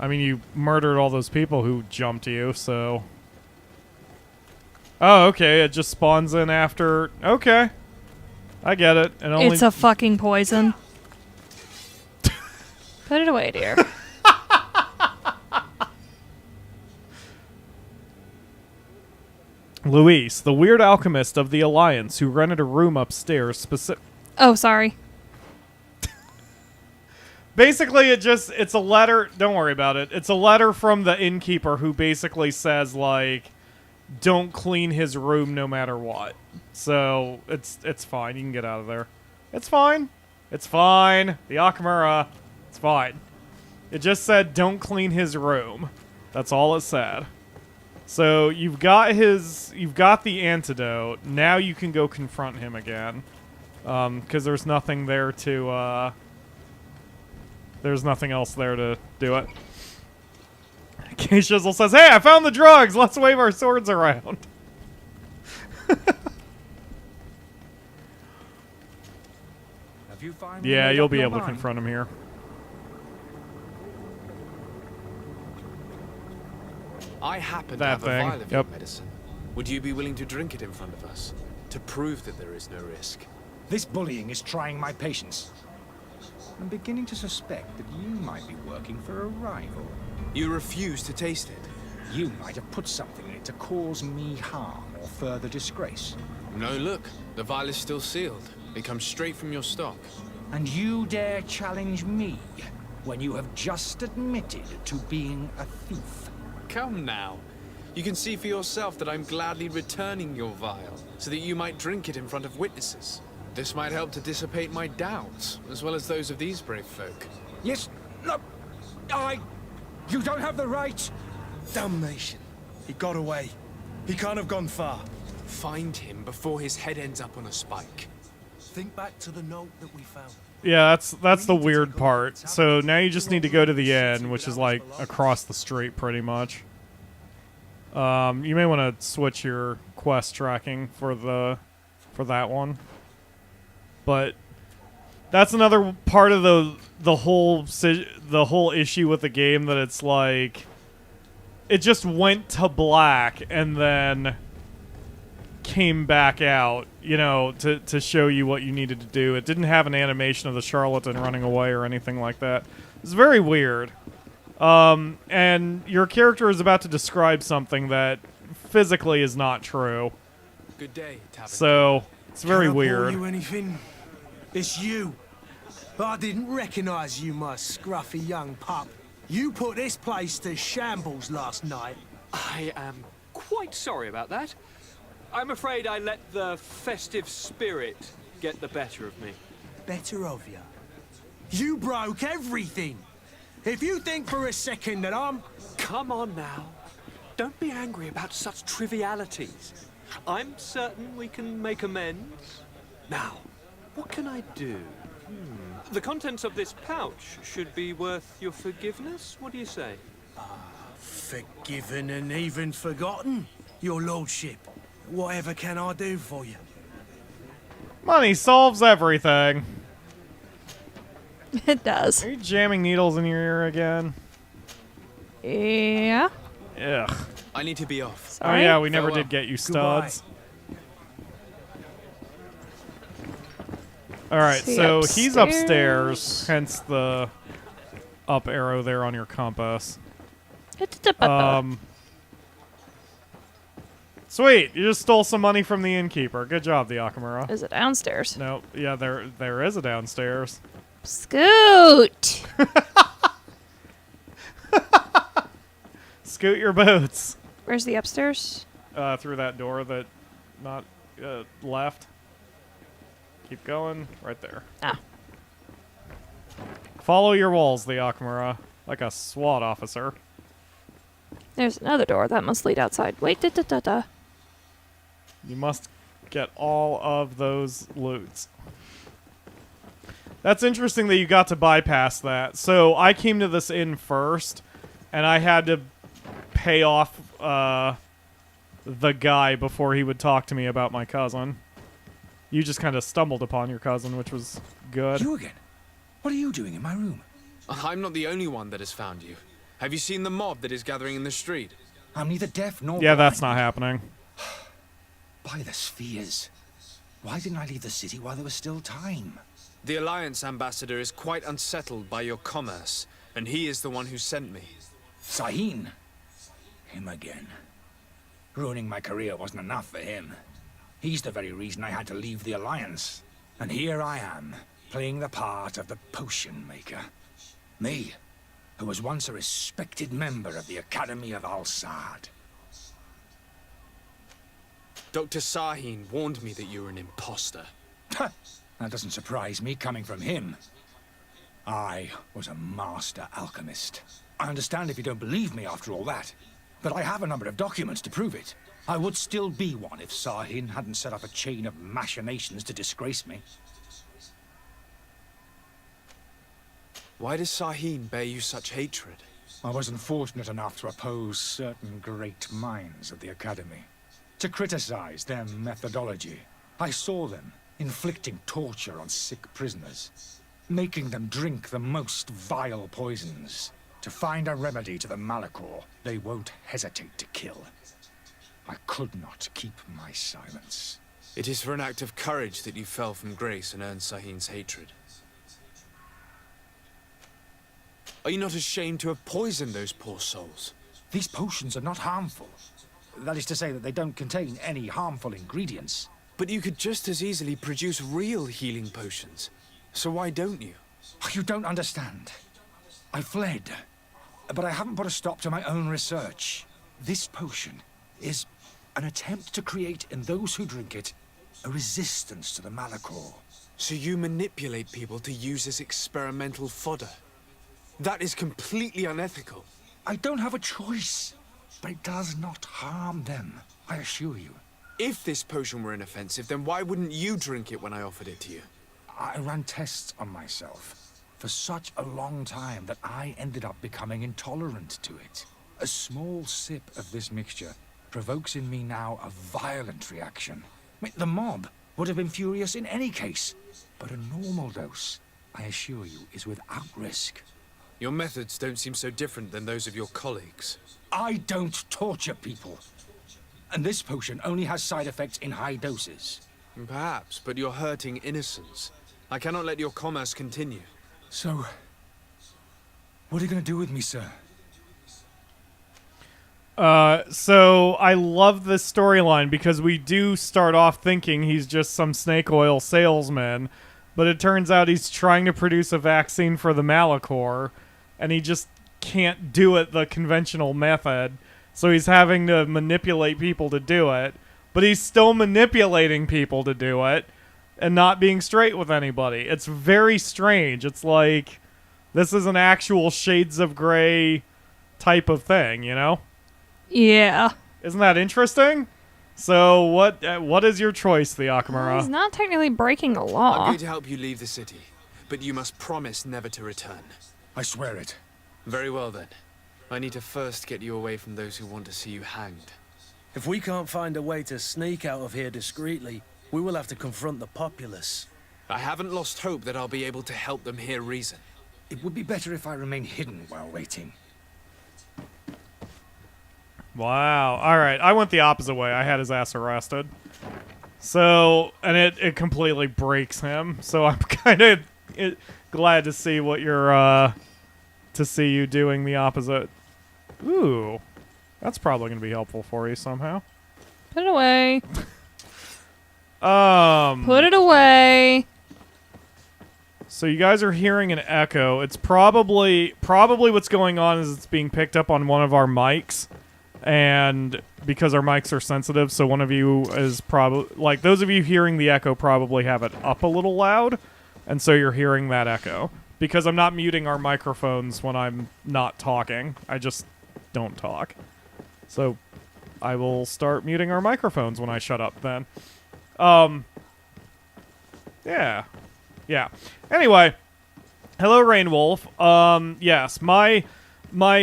I mean, you murdered all those people who jumped you, so... Oh, okay, it just spawns in after... Okay. I get it. It's a fucking poison. Put it away, dear. Luis, the weird alchemist of the Alliance who rented a room upstairs Oh, sorry. Basically, it's a letter. Don't worry about it. It's a letter from the innkeeper who basically says, like, don't clean his room no matter what. So, it's fine. You can get out of there. It's fine. It's fine. The Akamura. It's fine. It just said, don't clean his room. That's all it said. So, you've got the antidote. Now you can go confront him again. Because there's nothing there to, there's nothing else there to do it. K-Shizzle says, hey, I found the drugs! Let's wave our swords around. Have you finally Yeah, made you'll up be your able to mind? confront him here. I happen to That have a thing. vial of your Yep. medicine. Would you be willing to drink it in front of us? To prove that there is no risk? This bullying is trying my patience. I'm beginning to suspect that you might be working for a rival. You refuse to taste it? You might have put something in it to cause me harm or further disgrace. No, look. The vial is still sealed. It comes straight from your stock. And you dare challenge me when you have just admitted to being a thief. Come now. You can see for yourself that I'm gladly returning your vial, so that you might drink it in front of witnesses. This might help to dissipate my doubts, as well as those of these brave folk. Yes, no, you don't have the right. Damnation. He got away. He can't have gone far. Find him before his head ends up on a spike. Think back to the note that we found. Yeah, that's the weird part. So now you just need to go to the inn, which is like across the street pretty much. You may want to switch your quest tracking for that one. But that's another part of the whole issue with the game, that it's like it just went to black and then came back out, you know, to show you what you needed to do. It didn't have an animation of the charlatan running away or anything like that. It's very weird. And your character is about to describe something that physically is not true. Good day, Tabitha. So it's very Can I weird. Call you anything? It's you. I didn't recognize you, my scruffy young pup. You put this place to shambles last night. I am quite sorry about that. I'm afraid I let the festive spirit get the better of me. Better of you. You broke everything. If you think for a second that I'm... Come on now. Don't be angry about such trivialities. I'm certain we can make amends. Now, what can I do? The contents of this pouch should be worth your forgiveness. What do you say? Forgiven and even forgotten, your lordship. Whatever can I do for you? Money solves everything. It does. Are you jamming needles in your ear again? Yeah. Ugh. I need to be off. Sorry. Oh yeah, we never did get you studs. Alright, so he's upstairs, hence the up arrow there on your compass. Sweet, you just stole some money from the innkeeper. Good job, the Akamura. Is it downstairs? No, yeah, there is a downstairs. Scoot! Scoot your boots. Where's the upstairs? Through that door that not left. Keep going, right there. Ah. Follow your walls, the Akamura, like a SWAT officer. There's another door. That must lead outside. Wait, da-da-da-da. You must get all of those loots. That's interesting that you got to bypass that. So I came to this inn first, and I had to pay off the guy before he would talk to me about my cousin. You just kind of stumbled upon your cousin, which was good. You again? What are you doing in my room? I'm not the only one that has found you. Have you seen the mob that is gathering in the street? I'm neither deaf nor Yeah, blind. that's not happening. By the spheres. Why didn't I leave the city while there was still time? The Alliance ambassador is quite unsettled by your commerce, and he is the one who sent me. Sahin? Him again. Ruining my career wasn't enough for him. He's the very reason I had to leave the Alliance. And here I am, playing the part of the potion maker. Me, who was once a respected member of the Academy of Al-Sad. Dr. Sahin warned me that you were an imposter. That doesn't surprise me, coming from him. I was a master alchemist. I understand if you don't believe me after all that, but I have a number of documents to prove it. I would still be one if Sahin hadn't set up a chain of machinations to disgrace me. Why does Sahin bear you such hatred? I wasn't fortunate enough to oppose certain great minds of the Academy. To criticize their methodology. I saw them inflicting torture on sick prisoners, making them drink the most vile poisons. To find a remedy to the malachor, they won't hesitate to kill. I could not keep my silence. It is for an act of courage that you fell from grace and earned Sahin's hatred. Are you not ashamed to have poisoned those poor souls? These potions are not harmful. That is to say that they don't contain any harmful ingredients. But you could just as easily produce real healing potions. So why don't you? You don't understand. I fled, but I haven't put a stop to my own research. This potion is an attempt to create in those who drink it a resistance to the Malachor. So you manipulate people to use as experimental fodder? That is completely unethical. I don't have a choice, but it does not harm them, I assure you. If this potion were inoffensive, then why wouldn't you drink it when I offered it to you? I ran tests on myself for such a long time that I ended up becoming intolerant to it. A small sip of this mixture provokes in me now a violent reaction. I mean, the mob would have been furious in any case, but a normal dose, I assure you, is without risk. Your methods don't seem so different than those of your colleagues. I don't torture people. And this potion only has side effects in high doses. Perhaps, but you're hurting innocents. I cannot let your commerce continue. So, what are you going to do with me, sir? So I love this storyline because we do start off thinking he's just some snake oil salesman, but it turns out he's trying to produce a vaccine for the Malachor, and he just can't do it the conventional method, so he's having to manipulate people to do it, but he's still manipulating people to do it and not being straight with anybody. It's very strange. It's like this is an actual Shades of Grey type of thing, you know? Yeah. Isn't that interesting? So what is your choice, the Akamura? He's not technically breaking the law. I'm going to help you leave the city, but you must promise never to return. I swear it. Very well then. I need to first get you away from those who want to see you hanged. If we can't find a way to sneak out of here discreetly, we will have to confront the populace. I haven't lost hope that I'll be able to help them hear reason. It would be better if I remain hidden while waiting. Wow. All right. I went the opposite way. I had his ass arrested. So, and it completely breaks him. So I'm kind of glad to see what you're, to see you doing the opposite. Ooh. That's probably going to be helpful for you somehow. Put it away. Put it away. So you guys are hearing an echo. It's probably what's going on is it's being picked up on one of our mics. And because our mics are sensitive, so one of you is probably, like, those of you hearing the echo probably have it up a little loud, and so you're hearing that echo. Because I'm not muting our microphones when I'm not talking. I just don't talk. So I will start muting our microphones when I shut up then. Yeah. Yeah. Anyway, hello, Rainwolf. Yes, my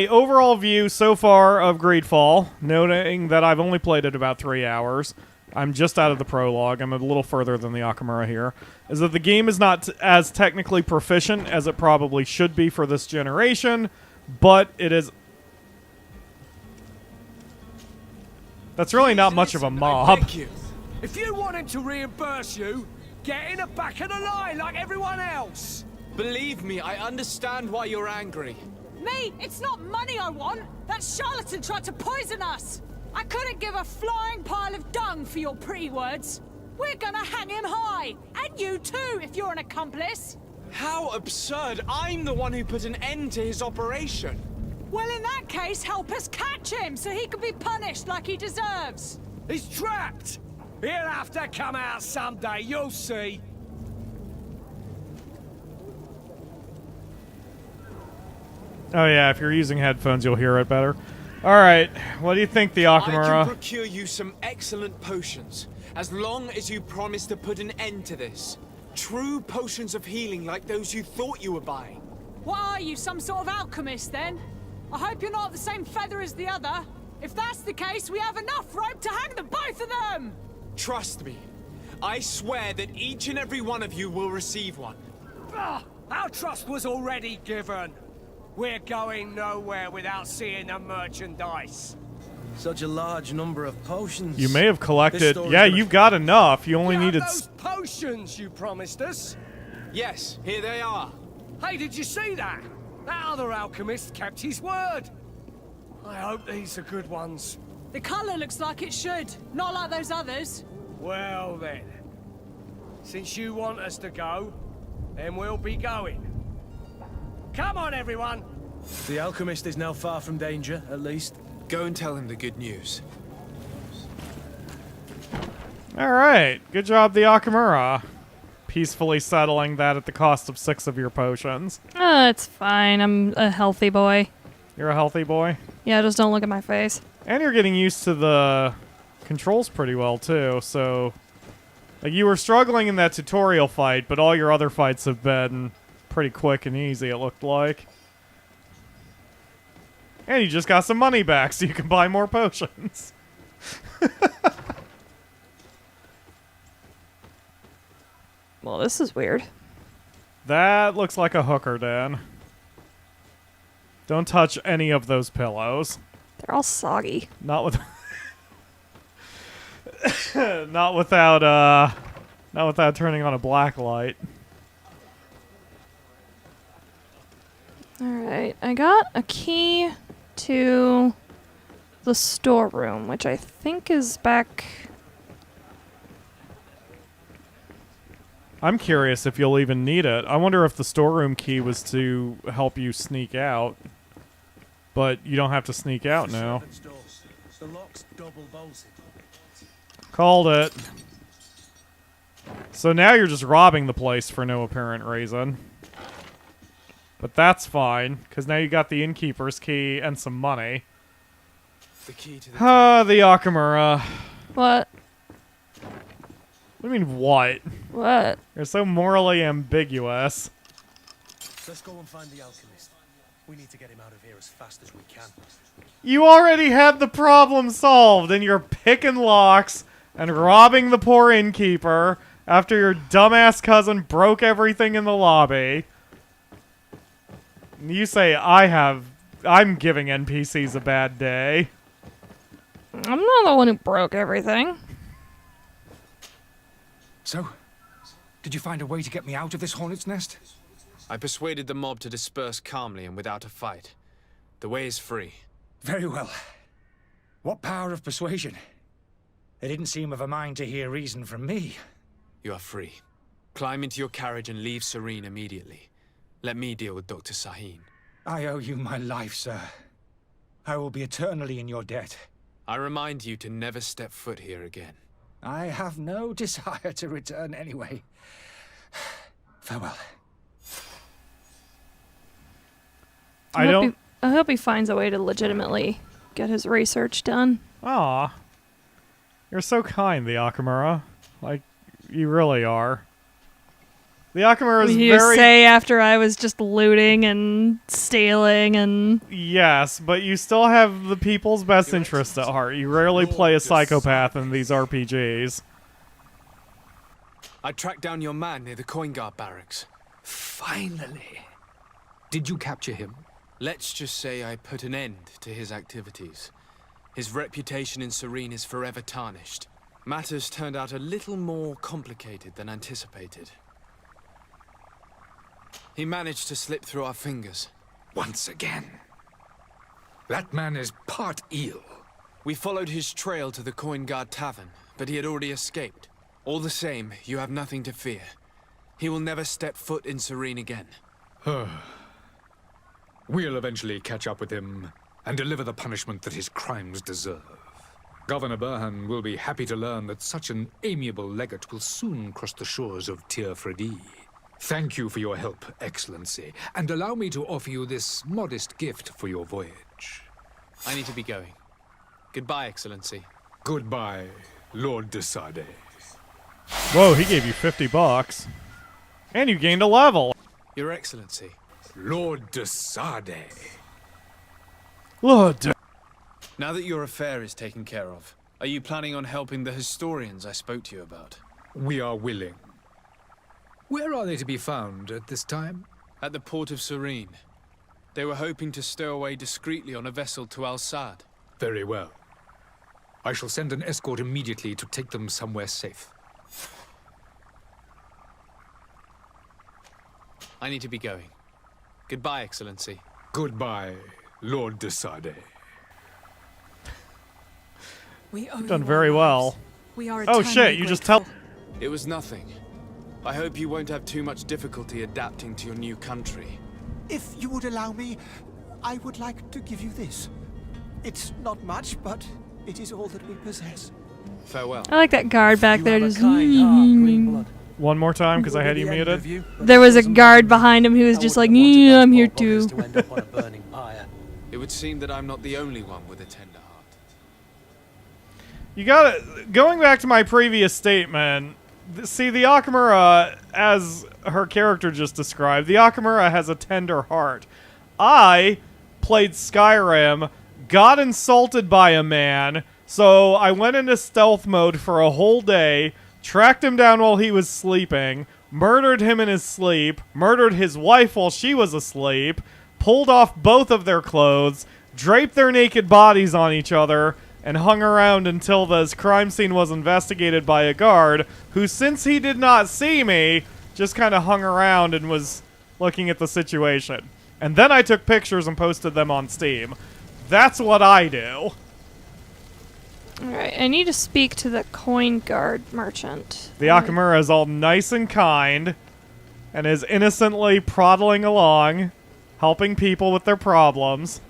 overall view so far of GreedFall, noting that I've only played it about 3 hours, I'm just out of the prologue, I'm a little further than the Akamura here, is that the game is not as technically proficient as it probably should be for this generation, but it is... That's really not much of a mob. Thank you. If you want him to reimburse you, get in the back of the line like everyone else. Believe me, I understand why you're angry. Me? It's not money I want. That charlatan tried to poison us. I couldn't give a flying pile of dung for your pretty words. We're gonna hang him high. And you too, if you're an accomplice. How absurd. I'm the one who put an end to his operation. Well, in that case, help us catch him so he can be punished like he deserves. He's trapped. He'll have to come out someday, you'll see. Oh yeah, if you're using headphones, you'll hear it better. Alright, what do you think, the Akamura? I can procure you some excellent potions, as long as you promise to put an end to this. True potions of healing like those you thought you were buying. What are you, some sort of alchemist then? I hope you're not the same feather as the other. If that's the case, we have enough rope to hang the both of them! Trust me. I swear that each and every one of you will receive one. Our trust was already given. We're going nowhere without seeing the merchandise. Such a large number of potions. You may have collected... Yeah, you've got enough. You only needed... Those potions you promised us? Yes, here they are. Hey, did you see that? That other alchemist kept his word. I hope these are good ones. The colour looks like it should. Not like those others. Well then. Since you want us to go, then we'll be going. Come on, everyone! The alchemist is now far from danger, at least. Go and tell him the good news. Alright, good job, the Akamura. Peacefully settling that at the cost of 6 of your potions. It's fine. I'm a healthy boy. You're a healthy boy? Yeah, just don't look at my face. And you're getting used to the controls pretty well, too, so... Like, you were struggling in that tutorial fight, but all your other fights have been pretty quick and easy, it looked like. And you just got some money back, so you can buy more potions. Well, this is weird. That looks like a hooker, Dan. Don't touch any of those pillows. They're all soggy. Not with... not without turning on a black light. Alright, I got a key to the storeroom, which I think is back... I'm curious if you'll even need it. I wonder if the storeroom key was to help you sneak out. But you don't have to sneak out now. The lock's double bolted. Called it. So now you're just robbing the place for no apparent reason. But that's fine, because now you got the innkeeper's key and some money. The key to the The Akamura. What? What do you mean, what? What? You're so morally ambiguous. Let's go and find the alchemist. We need to get him out of here as fast as we can. You already had the problem solved, and you're picking locks and robbing the poor innkeeper after your dumbass cousin broke everything in the lobby. You say I'm giving NPCs a bad day. I'm not the one who broke everything. So, did you find a way to get me out of this hornet's nest? I persuaded the mob to disperse calmly and without a fight. The way is free. Very well. What power of persuasion? They didn't seem of a mind to hear reason from me. You are free. Climb into your carriage and leave Serene immediately. Let me deal with Dr. Sahin. I owe you my life, sir. I will be eternally in your debt. I remind you to never step foot here again. I have no desire to return anyway. Farewell. I hope he finds a way to legitimately get his research done. Aw. You're so kind, the Akamura. Like, you really are. The Akamura is you very... say after I was just looting and stealing and... Yes, but you still have the people's best interest at heart. You rarely play a psychopath in these RPGs. I tracked down your man near the Coin Guard barracks. Finally. Did you capture him? Let's just say I put an end to his activities. His reputation in Serene is forever tarnished. Matters turned out a little more complicated than anticipated. He managed to slip through our fingers. Once again. That man is part eel. We followed his trail to the Coin Guard Tavern, but he had already escaped. All the same, you have nothing to fear. He will never step foot in Serene again. We'll eventually catch up with him and deliver the punishment that his crimes deserve. Governor Burhan will be happy to learn that such an amiable legate will soon cross the shores of Tir Fredi. Thank you for your help, Excellency, and allow me to offer you this modest gift for your voyage. I need to be going. Goodbye, Excellency. Goodbye, Lord de Sade. Whoa, he gave you $50. And you gained a level. Your Excellency. Lord de Sade. Lord de... Now that your affair is taken care of, are you planning on helping the historians I spoke to you about? We are willing. Where are they to be found at this time? At the port of Serene. They were hoping to stow away discreetly on a vessel to Al-Sad. Very well. I shall send an escort immediately to take them somewhere safe. I need to be going. Goodbye, Excellency. Goodbye, Lord de Sade. You've done very well. We are oh shit, you just tell... It was nothing. I hope you won't have too much difficulty adapting to your new country. If you would allow me, I would like to give you this. It's not much, but it is all that we possess. Farewell. I like that guard back there just. One more time, because I had you muted. There was a guard behind him who was just like, yeah, I'm here too. It would seem that I'm not the only one with a tender heart. You gotta... Going back to my previous statement, see, the Akamura, as her character just described, the Akamura has a tender heart. I played Skyrim, got insulted by a man, so I went into stealth mode for a whole day, tracked him down while he was sleeping, murdered him in his sleep, murdered his wife while she was asleep, pulled off both of their clothes, draped their naked bodies on each other, and hung around until the crime scene was investigated by a guard, who, since he did not see me, just kind of hung around and was looking at the situation. And then I took pictures and posted them on Steam. That's what I do. Alright, I need to speak to the coin guard merchant. The Akamura is all nice and kind, and is innocently proddling along, helping people with their problems.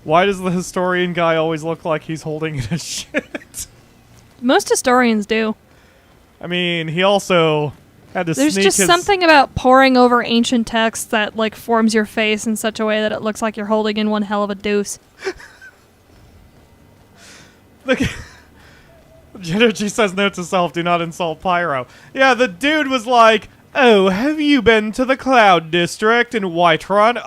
Why does the historian guy always look like he's holding in a shit? Most historians do. I mean, he also had to There's sneak just his... something about poring over ancient texts that, like, forms your face in such a way that it looks like you're holding in one hell of a deuce. Genergy says, note to self, do not insult Pyro. Yeah, the dude was like, oh, have you been to the Cloud District in Whiterun?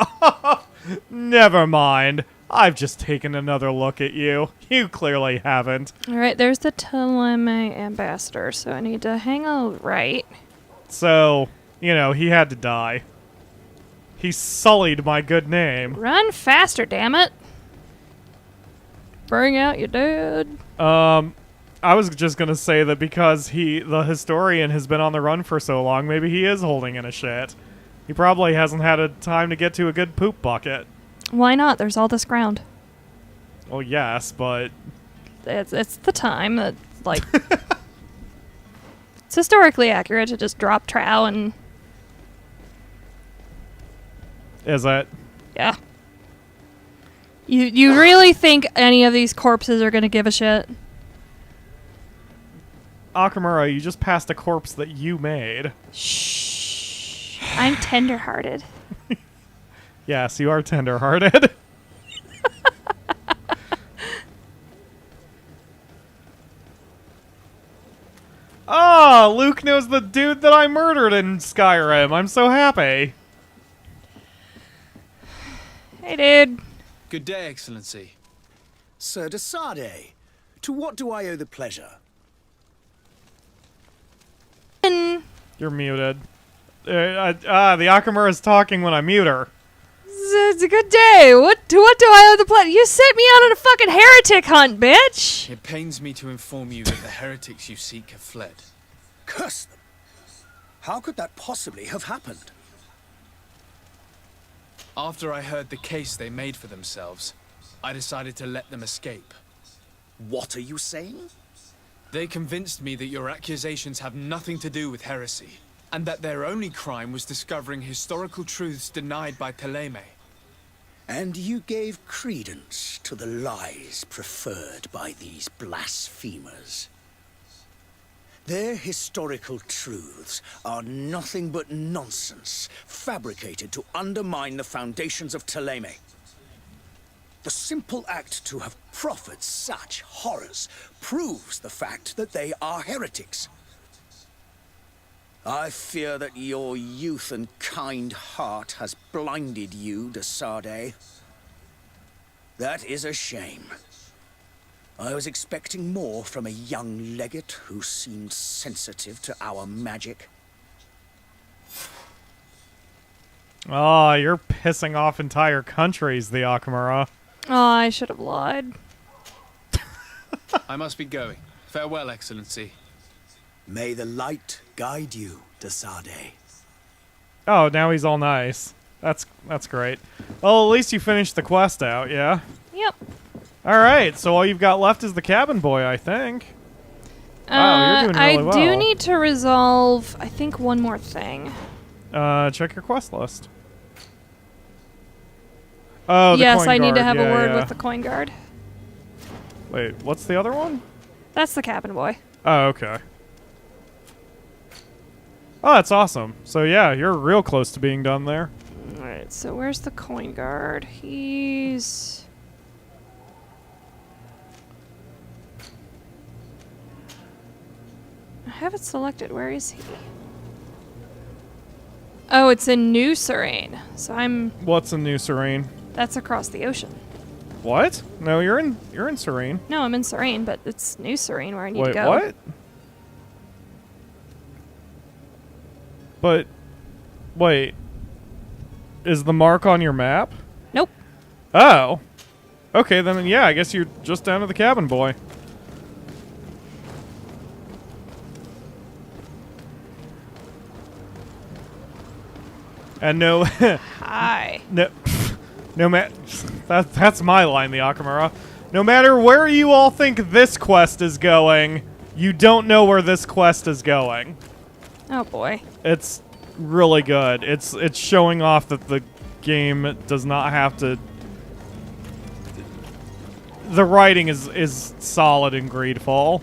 Never mind. I've just taken another look at you. You clearly haven't. Alright, there's the Ptolemy ambassador, so I need to hang a right. So, you know, he had to die. He sullied my good name. Run faster, damn it! Bring out your dad. I was just gonna say that because the historian has been on the run for so long, maybe he is holding in a shit. He probably hasn't had a time to get to a good poop bucket. Why not? There's all this ground. Well, yes, but... It's the time that, like... It's historically accurate to just drop trow and... Is it? Yeah. You really think any of these corpses are gonna give a shit? Akamura, you just passed a corpse that you made. Shh. I'm tender-hearted. Yes, you are tender-hearted. Oh, Luke knows the dude that I murdered in Skyrim. I'm so happy. Hey, dude. Good day, Excellency. Sir de Sardet, to what do I owe the pleasure? You're muted. The Akamura is talking when I mute her. It's a good day. What do I owe the pleasure? You sent me out on a fucking heretic hunt, bitch! It pains me to inform you that the heretics you seek have fled. Curse them! How could that possibly have happened? After I heard the case they made for themselves, I decided to let them escape. What are you saying? They convinced me that your accusations have nothing to do with heresy, and that their only crime was discovering historical truths denied by Ptolemy. And you gave credence to the lies preferred by these blasphemers. Their historical truths are nothing but nonsense, fabricated to undermine the foundations of Ptolemy. The simple act to have proffered such horrors proves the fact that they are heretics. I fear that your youth and kind heart has blinded you, de Sardet. That is a shame. I was expecting more from a young legate who seemed sensitive to our magic. Oh, you're pissing off entire countries, the Akamura. Oh, I should have lied. I must be going. Farewell, Excellency. May the light guide you, de Sardet. Oh, now he's all nice. That's great. Well, at least you finished the quest out, yeah? Yep. Alright, so all you've got left is the cabin boy, I think. Wow, you're doing really well. I do need to resolve, I think, one more thing. Check your quest list. Oh, the yes, coin I need to guard. have Yeah, a word yeah. with the coin guard. Wait, what's the other one? That's the cabin boy. Oh, okay. Oh, that's awesome. So yeah, you're real close to being done there. Alright, so where's the coin guard? He's... I have it selected. Where is he? Oh, it's in New Serene. So I'm... What's in New Serene? That's across the ocean. What? No, you're in Serene. No, I'm in Serene, but it's New Serene where I need to Wait, go. what? But, wait. Is the mark on your map? Nope. Oh. Okay, then yeah, I guess you're just down to the cabin boy. And no... Hi. That's my line, the Akamura. No matter where you all think this quest is going, you don't know where this quest is going. Oh boy. It's really good. It's showing off that the game does not have to... The writing is solid in GreedFall.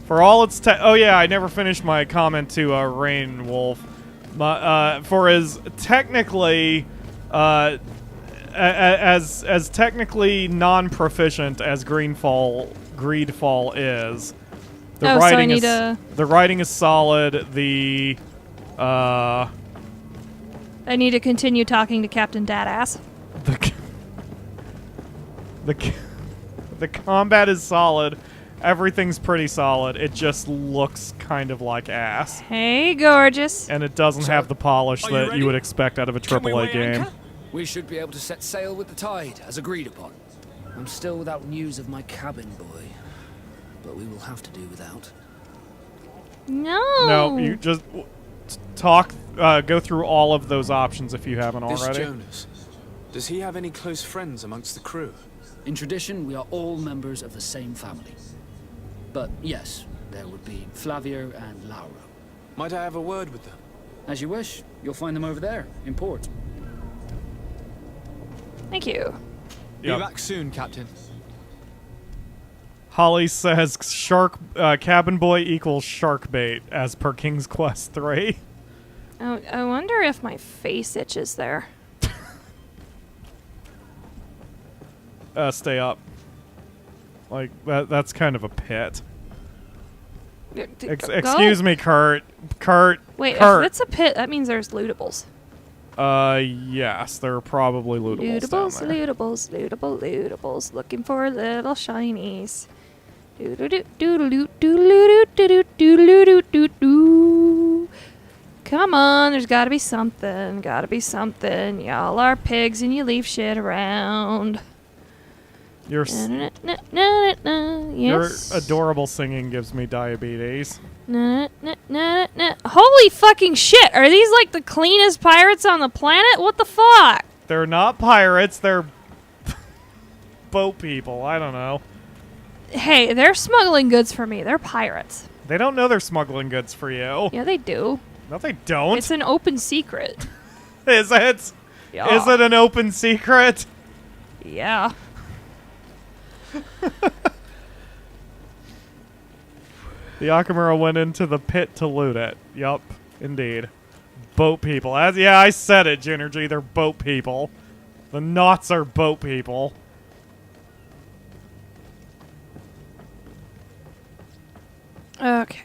For all its oh yeah, I never finished my comment to Rain Wolf. For as technically as technically non-proficient as GreedFall is, the writing the writing is solid. I need to continue talking to Captain Dadass. The combat is solid. Everything's pretty solid. It just looks kind of like ass. Hey, gorgeous. And it doesn't have the polish that you would expect out of a AAA game. We should be able to set sail with the tide, as agreed upon. I'm still without news of my cabin boy, but we will have to do without. No. No, you just go through all of those options if you haven't already. This Jonas, does he have any close friends amongst the crew? In tradition, we are all members of the same family. But yes, there would be Flavio and Laura. Might I have a word with them? As you wish. You'll find them over there, in port. Thank you. Be back soon, Captain. Holly says cabin boy equals shark bait as per King's Quest 3. Oh, I wonder if my face itches there. Stay up. Like, that's kind of a pit. Excuse me, Kurt. Wait, Kurt. if it's a pit, that means there's lootables. Yes, there are probably lootables down there. Lootables. Looking for little shinies. Come on, there's gotta be something. Y'all are pigs and you leave shit around. Your adorable singing gives me diabetes. Holy fucking shit! Are these like the cleanest pirates on the planet? What the fuck? They're not pirates, they're boat people. I don't know. Hey, they're smuggling goods for me. They're pirates. They don't know they're smuggling goods for you. Yeah, they do. No, they don't. It's an open secret. Is it? Yeah. Is it an open secret? Yeah. The Akamura went into the pit to loot it. Yup, indeed. Boat people. Yeah, I said it, Ginergy. They're boat people. The knots are boat people. Okay.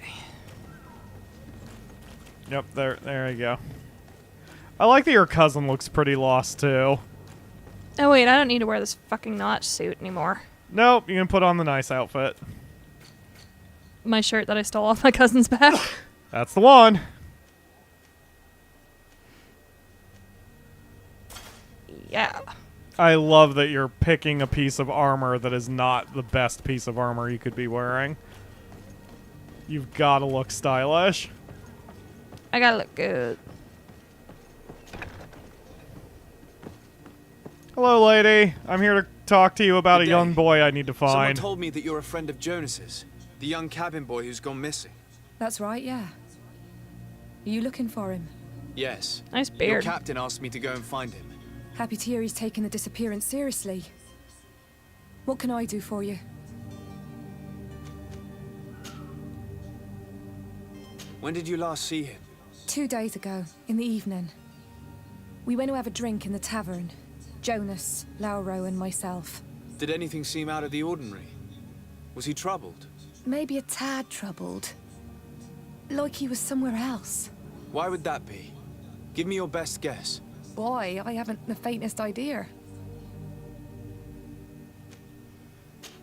Yep, there you go. I like that your cousin looks pretty lost, too. Oh, wait, I don't need to wear this fucking notch suit anymore. Nope, you can put on the nice outfit. My shirt that I stole off my cousin's back. That's the one. Yeah. I love that you're picking a piece of armor that is not the best piece of armor you could be wearing. You've got to look stylish. I gotta look good. Hello, lady. I'm here to talk to you about a young boy I need to Someone find. told me that you're a friend of Jonas's, the young cabin boy who's gone missing. That's right, yeah. Are you looking for him? Yes. Nice beard. Your captain asked me to go and find him. Happy to hear he's taking the disappearance seriously. What can I do for you? When did you last see him? 2 days ago, in the evening. We went to have a drink in the tavern. Jonas, Lauro, and myself. Did anything seem out of the ordinary? Was he troubled? Maybe a tad troubled. Like he was somewhere else. Why would that be? Give me your best guess. Boy, I haven't the faintest idea.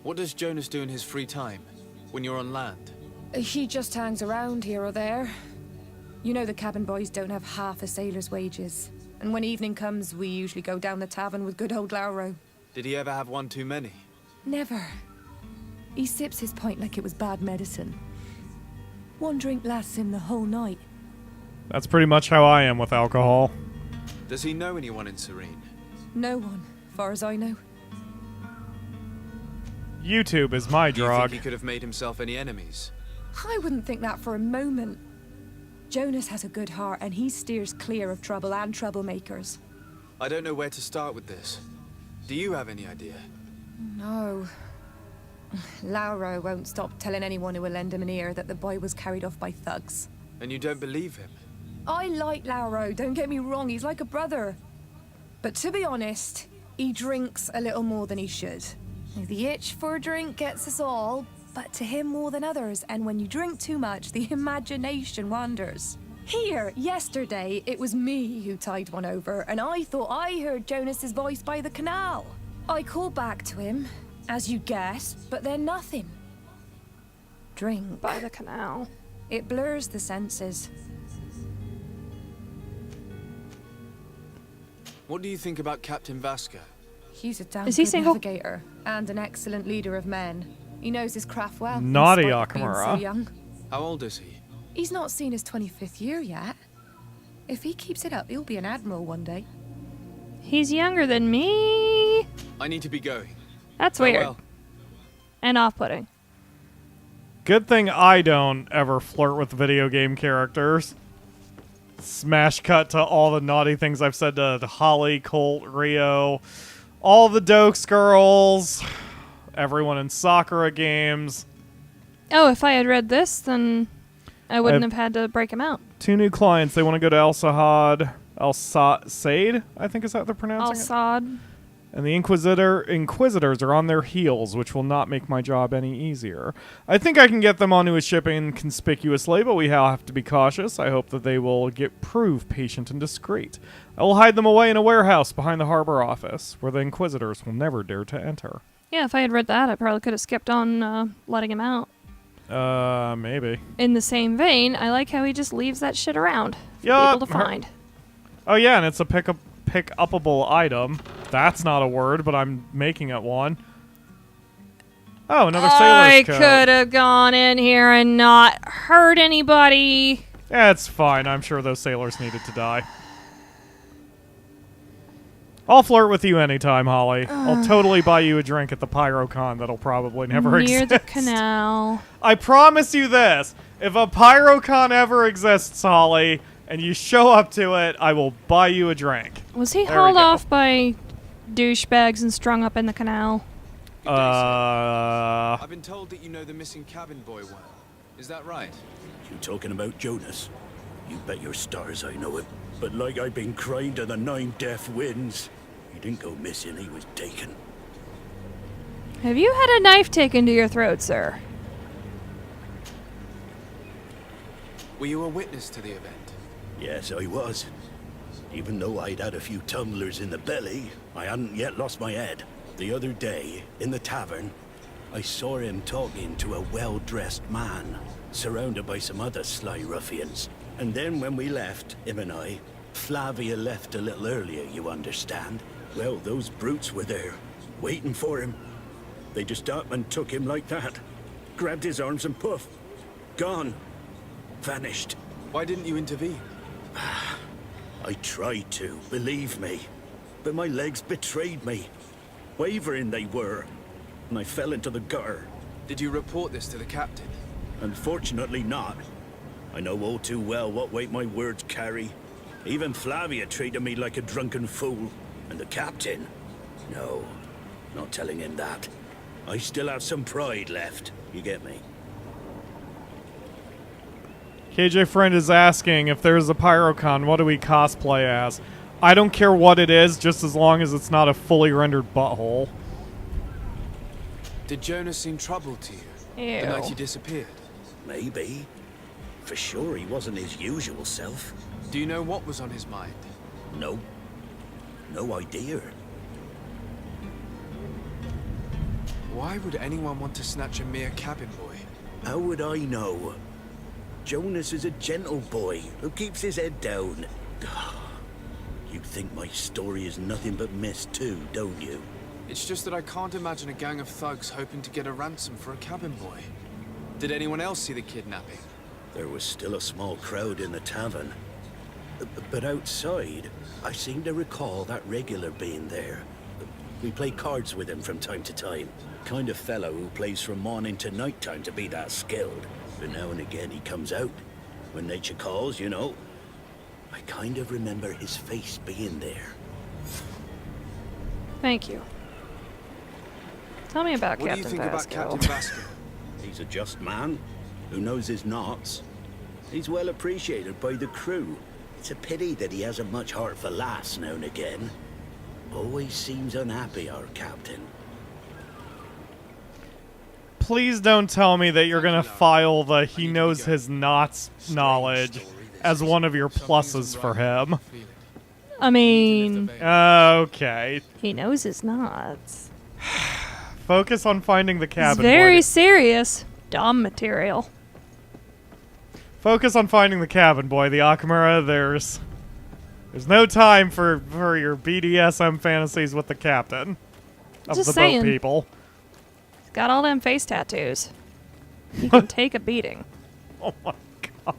What does Jonas do in his free time, when you're on land? He just hangs around here or there. You know the cabin boys don't have half a sailor's wages. And when evening comes, we usually go down the tavern with good old Lauro. Did he ever have one too many? Never. He sips his pint like it was bad medicine. One drink lasts him the whole night. That's pretty much how I am with alcohol. Does he know anyone in Serene? No one, far as I know. YouTube is my Do you drug. think he could have made himself any enemies? I wouldn't think that for a moment. Jonas has a good heart and he steers clear of trouble and troublemakers. I don't know where to start with this. Do you have any idea? No. Lauro won't stop telling anyone who will lend him an ear that the boy was carried off by thugs. And you don't believe him? I like Lauro, don't get me wrong, he's like a brother. But to be honest, he drinks a little more than he should. The itch for a drink gets us all, but to him more than others, and when you drink too much, the imagination wanders. Here, yesterday, it was me who tied one over, and I thought I heard Jonas's voice by the canal. I called back to him, as you guessed, but then nothing. Drink. By the canal. It blurs the senses. What do you think about Captain Vasco? He's a damn Is he good single? navigator, and an excellent leader of men. He knows his craft well. in Naughty spite of being so Akamura. young. How old is he? He's not seen his 25th year yet. If he keeps it up, he'll be an admiral one day. He's younger than me. I need to be going. That's weird. Farewell. And off-putting. Good thing I don't ever flirt with video game characters. Smash cut to all the naughty things I've said to Holly, Colt, Rio, all the Dokes girls, everyone in Sakura games. Oh, if I had read this, then I wouldn't have had to break him out. 2 new clients. They want to go to El Sahad. El Said, I think is that they're pronouncing it? Al-Sad. And the Inquisitors are on their heels, which will not make my job any easier. I think I can get them onto a ship inconspicuously, but we have to be cautious. I hope that they will prove patient and discreet. I will hide them away in a warehouse behind the harbor office, where the Inquisitors will never dare to enter. Yeah, if I had read that, I probably could have skipped on letting him out. Maybe. In the same vein, I like how he just leaves that shit around for Yeah, people to find. Oh yeah, and it's a pick-upable item. That's not a word, but I'm making it one. Oh, another I sailor's coat. could have gone in here and not hurt anybody. Yeah, it's fine. I'm sure those sailors needed to die. I'll flirt with you anytime, Holly. I'll totally buy you a drink at the PyroFalkon that'll probably never Near exist. the canal. I promise you this. If a PyroFalkon ever exists, Holly, and you show up to it, I will buy you a drink. Was he There we hauled go. off by douchebags and strung up in the canal? I've been told that you know the missing cabin boy well. Is that right? You talking about Jonas? You bet your stars I know him. But like I've been crying to the 9 deaf winds, he didn't go missing, he was taken. Have you had a knife taken to your throat, sir? Were you a witness to the event? Yes, I was. Even though I'd had a few tumblers in the belly, I hadn't yet lost my head. The other day, in the tavern, I saw him talking to a well-dressed man, surrounded by some other sly ruffians. And then when we left, him and I, Flavia left a little earlier, you understand. Well, those brutes were there, waiting for him. They just up and took him like that. Grabbed his arms and poof, gone. Vanished. Why didn't you intervene? I tried to, believe me. But my legs betrayed me. Wavering they were. And I fell into the gutter. Did you report this to the captain? Unfortunately not. I know all too well what weight my words carry. Even Flavia treated me like a drunken fool. And the captain? No, not telling him that. I still have some pride left. You get me? KJ Friend is asking if there's a PyroFalkon, what do we cosplay as? I don't care what it is, just as long as it's not a fully rendered butthole. Did Jonas seem troubled to you? Ew. The night you disappeared? Maybe. For sure he wasn't his usual self. Do you know what was on his mind? No. No idea. Why would anyone want to snatch a mere cabin boy? How would I know? Jonas is a gentle boy who keeps his head down. You think my story is nothing but mist too, don't you? It's just that I can't imagine a gang of thugs hoping to get a ransom for a cabin boy. Did anyone else see the kidnapping? There was still a small crowd in the tavern. But outside, I seem to recall that regular being there. We play cards with him from time to time. Kind of fellow who plays from morning to night time to be that skilled. But now and again he comes out. When nature calls, you know. I kind of remember his face being there. Thank you. Tell me about What Captain do you think Vasco. about Captain Vasco? He's a just man who knows his knots. He's well appreciated by the crew. It's a pity that he hasn't much heart for laughs now and again. Always seems unhappy, our captain. Please don't tell me that you're gonna file the he knows his knots knowledge as one of your pluses for him. I mean... Okay. He knows his knots. Focus on finding the It's cabin very boy. serious. Dumb material. Focus on finding the cabin boy. The Akamura, there's no time for your BDSM fantasies with the captain of Just the saying. boat people. He's got all them face tattoos. He can take a beating. Oh my god.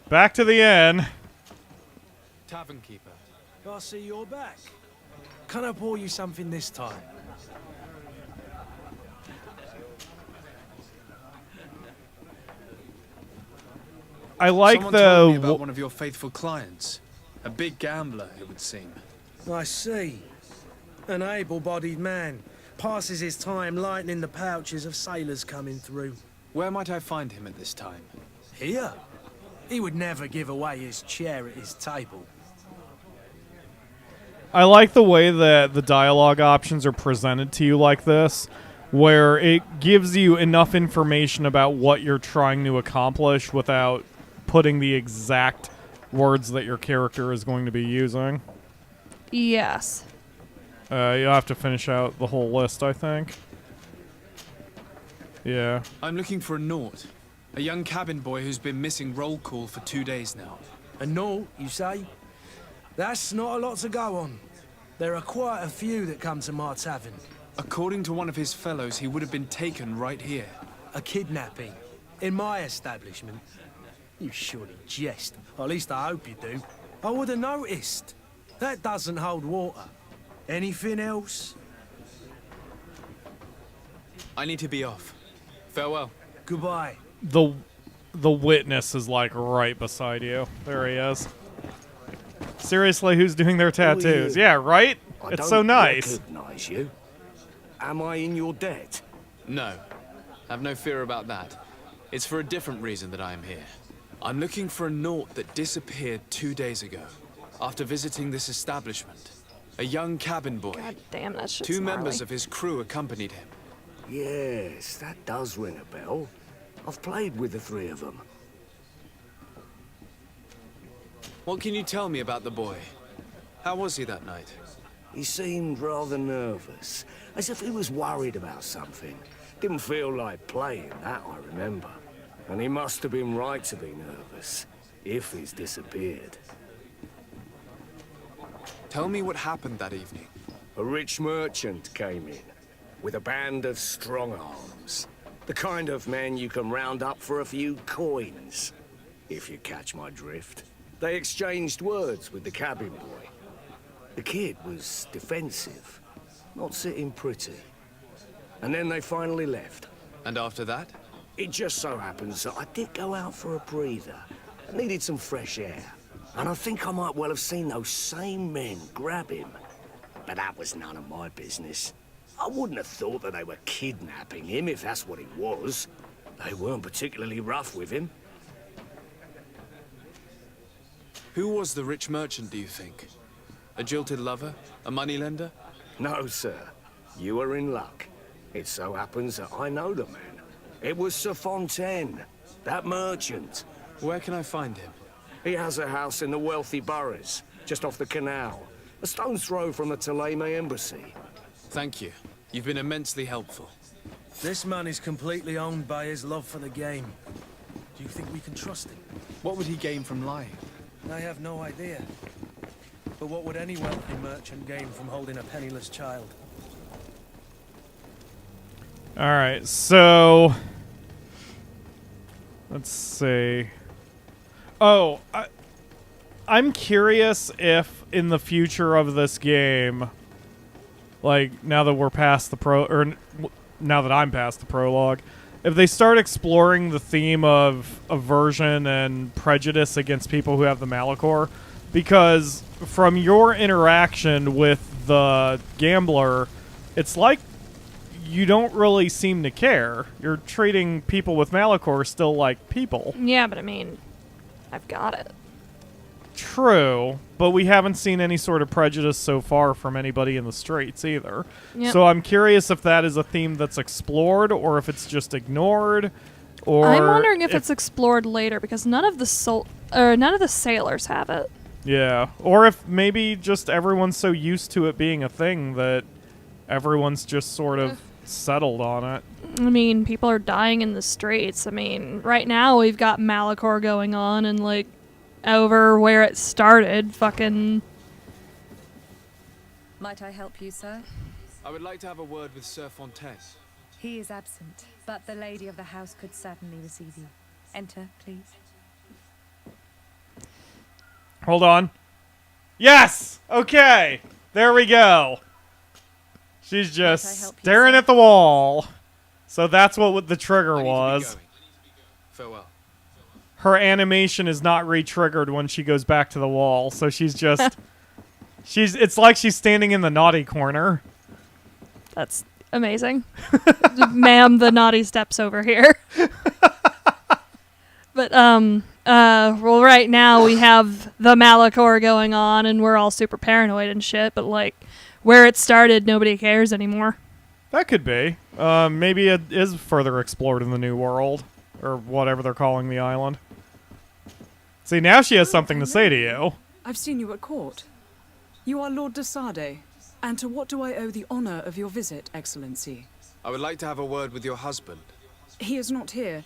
Back to the inn. Tavern keeper. I see you're back. Can I pour you something this time? I like Someone told me the about one of your faithful clients. A big gambler, it would seem. I see. An able-bodied man. Passes his time lightening the pouches of sailors coming through. Where might I find him at this time? Here? He would never give away his chair at his table. I like the way that the dialogue options are presented to you like this, where it gives you enough information about what you're trying to accomplish without putting the exact words that your character is going to be using. Yes. You'll have to finish out the whole list, I think. Yeah. I'm looking for a Naut. A young cabin boy who's been missing roll call for 2 days now. A Naut, you say? That's not a lot to go on. There are quite a few that come to my tavern. According to one of his fellows, he would have been taken right here. A kidnapping? In my establishment? You surely jest. Or at least I hope you do. I would have noticed. That doesn't hold water. Anything else? I need to be off. Farewell. Goodbye. The witness is like right beside you. There he is. Seriously, who's doing their tattoos? Yeah, right? It's so nice. Recognize you. Am I in your debt? No. Have no fear about that. It's for a different reason that I am here. I'm looking for a Naut that disappeared 2 days ago, after visiting this establishment. A young cabin boy. God damn, that shit's 2 gnarly. members of his crew accompanied him. Yes, that does ring a bell. I've played with the 3 of them. What can you tell me about the boy? How was he that night? He seemed rather nervous, as if he was worried about something. Didn't feel like playing, that I remember. And he must have been right to be nervous, if he's disappeared. Tell me what happened that evening. A rich merchant came in, with a band of strong arms. The kind of men you can round up for a few coins, if you catch my drift. They exchanged words with the cabin boy. The kid was defensive, not sitting pretty. And then they finally left. And after that? It just so happens that I did go out for a breather. I needed some fresh air. And I think I might well have seen those same men grab him. But that was none of my business. I wouldn't have thought that they were kidnapping him, if that's what it was. They weren't particularly rough with him. Who was the rich merchant, do you think? A jilted lover? A moneylender? No, sir. You are in luck. It so happens that I know the man. It was Sir Fontaine, that merchant. Where can I find him? He has a house in the wealthy boroughs, just off the canal. A stone's throw from the Thélème embassy. Thank you. You've been immensely helpful. This man is completely owned by his love for the game. Do you think we can trust him? What would he gain from lying? I have no idea. But what would any wealthy merchant gain from holding a penniless child? Alright, so... Let's see... Oh, I'm curious if in the future of this game, like, now that we're past the now that I'm past the prologue, if they start exploring the theme of aversion and prejudice against people who have the Malachor, because from your interaction with the gambler, it's like you don't really seem to care. You're treating people with Malachor still like people. Yeah, but I mean, I've got it. True, but we haven't seen any sort of prejudice so far from anybody in the streets either. Yep. So I'm curious if that is a theme that's explored or if it's just ignored. Or I'm wondering if it's explored later because none of the sailors have it. Yeah, or if maybe just everyone's so used to it being a thing that everyone's just sort of settled on it. I mean, people are dying in the streets. I mean, right now we've got Malachor going on and, like, over where it started, fucking... Might I help you, sir? I would like to have a word with Sir Fontaine. He is absent, but the lady of the house could certainly receive you. Enter, please. Hold on. Yes! Okay! There we go. She's just staring at the wall. So that's what the trigger was. Farewell. Her animation is not re-triggered when she goes back to the wall, so she's just... it's like she's standing in the naughty corner. That's amazing. Ma'am, the naughty steps over here. But, well, right now we have the Malachor going on, and we're all super paranoid and shit, but, like, where it started, nobody cares anymore. That could be. Maybe it is further explored in the New World, or whatever they're calling the island. See, now she has something to say to you. I've seen you at court. You are Lord de Sade. And to what do I owe the honor of your visit, Excellency? I would like to have a word with your husband. He is not here,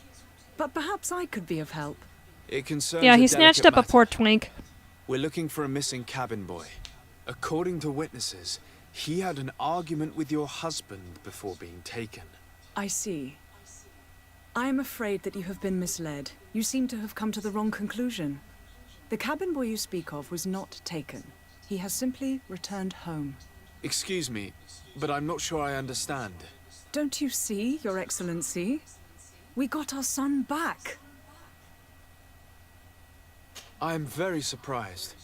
but perhaps I could be of help. It concerns Yeah, he a snatched delicate up a matter. poor twink. We're looking for a missing cabin boy. According to witnesses, he had an argument with your husband before being taken. I see. I am afraid that you have been misled. You seem to have come to the wrong conclusion. The cabin boy you speak of was not taken. He has simply returned home. Excuse me, but I'm not sure I understand. Don't you see, Your Excellency? We got our son back. I am very surprised.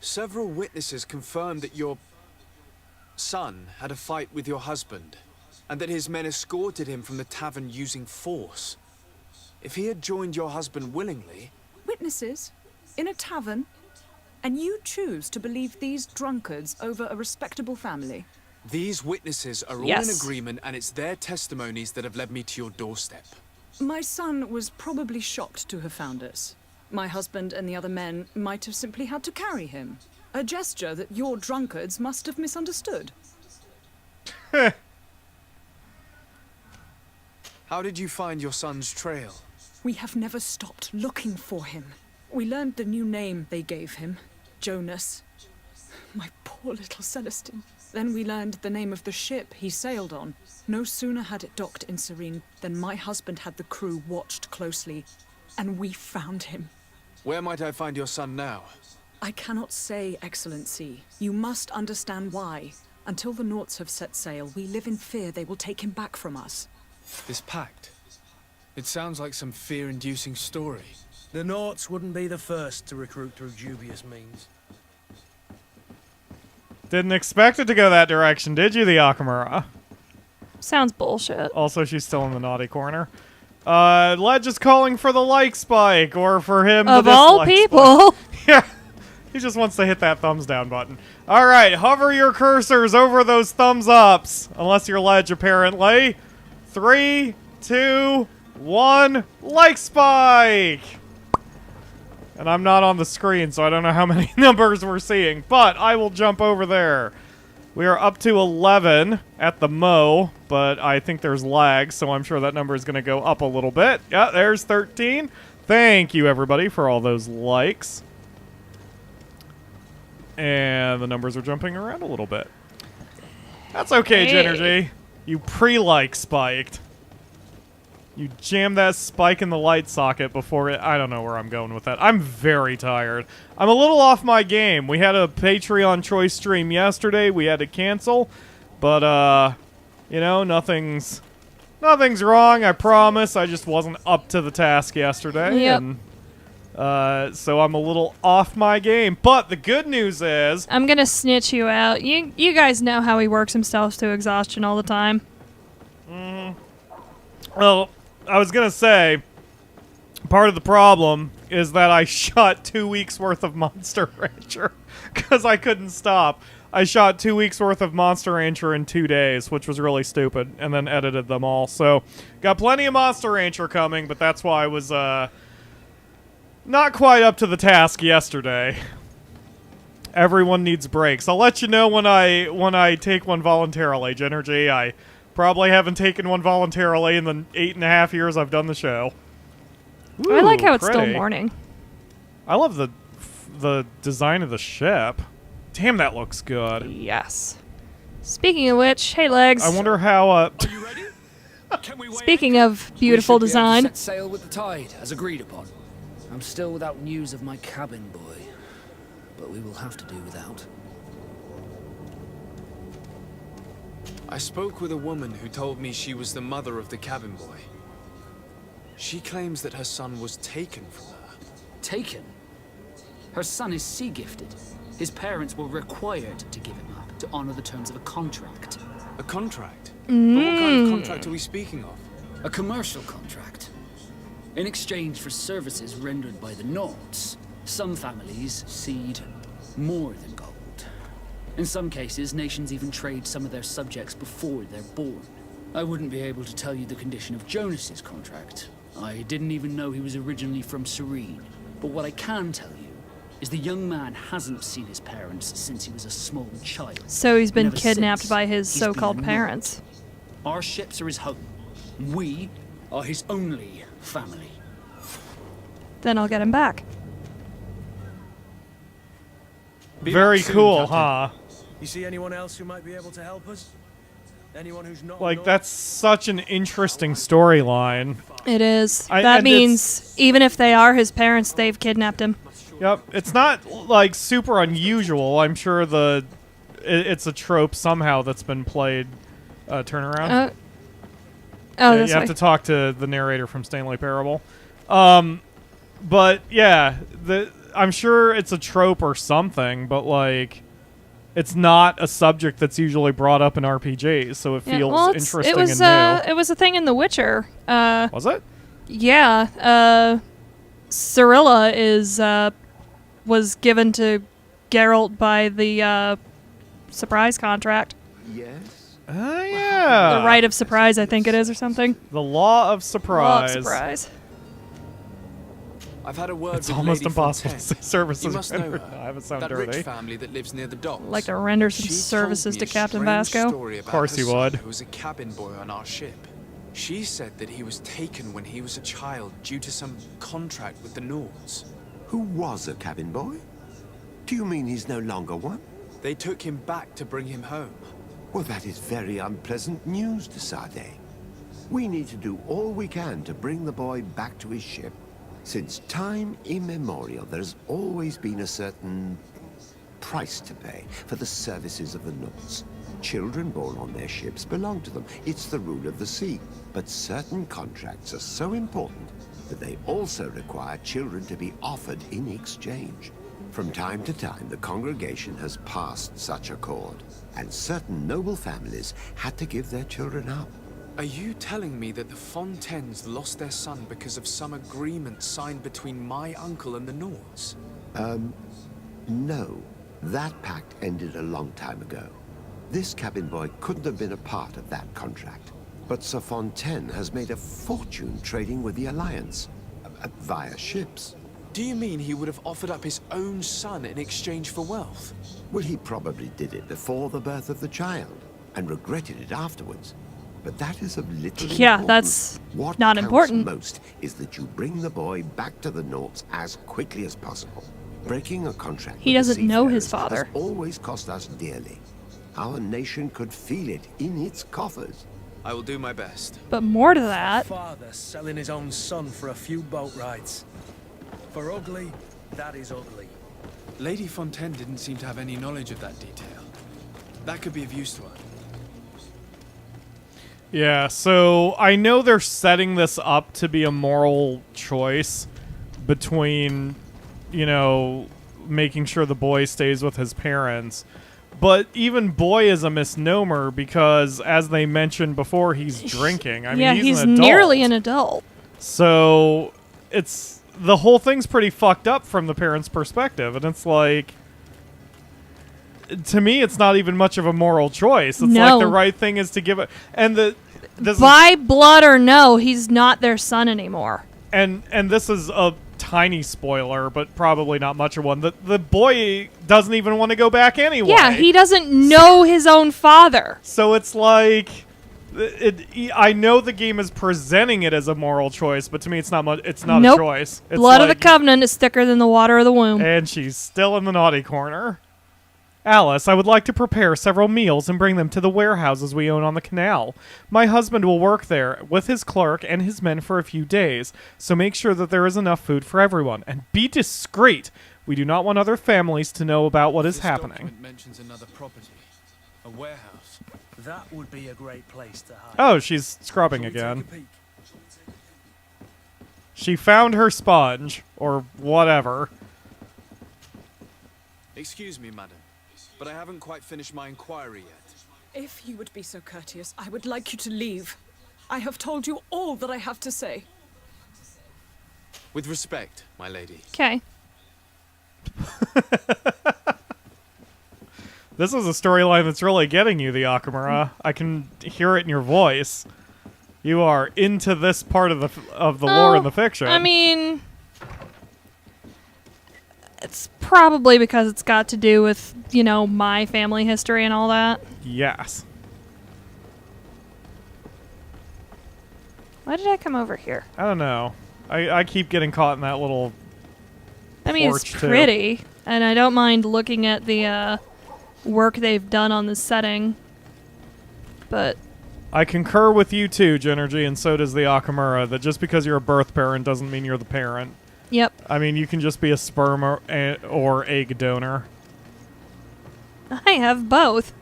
Several witnesses confirmed that your son had a fight with your husband, and that his men escorted him from the tavern using force. If he had joined your husband willingly... Witnesses? In a tavern? And you choose to believe these drunkards over a respectable family? These witnesses are all in Yes. agreement, and it's their testimonies that have led me to your doorstep. My son was probably shocked to have found us. My husband and the other men might have simply had to carry him. A gesture that your drunkards must have misunderstood. How did you find your son's trail? We have never stopped looking for him. We learned the new name they gave him, Jonas. My poor little Celestine. Then we learned the name of the ship he sailed on. No sooner had it docked in Serene than my husband had the crew watched closely, and we found him. Where might I find your son now? I cannot say, Excellency. You must understand why. Until the Nauts have set sail, we live in fear they will take him back from us. This pact. It sounds like some fear-inducing story. The Nauts wouldn't be the first to recruit through dubious means. Didn't expect it to go that direction, did you, the Akamura? Sounds bullshit. Also, she's still in the naughty corner. Ledge is calling for the like spike, or for him Of the all dislike people. spike. Yeah, he just wants to hit that thumbs down button. All right, hover your cursors over those thumbs ups, unless you're Ledge, apparently. 3, 2, 1, like spike! And I'm not on the screen, so I don't know how many numbers we're seeing, but I will jump over there. We are up to 11 at the Mo, but I think there's lag, so I'm sure that number is going to go up a little bit. Yeah, there's 13. Thank you, everybody, for all those likes. And the numbers are jumping around a little bit. That's okay, Hey. Genergy. You pre-like spiked. You jammed that spike in the light socket before it... I don't know where I'm going with that. I'm very tired. I'm a little off my game. We had a Patreon choice stream yesterday. We had to cancel. But, you know, nothing's wrong, I promise. I just wasn't up to the task yesterday. Yep. And, so I'm a little off my game. But the good news is... I'm gonna snitch you out. You guys know how he works himself to exhaustion all the time. Well, I was gonna say, part of the problem is that I shot 2 weeks worth of Monster Rancher because I couldn't stop. I shot 2 weeks worth of Monster Rancher in 2 days, which was really stupid, and then edited them all. So, got plenty of Monster Rancher coming, but that's why I was not quite up to the task yesterday. Everyone needs breaks. I'll let you know when I take one voluntarily, Genergy. I probably haven't taken one voluntarily in the 8.5 years I've done the show. Ooh, I like how it's pretty. still morning. I love the design of the ship. Damn, that looks good. Yes. Speaking of which, hey Legs. I wonder how. Are you ready? Can we weigh Speaking of beautiful we should be able to design. set sail with the tide, as agreed upon. I'm still without news of my cabin boy, but we will have to do without. I spoke with a woman who told me she was the mother of the cabin boy. She claims that her son was taken from her. Taken? Her son is sea gifted. His parents were required to give him up to honor the terms of a contract. A contract? But what kind of contract are we speaking of? A commercial contract. In exchange for services rendered by the Nords, some families cede more than gold. In some cases, nations even trade some of their subjects before they're born. I wouldn't be able to tell you the condition of Jonas's contract. I didn't even know he was originally from Serene. But what I can tell you is the young man hasn't seen his parents since he was a small child. So he's been And ever kidnapped since, by his he's been so-called a parents. Nord. Our ships are his home. We are his only family. Then I'll get him back. Very cool, huh? You see anyone else who might be able to help us? Anyone who's not Like, that's such an interesting storyline. It is. And That means even if they are his parents, they've kidnapped him. Yep, it's not like super unusual. I'm sure it's a trope somehow that's been played. Turn around. Oh, yeah, this you have way. to talk to the narrator from Stanley Parable. But yeah, I'm sure it's a trope or something, but like, it's not a subject that's usually brought up in RPGs, so it feels interesting and new. It was a thing in The Witcher. Was it? Yeah. Cirilla was given to Geralt by the surprise contract. Yes. Oh yeah. The right of surprise, I think it is, or something. The law of surprise. Law of surprise. I've had a word It's with almost Lady impossible Fontaine. to say services You must know rendered. her. No, I haven't sound that dirty. rich family that lives near the docks. Like to render some She services told to me a Captain strange Vasco. story about Of course her he son would. Who was a cabin boy on our ship. She said that he was taken when he was a child due to some contract with the Nords. Who was a cabin boy? Do you mean he's no longer one? They took him back to bring him home. Well, that is very unpleasant news to Sade. We need to do all we can to bring the boy back to his ship. Since time immemorial, there's always been a certain price to pay for the services of the Nords. Children born on their ships belong to them. It's the rule of the sea. But certain contracts are so important that they also require children to be offered in exchange. From time to time, the congregation has passed such accord, and certain noble families had to give their children up. Are you telling me that the Fontaines lost their son because of some agreement signed between my uncle and the Nords? No. That pact ended a long time ago. This cabin boy couldn't have been a part of that contract. But Sir Fontaine has made a fortune trading with the Alliance, via ships. Do you mean he would have offered up his own son in exchange for wealth? Well, he probably did it before the birth of the child, and regretted it afterwards. But that is of little Yeah, importance. that's what not counts important. most is that you bring the boy back to the Nords as quickly as possible. Breaking a contract He with the doesn't know his seafarers father. has always cost us dearly. Our nation could feel it in its coffers. I will do my best. But more to that. Father selling his own son for a few boat rides. For ugly, that is ugly. Lady Fontaine didn't seem to have any knowledge of that detail. That could be of use to her. Yeah, so I know they're setting this up to be a moral choice between, you know, making sure the boy stays with his parents. But even boy is a misnomer because, as they mentioned before, he's drinking. I mean, he's an adult. Nearly an adult. So it's the whole thing's pretty fucked up from the parents' perspective, and it's like, to me, it's not even much of a moral choice. It's like the right thing is to give it, and by blood or no, he's not their son anymore. And this is a tiny spoiler, but probably not much of one. The boy doesn't even want to go back anyway. Yeah, he doesn't know his own father. So it's like, I know the game is presenting it as a moral choice, but to me, it's not much. It's not a choice. It's Blood of the Covenant is thicker than the water of the womb. And she's still in the naughty corner. Alice, I would like to prepare several meals and bring them to the warehouses we own on the canal. My husband will work there with his clerk and his men for a few days, so make sure that there is enough food for everyone. And be discreet. We do not want other families to know about what is happening. This document mentions another property, a warehouse. That would be a great place to hide. Oh, she's scrubbing again. She found her sponge, or whatever. Excuse me, madam, but I haven't quite finished my inquiry yet. If you would be so courteous, I would like you to leave. I have told you all that I have to say. With respect, my lady. Okay. This is a storyline that's really getting you, the Akamura. I can hear it in your voice. You are into this part of the lore and the fiction. I mean, it's probably because it's got to do with, you know, my family history and all that. Yes. Why did I come over here? I don't know. I keep getting caught in that little I mean, it's porch, pretty, and I don't mind looking at the work they've done on the setting, but I concur with you too, Genergy, and so does the Akamura, that just because you're a birth parent doesn't mean you're the parent. Yep. I mean, you can just be a sperm or egg donor. I have both.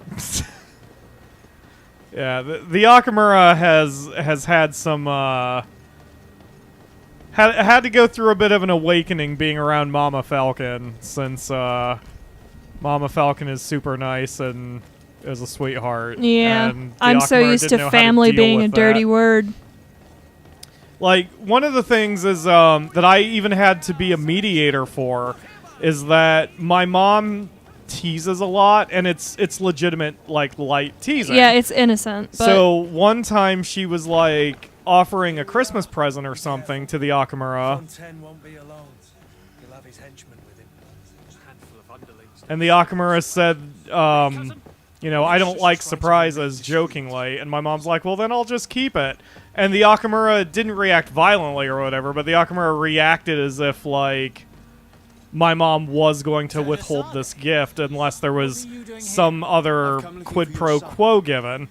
Yeah, the Akamura has had some had to go through a bit of an awakening being around Mama Falcon, since Mama Falcon is super nice and is a sweetheart. Yeah, and I'm so Akamura used didn't to know how family deal being a with dirty that. word. Like, one of the things is that I even had to be a mediator for is that my mom teases a lot, and it's legitimate, like, light teasing. Yeah, it's innocent. But So one time she was like offering a Christmas present or something to the Akamura, Fontaine won't be alone. He'll have his henchmen with him. A handful of underlings. and the Akamura said, you know, I don't like surprises, jokingly, and my mom's like, well, then I'll just keep it. And the Akamura didn't react violently or whatever, but the Akamura reacted as if, like, my mom was going to withhold this gift unless there was some other quid pro quo given,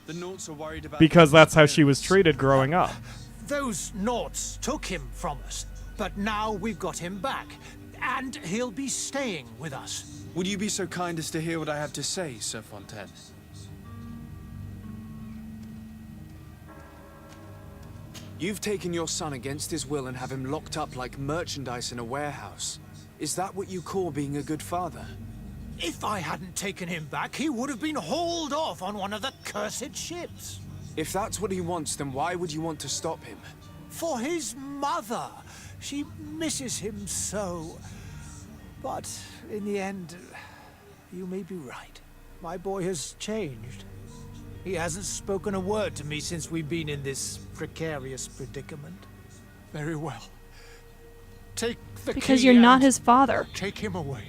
because that's how she was treated growing up. Those Nords took him from us, but now we've got him back, and he'll be staying with us. Would you be so kind as to hear what I have to say, Sir Fontaine? You've taken your son against his will and have him locked up like merchandise in a warehouse. Is that what you call being a good father? If I hadn't taken him back, he would have been hauled off on one of the cursed ships. If that's what he wants, then why would you want to stop him? For his mother. She misses him so. But in the end, you may be right. My boy has changed. He hasn't spoken a word to me since we've been in this precarious predicament. Very well. Take the Because key you're not and his father. Take him away.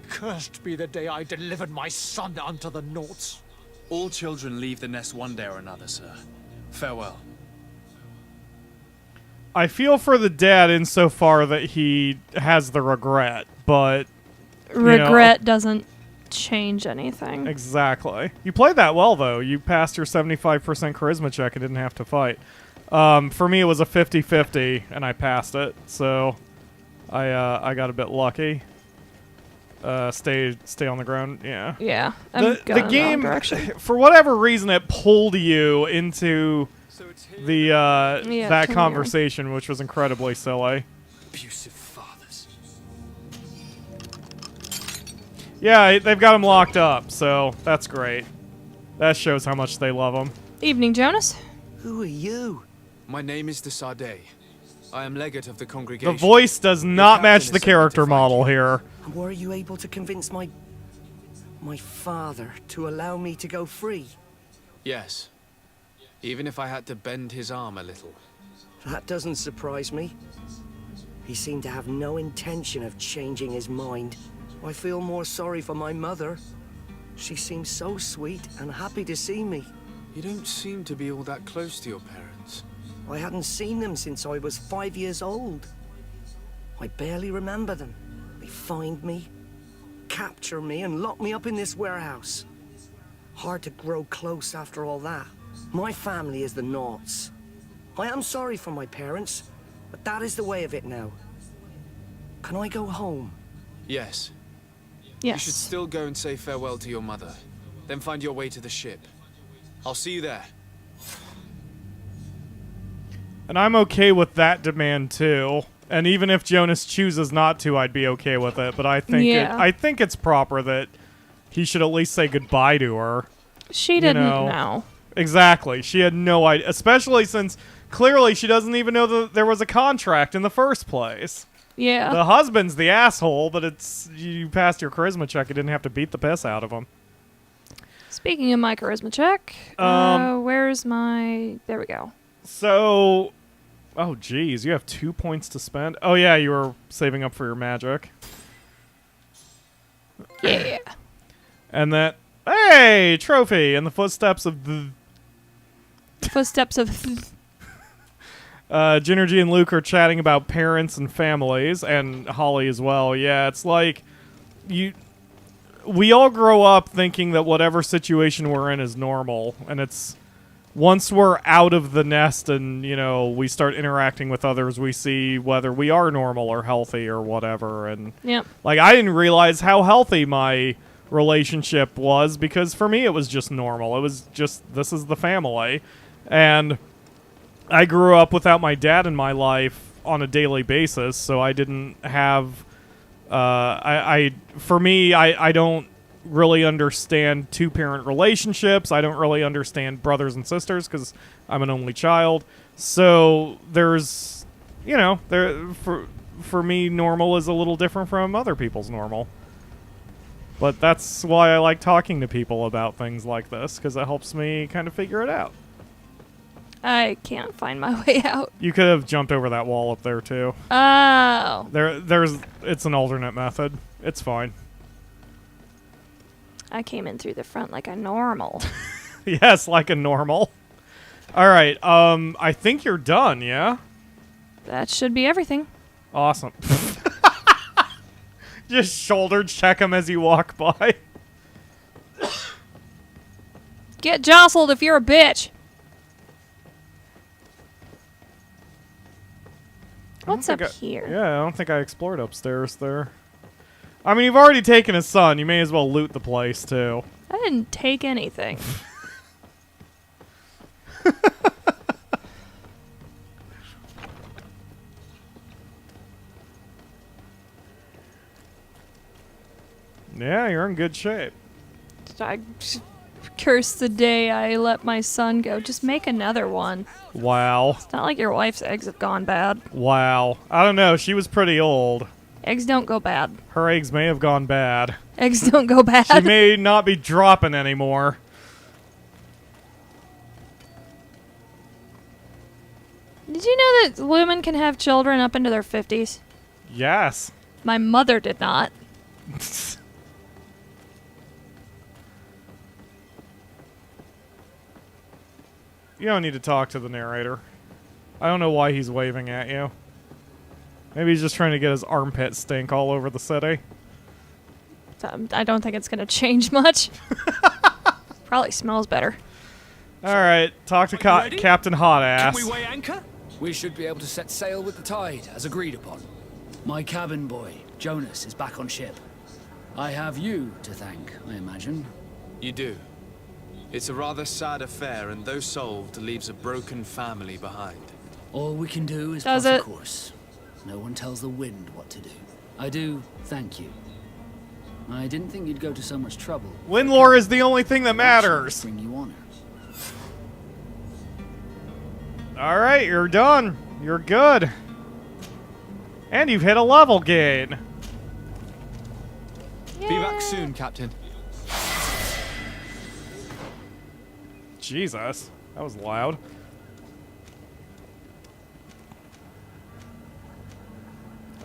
Cursed be the day I delivered my son unto the Nauts. All children leave the nest one day or another, sir. Farewell. I feel for the dad insofar that he has the regret, but Regret doesn't change anything. Exactly. You played that well, though. You passed your 75% charisma check and didn't have to fight. For me, it was a 50-50, and I passed it, so I got a bit lucky. Stay on the ground. Yeah. Yeah. The game, for whatever reason, it pulled you into the that conversation, which was incredibly silly. Abusive fathers. Yeah, they've got him locked up, so that's great. That shows how much they love him. Evening, Jonas. Who are you? My name is de Sardet. I am legate of the congregation. The voice does not match the character model here. Were you able to convince my father to allow me to go free? Yes. Even if I had to bend his arm a little. That doesn't surprise me. He seemed to have no intention of changing his mind. I feel more sorry for my mother. She seems so sweet and happy to see me. You don't seem to be all that close to your parents. I hadn't seen them since I was 5 years old. I barely remember them. They find me, capture me, and lock me up in this warehouse. Hard to grow close after all that. My family is the Nauts. I am sorry for my parents, but that is the way of it now. Can I go home? Yes. Yes. You should still go and say farewell to your mother. Then find your way to the ship. I'll see you there. And I'm okay with that demand too. And even if Jonas chooses not to, I'd be okay with it. But I think I think it's proper that he should at least say goodbye to her. She didn't know. Exactly. She had no idea, especially since clearly she doesn't even know that there was a contract in the first place. Yeah. The husband's the asshole, but it's you passed your charisma check. You didn't have to beat the piss out of him. Speaking of my charisma check, where's my... There we go. So... Oh, geez. You have 2 points to spend. Oh, yeah. You were saving up for your magic. Yeah. And that... Hey! Trophy! In the footsteps of the... Footsteps of... Jinergy and Luke are chatting about parents and families, and Holly as well. Yeah, it's like... We all grow up thinking that whatever situation we're in is normal, and it's... Once we're out of the nest and, we start interacting with others, we see whether we are normal or healthy or whatever. And I didn't realize how healthy my relationship was because for me it was just normal. It was just, this is the family. And I grew up without my dad in my life on a daily basis, so I didn't have... For me, I don't really understand two-parent relationships. I don't really understand brothers and sisters because I'm an only child. So there's, for me, normal is a little different from other people's normal. But that's why I like talking to people about things like this, because it helps me kind of figure it out. I can't find my way out. You could have jumped over that wall up there, too. Oh. It's an alternate method. It's fine. I came in through the front like a normal. Yes, like a normal. All right. I think you're done, yeah? That should be everything. Awesome. Just shoulder check him as you walk by. Get jostled if you're a bitch. What's up here? Yeah, I don't think I explored upstairs there. I mean, you've already taken his son. You may as well loot the place, too. I didn't take anything. Yeah, you're in good shape. I curse the day I let my son go. Just make another one. Wow. It's not like your wife's eggs have gone bad. Wow. I don't know. She was pretty old. Eggs don't go bad. Her eggs may have gone bad. Eggs don't go bad. She may not be dropping anymore. Did you know that women can have children up into their 50s? Yes. My mother did not. You don't need to talk to the narrator. I don't know why he's waving at you. Maybe he's just trying to get his armpit stink all over the city. I don't think it's going to change much. Probably smells better. Alright, talk to Captain Hot Ass. Can we weigh anchor? We should be able to set sail with the tide, as agreed upon. My cabin boy, Jonas, is back on ship. I have you to thank, I imagine. You do. It's a rather sad affair, and though solved, leaves a broken family behind. All we can do is Does plot a it? course. No one tells the wind what to do. I do thank you. I didn't think you'd go to so much trouble. Wind lore is the only thing that matters. Bring you honor. Alright, you're done. You're good. And you've hit a level gain. Be back soon, Captain. Jesus, that was loud.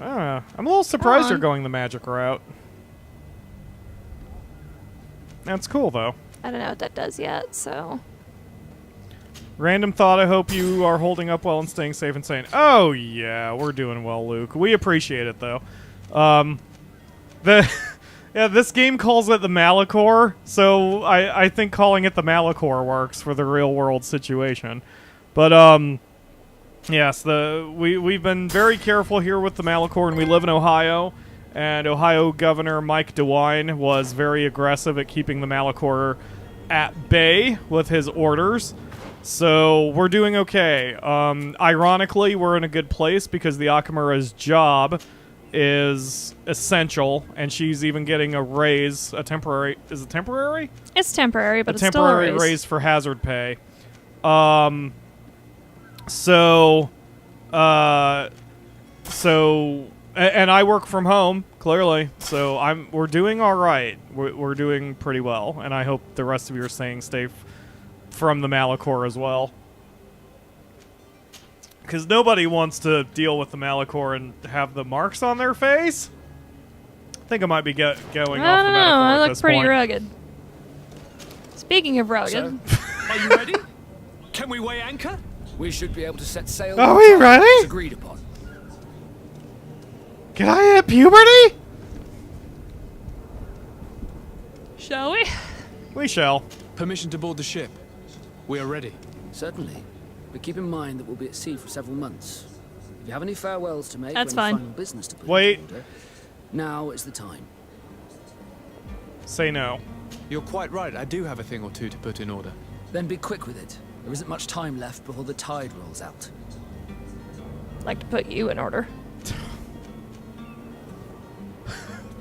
I'm a little surprised you're going the magic route. That's cool, though. I don't know what that does yet, so... Random thought, I hope you are holding up well and staying safe and sane. Oh, yeah, we're doing well, Luke. We appreciate it, though. Yeah, this game calls it the Malachor, so I think calling it the Malachor works for the real-world situation. But, yes, we've been very careful here with the Malachor, and we live in Ohio, and Ohio Governor Mike DeWine was very aggressive at keeping the Malachor at bay with his orders. So we're doing okay. Ironically, we're in a good place because the Akamura's job is essential, and she's even getting a raise, a temporary... Is it temporary? It's temporary, but a it's still a temporary raise. raise for hazard pay. So, and I work from home, clearly, so we're doing all right. We're doing pretty well, and I hope the rest of you are staying safe from the Malachor as well. Because nobody wants to deal with the Malachor and have the marks on their face. I think I might be going off the Malachor I at look this pretty point. rugged. Speaking of rugged... Are you ready? Can we weigh anchor? We should be able to set sail. Are with we the tide, ready? as agreed upon. Can I hit puberty? Shall we? We shall. Permission to board the ship. We are ready. Certainly. But keep in mind that we'll be at sea for several months. If you have any farewells to make, That's or any fine. final business to put Wait. in order, now is the time. Say no. You're quite right. I do have a thing or two to put in order. Then be quick with it. There isn't much time left before the tide rolls out. I'd like to put you in order.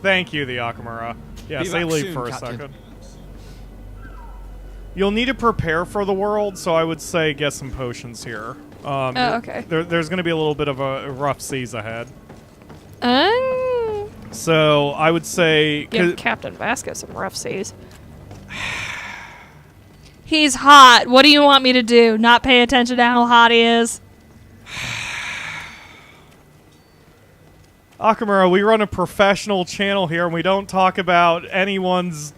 Thank you, the Akamura. Yeah, Be say back leave soon, for a Captain. second. You'll need to prepare for the world, so I would say get some potions here. Okay. There's going to be a little bit of a rough seas ahead. Um, So I would say... give Captain Vasco some rough seas. He's hot. What do you want me to do? Not pay attention to how hot he is? Akamura, we run a professional channel here, and we don't talk about anyone's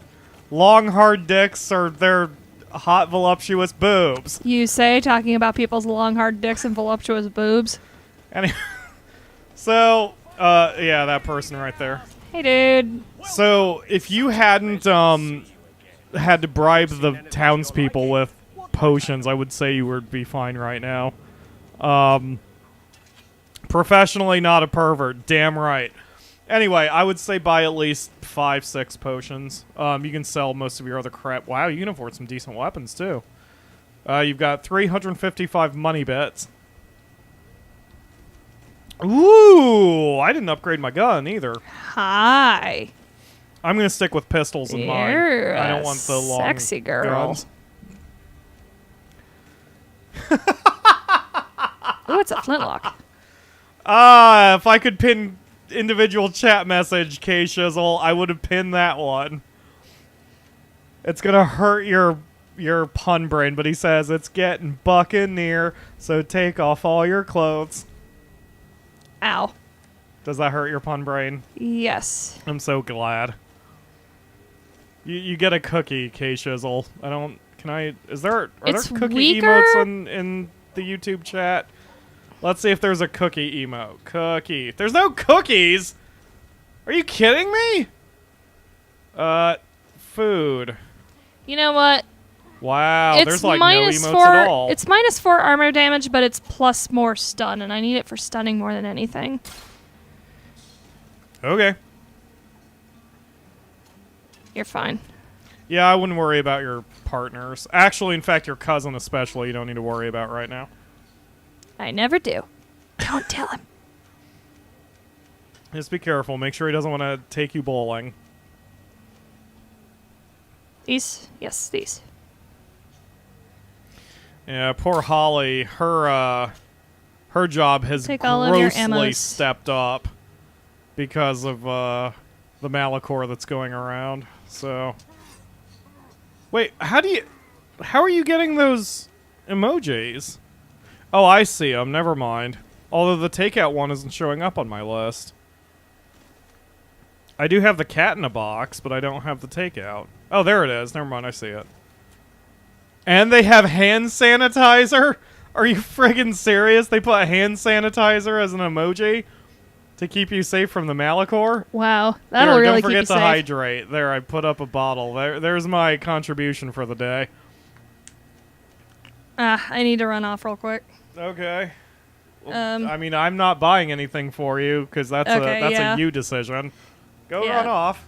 long, hard dicks or their hot, voluptuous boobs. You say, talking about people's long, hard dicks and voluptuous boobs. Anyway, so, yeah, that person right there. Hey, dude. So, if you hadn't had to bribe the townspeople with potions, I would say you would be fine right now. Professionally, not a pervert. Damn right. Anyway, I would say buy at least 5-6 potions. You can sell most of your other crap. Wow, you can afford some decent weapons, too. You've got 355 money bits. Ooh, I didn't upgrade my gun, either. Hi. I'm gonna stick with pistols in mine. You're I don't a want the long sexy girl. guns. Ooh, it's a flintlock. If I could pin individual chat message, K Shizzle, I would have pinned that one. It's gonna hurt your pun brain, but he says it's getting bucking near, so take off all your clothes. Ow. Does that hurt your pun brain? Yes. I'm so glad. You get a cookie, K Shizzle. I don't. Can I? Is there? Are It's there cookie weaker? emotes in the YouTube chat? Let's see if there's a cookie emote. Cookie. There's no cookies. Are you kidding me? Food. You know what? Wow. It's There's like no minus emotes 4. at all. It's minus 4 armor damage, but it's plus more stun, and I need it for stunning more than anything. Okay. You're fine. Yeah, I wouldn't worry about your partners. Actually, in fact, your cousin especially, you don't need to worry about right now. I never do. Don't tell him. Just be careful. Make sure he doesn't want to take you bowling. These? Yes, these. Yeah, poor Holly. Her job has Take all of your grossly ammos. stepped up because of the Malachor that's going around. So, wait, how are you getting those emojis? Oh, I see them. Never mind. Although the takeout one isn't showing up on my list. I do have the cat in a box, but I don't have the takeout. Oh, there it is. Never mind, I see it. And they have hand sanitizer? Are you friggin' serious? They put hand sanitizer as an emoji to keep you safe from the Malachor? Wow, that'll Here, really don't keep you forget to safe. hydrate. There, I put up a bottle. There's my contribution for the day. I need to run off real quick. Okay. Well, I mean, I'm not buying anything for you because that's yeah. a you decision. Go Yeah. run off.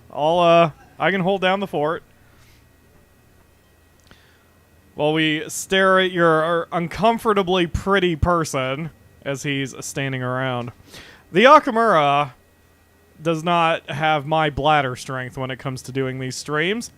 I can hold down the fort. While we stare at your uncomfortably pretty person as he's standing around. The Akamura does not have my bladder strength when it comes to doing these streams,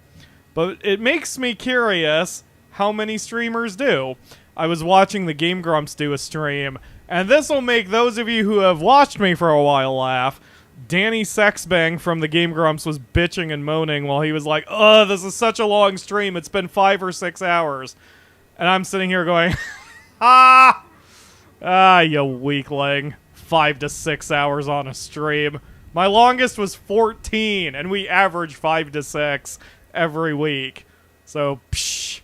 but it makes me curious how many streamers do. I was watching the Game Grumps do a stream, and this will make those of you who have watched me for a while laugh. Danny Sexbang from the Game Grumps was bitching and moaning while he was like, "Ugh, this is such a long stream. It's been 5 or 6 hours." And I'm sitting here going, you weakling. 5 to 6 hours on a stream. My longest was 14, and we average 5 to 6 every week. So, psh.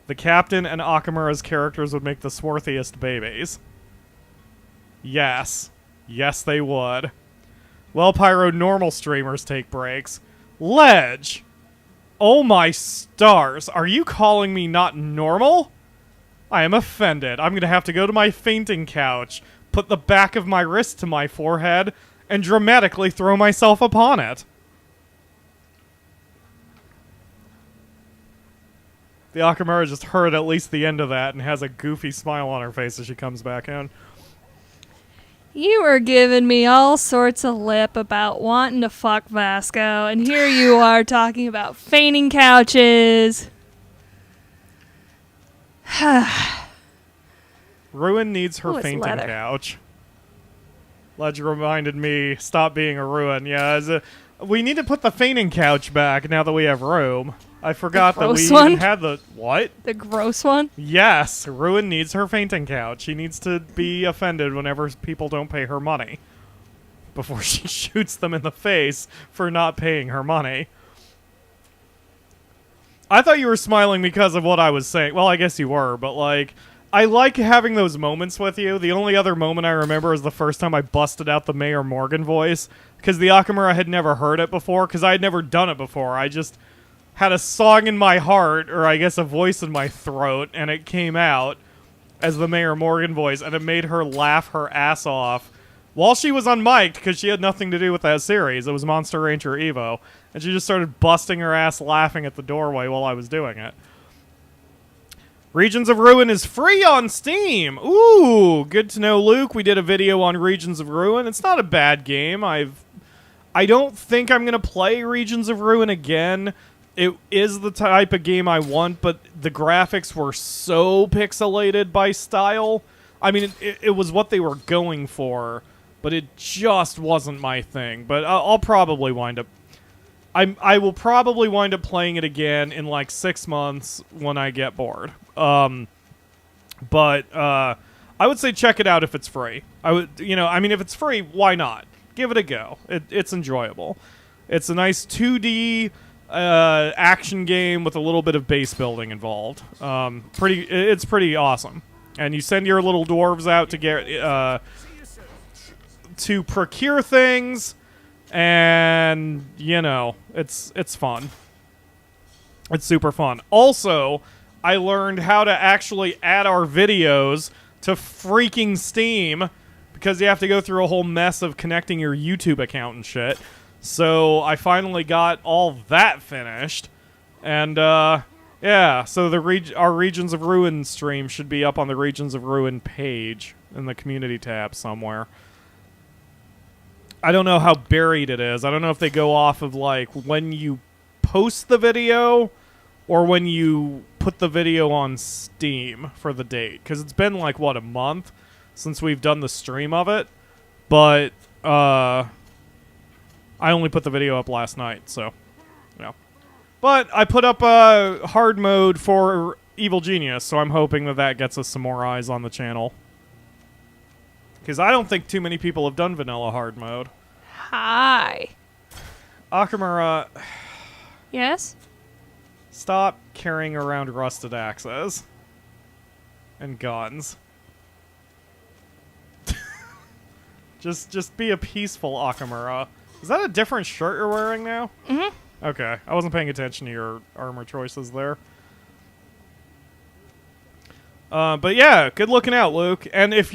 The captain and Akamura's characters would make the swarthiest babies. Yes. Yes, they would. Well, Pyro, normal streamers take breaks. Ledge! Oh my stars, are you calling me not normal? I am offended. I'm gonna have to go to my fainting couch, put the back of my wrist to my forehead, and dramatically throw myself upon it. The Akamura just heard at least the end of that and has a goofy smile on her face as she comes back in. You were giving me all sorts of lip about wanting to fuck Vasco, and here you are talking about fainting couches. Ruin needs her Ooh, it's fainting leather. couch. Ledge reminded me, stop being a ruin. Yeah, we need to put the fainting couch back now that we have room. I forgot that we gross one? even had the... What? The gross one? Yes, Ruin needs her fainting couch. She needs to be offended whenever people don't pay her money. Before she shoots them in the face for not paying her money. I thought you were smiling because of what I was saying. Well, I guess you were, but like... I like having those moments with you. The only other moment I remember is the first time I busted out the Mayor Morgan voice. Because the Akamura had never heard it before, because I had never done it before. I just... had a song in my heart, or I guess a voice in my throat, and it came out as the Mayor Morgan voice, and it made her laugh her ass off while she was unmiked, because she had nothing to do with that series. It was Monster Ranger Evo, and she just started busting her ass laughing at the doorway while I was doing it. Regions of Ruin is free on Steam! Ooh, good to know, Luke. We did a video on Regions of Ruin. It's not a bad game. I don't think I'm going to play Regions of Ruin again. It is the type of game I want, but the graphics were so pixelated by style. I mean, it was what they were going for, but it just wasn't my thing. But I'll probably wind up... I will probably wind up playing it again in like 6 months when I get bored. But I would say check it out if it's free. If it's free, why not? Give it a go. It's enjoyable. It's a nice 2D action game with a little bit of base building involved. It's pretty awesome. And you send your little dwarves out to get to procure things, and it's fun. It's super fun. Also, I learned how to actually add our videos to freaking Steam, because you have to go through a whole mess of connecting your YouTube account and shit. So I finally got all that finished. And, yeah, so our Regions of Ruin stream should be up on the Regions of Ruin page in the community tab somewhere. I don't know how buried it is. I don't know if they go off of, like, when you post the video or when you put the video on Steam for the date. Because it's been, like, what, a month since we've done the stream of it. But, I only put the video up last night, so, But I put up a hard mode for Evil Genius, so I'm hoping that gets us some more eyes on the channel. Because I don't think too many people have done vanilla hard mode. Hi. Akamura. Yes? Stop carrying around rusted axes. And guns. Just be a peaceful Akamura. Is that a different shirt you're wearing now? Mm-hmm. Okay. I wasn't paying attention to your armor choices there. But yeah, good looking out, Luke. And if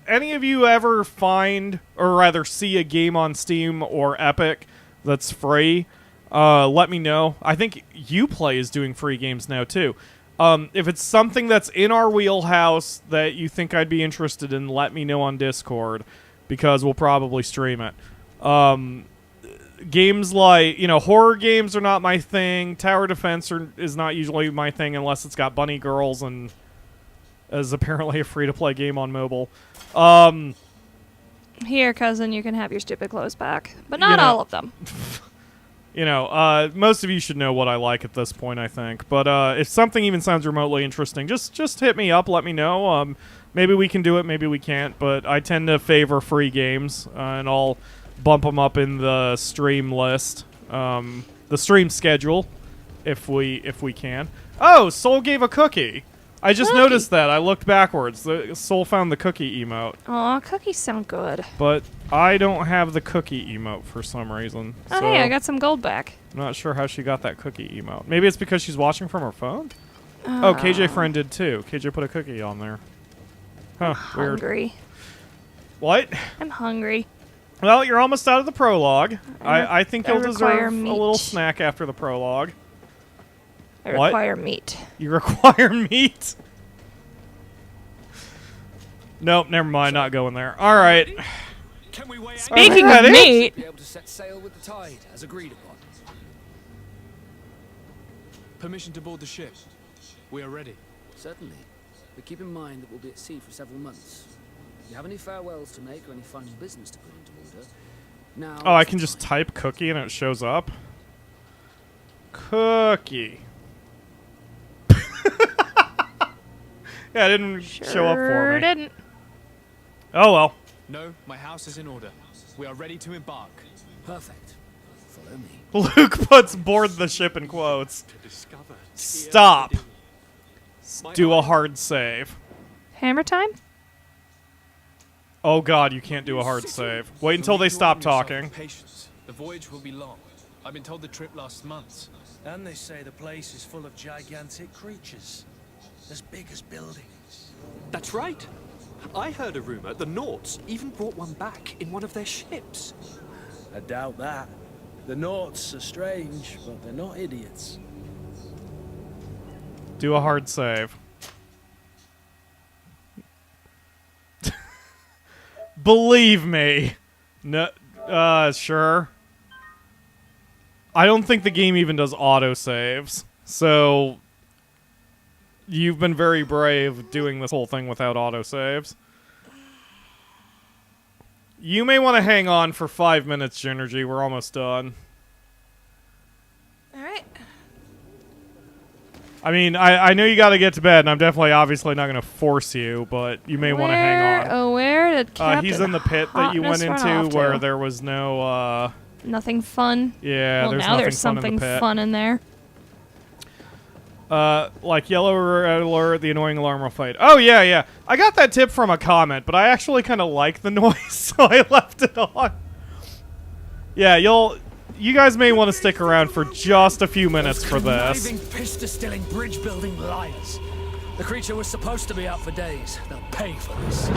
any of you ever find, or rather see a game on Steam or Epic that's free, let me know. I think Uplay is doing free games now too. If it's something that's in our wheelhouse that you think I'd be interested in, let me know on Discord, because we'll probably stream it. Games like, horror games are not my thing. Tower defense is not usually my thing unless it's got bunny girls and is apparently a free-to-play game on mobile. Here, cousin, you can have your stupid clothes back. But not all of them. Most of you should know what I like at this point, I think. But if something even sounds remotely interesting, just hit me up, let me know. Maybe we can do it, maybe we can't. But I tend to favor free games, and I'll bump them up in the stream list. The stream schedule, if we can. Oh, Soul gave a cookie. I just noticed that. I looked backwards. The Soul found the cookie emote. Aw, cookies sound good. But I don't have the cookie emote for some reason. Oh, so hey, I got some gold back. I'm not sure how she got that cookie emote. Maybe it's because she's watching from her phone? Oh, KJ friend did too. KJ put a cookie on there. Huh, weird. Hungry. What? I'm hungry. Well, you're almost out of the prologue. I think you'll deserve meat. a little snack after the prologue. I require meat. You require meat? Nope, never mind. Not going there. All right. Speaking of meat, Be able to set sail with the tide, as agreed upon. Permission to board the ship. We are ready. Certainly. But keep in mind that we'll be at sea for several months. If you have any farewells to make or any final business to put into order, now... Oh, I can just type cookie and it shows up? Cookie. Yeah, it didn't show up for me. didn't. Oh, well. No, my house is in order. We are ready to embark. Perfect. Follow me. Luke puts board the ship in quotes. Stop. Do a hard save. Hammer time? Oh god, you can't do a hard save. Wait until they stop talking. Patience. The voyage will be long. I've been told the trip lasts months. And they say the place is full of gigantic creatures. As big as buildings. That's right. I heard a rumor the Nauts even brought one back in one of their ships. I doubt that. The Nauts are strange, but they're not idiots. Do a hard save. Believe me. No. Sure. I don't think the game even does autosaves. So, you've been very brave doing this whole thing without autosaves. You may want to hang on for 5 minutes, Ginergy. We're almost done. Alright. I mean, I know you gotta get to bed, and I'm definitely obviously not gonna force you, but you may want to hang on. Oh, where did Captain He's in the pit that you went Hotness run into off where to? there was no, Nothing fun? Yeah, well, there's now nothing there's fun in the something pit. fun in there. Like yellow red alert, the annoying alarm will fight. Oh, yeah, yeah. I got that tip from a comment, but I actually kind of like the noise, so I left it on. Yeah, you guys may want to stick around for just a few minutes for this. Conniving, piss-distilling, bridge-building liars. The creature was supposed to be out for days. They'll pay for this.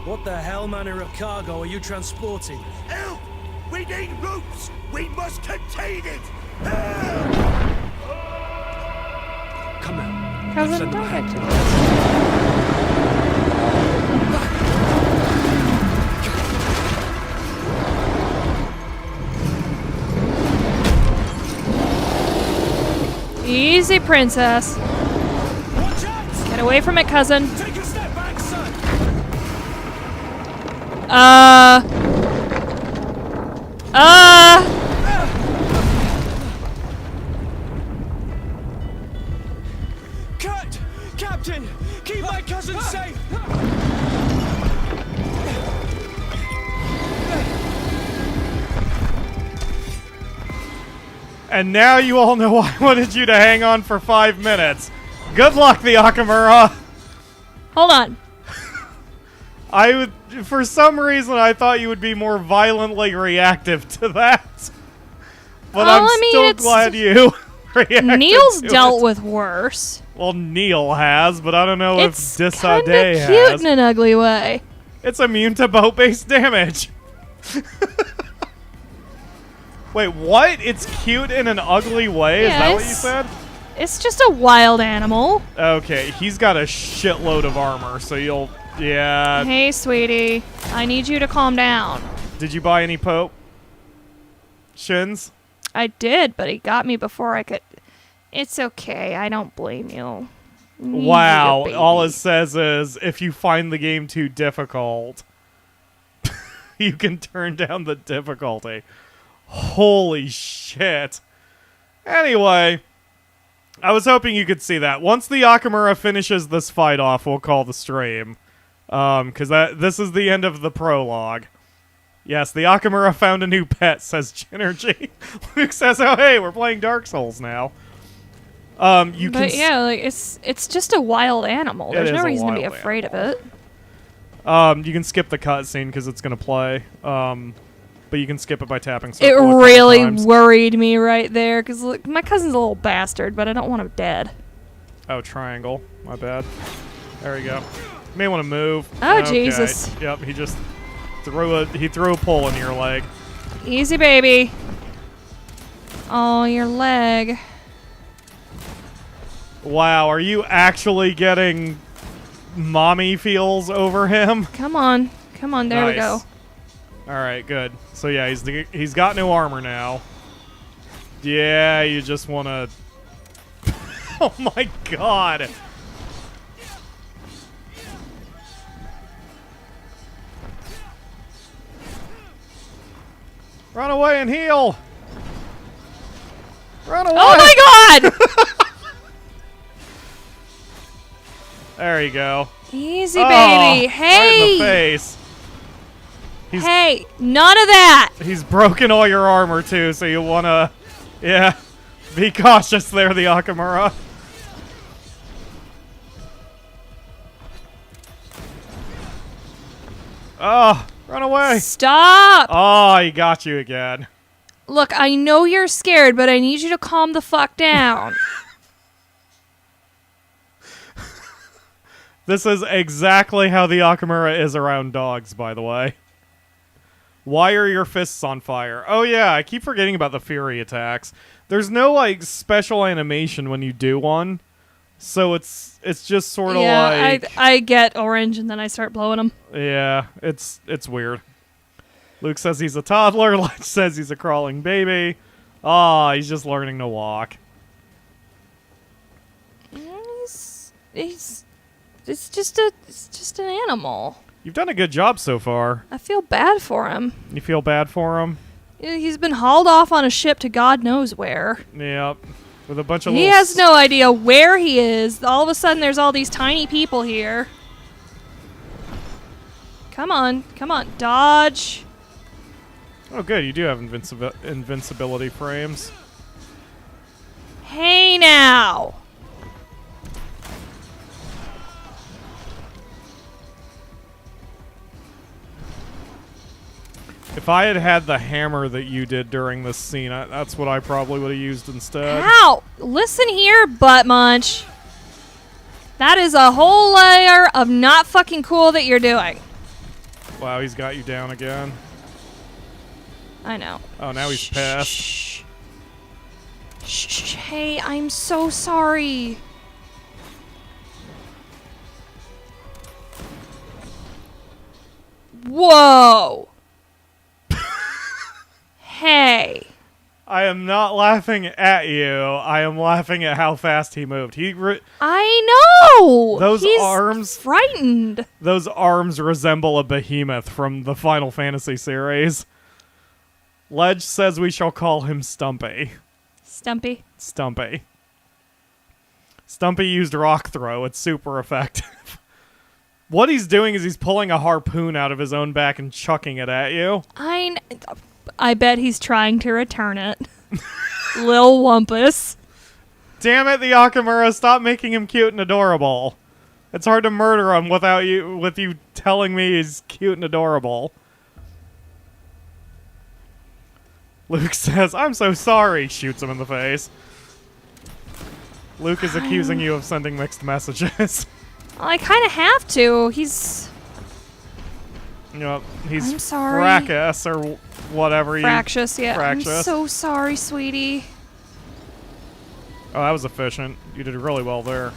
What the hell manner of cargo are you transporting? Help! We need ropes! We must contain it! Come now. Cousin, Send them don't ahead. get too Easy, princess. Get away from it, cousin. Take a step back, son. Cut! Captain! Keep my cousin safe! And now you all know I wanted you to hang on for 5 minutes. Good luck, the Akamura. Hold on. For some reason, I thought you would be more violently reactive to that. But I'm still glad you reacted Neil's to dealt it. with worse. Well, Neil has, but I don't know It's if kinda Disade cute has. in an ugly way. It's immune to boat-based damage. Wait, what? It's cute in an ugly way? Is that what you said? It's just a wild animal. Okay, he's got a shitload of armor, so you'll... Yeah. Hey, sweetie. I need you to calm down. Did you buy any Pope? Shins? I did, but he got me before I could... It's okay. I don't blame you. Wow. All it says is, if you find the game too difficult, you can turn down the difficulty. Holy shit. Anyway, I was hoping you could see that. Once the Akamura finishes this fight off, we'll call the stream. Because this is the end of the prologue. Yes, the Akamura found a new pet, says Ginergy. Luke says, oh, hey, we're playing Dark Souls now. Yeah, like, it's just a wild animal. There's no reason to be afraid of it. You can skip the cutscene because it's going to play. But you can skip it by tapping It circle a couple really times. worried me right there, because look, my cousin's a little bastard, but I don't want him dead. Oh, triangle. My bad. There we go. You may want to move. Oh, Okay. Jesus. Yep, he just threw a pole in your leg. Easy, baby. Oh, your leg. Wow, are you actually getting mommy feels over him? Come on. Come on, there we go. Nice. Alright, good. So yeah, he's got no armor now. Yeah, you just want to... Oh my god! Run away and heal! Run away! Oh my god! There you go. Easy, baby. Right Hey! in the face. Hey, none of that! He's broken all your armor too, so you wanna... Yeah. Be cautious there, the Akamura. Oh, run away. Stop! Oh, he got you again. Look, I know you're scared, but I need you to calm the fuck down. This is exactly how the Akamura is around dogs, by the way. Why are your fists on fire? Oh yeah, I keep forgetting about the fury attacks. There's no, like, special animation when you do one. So it's just sort of like... I get orange and then I start blowing them. Yeah, it's weird. Luke says he's a toddler. Ledge says he's a crawling baby. Ah, he's just learning to walk. It's just an animal. You've done a good job so far. I feel bad for him. You feel bad for him? He's been hauled off on a ship to God knows where. Yep. With a bunch of He has no idea where he is. All of a sudden, there's all these tiny people here. Come on. Come on. Dodge. Oh, good. You do have invincibility frames. Hey, now. If I had had the hammer that you did during this scene, that's what I probably would have used instead. Ow! Listen here, butt munch. That is a whole layer of not fucking cool that you're doing. Wow, he's got you down again. I know. Oh, now he's pissed. Shh. Hey, I'm so sorry. Whoa. Hey. I am not laughing at you. I am laughing at how fast he moved. I know. Those He's arms frightened. Those arms resemble a behemoth from the Final Fantasy series. Ledge says we shall call him Stumpy. Stumpy. Stumpy used rock throw. It's super effective. What he's doing is he's pulling a harpoon out of his own back and chucking it at you. I bet he's trying to return it. Lil Wumpus. Damn it, the Akamura, stop making him cute and adorable. It's hard to murder him with you telling me he's cute and adorable. Luke says, I'm so sorry, shoots him in the face. Luke is accusing you of sending mixed messages. I kind of have to. He's... Yep, he's I'm sorry. fracas or whatever. Fractious, yeah. Fractious. I'm so sorry, sweetie. Oh, that was efficient. You did really well there.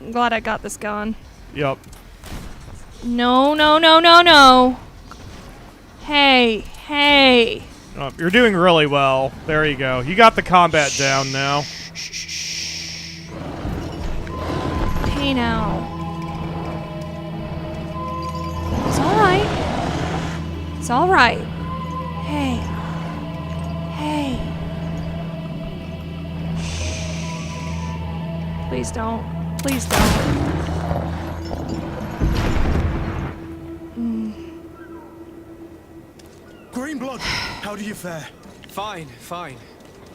I'm glad I got this going. Yep. No. Hey. Oh, you're doing really well. There you go. You got the combat down now. Hey now. It's alright. Hey. Please don't. Greenblood, how do you fare? Fine.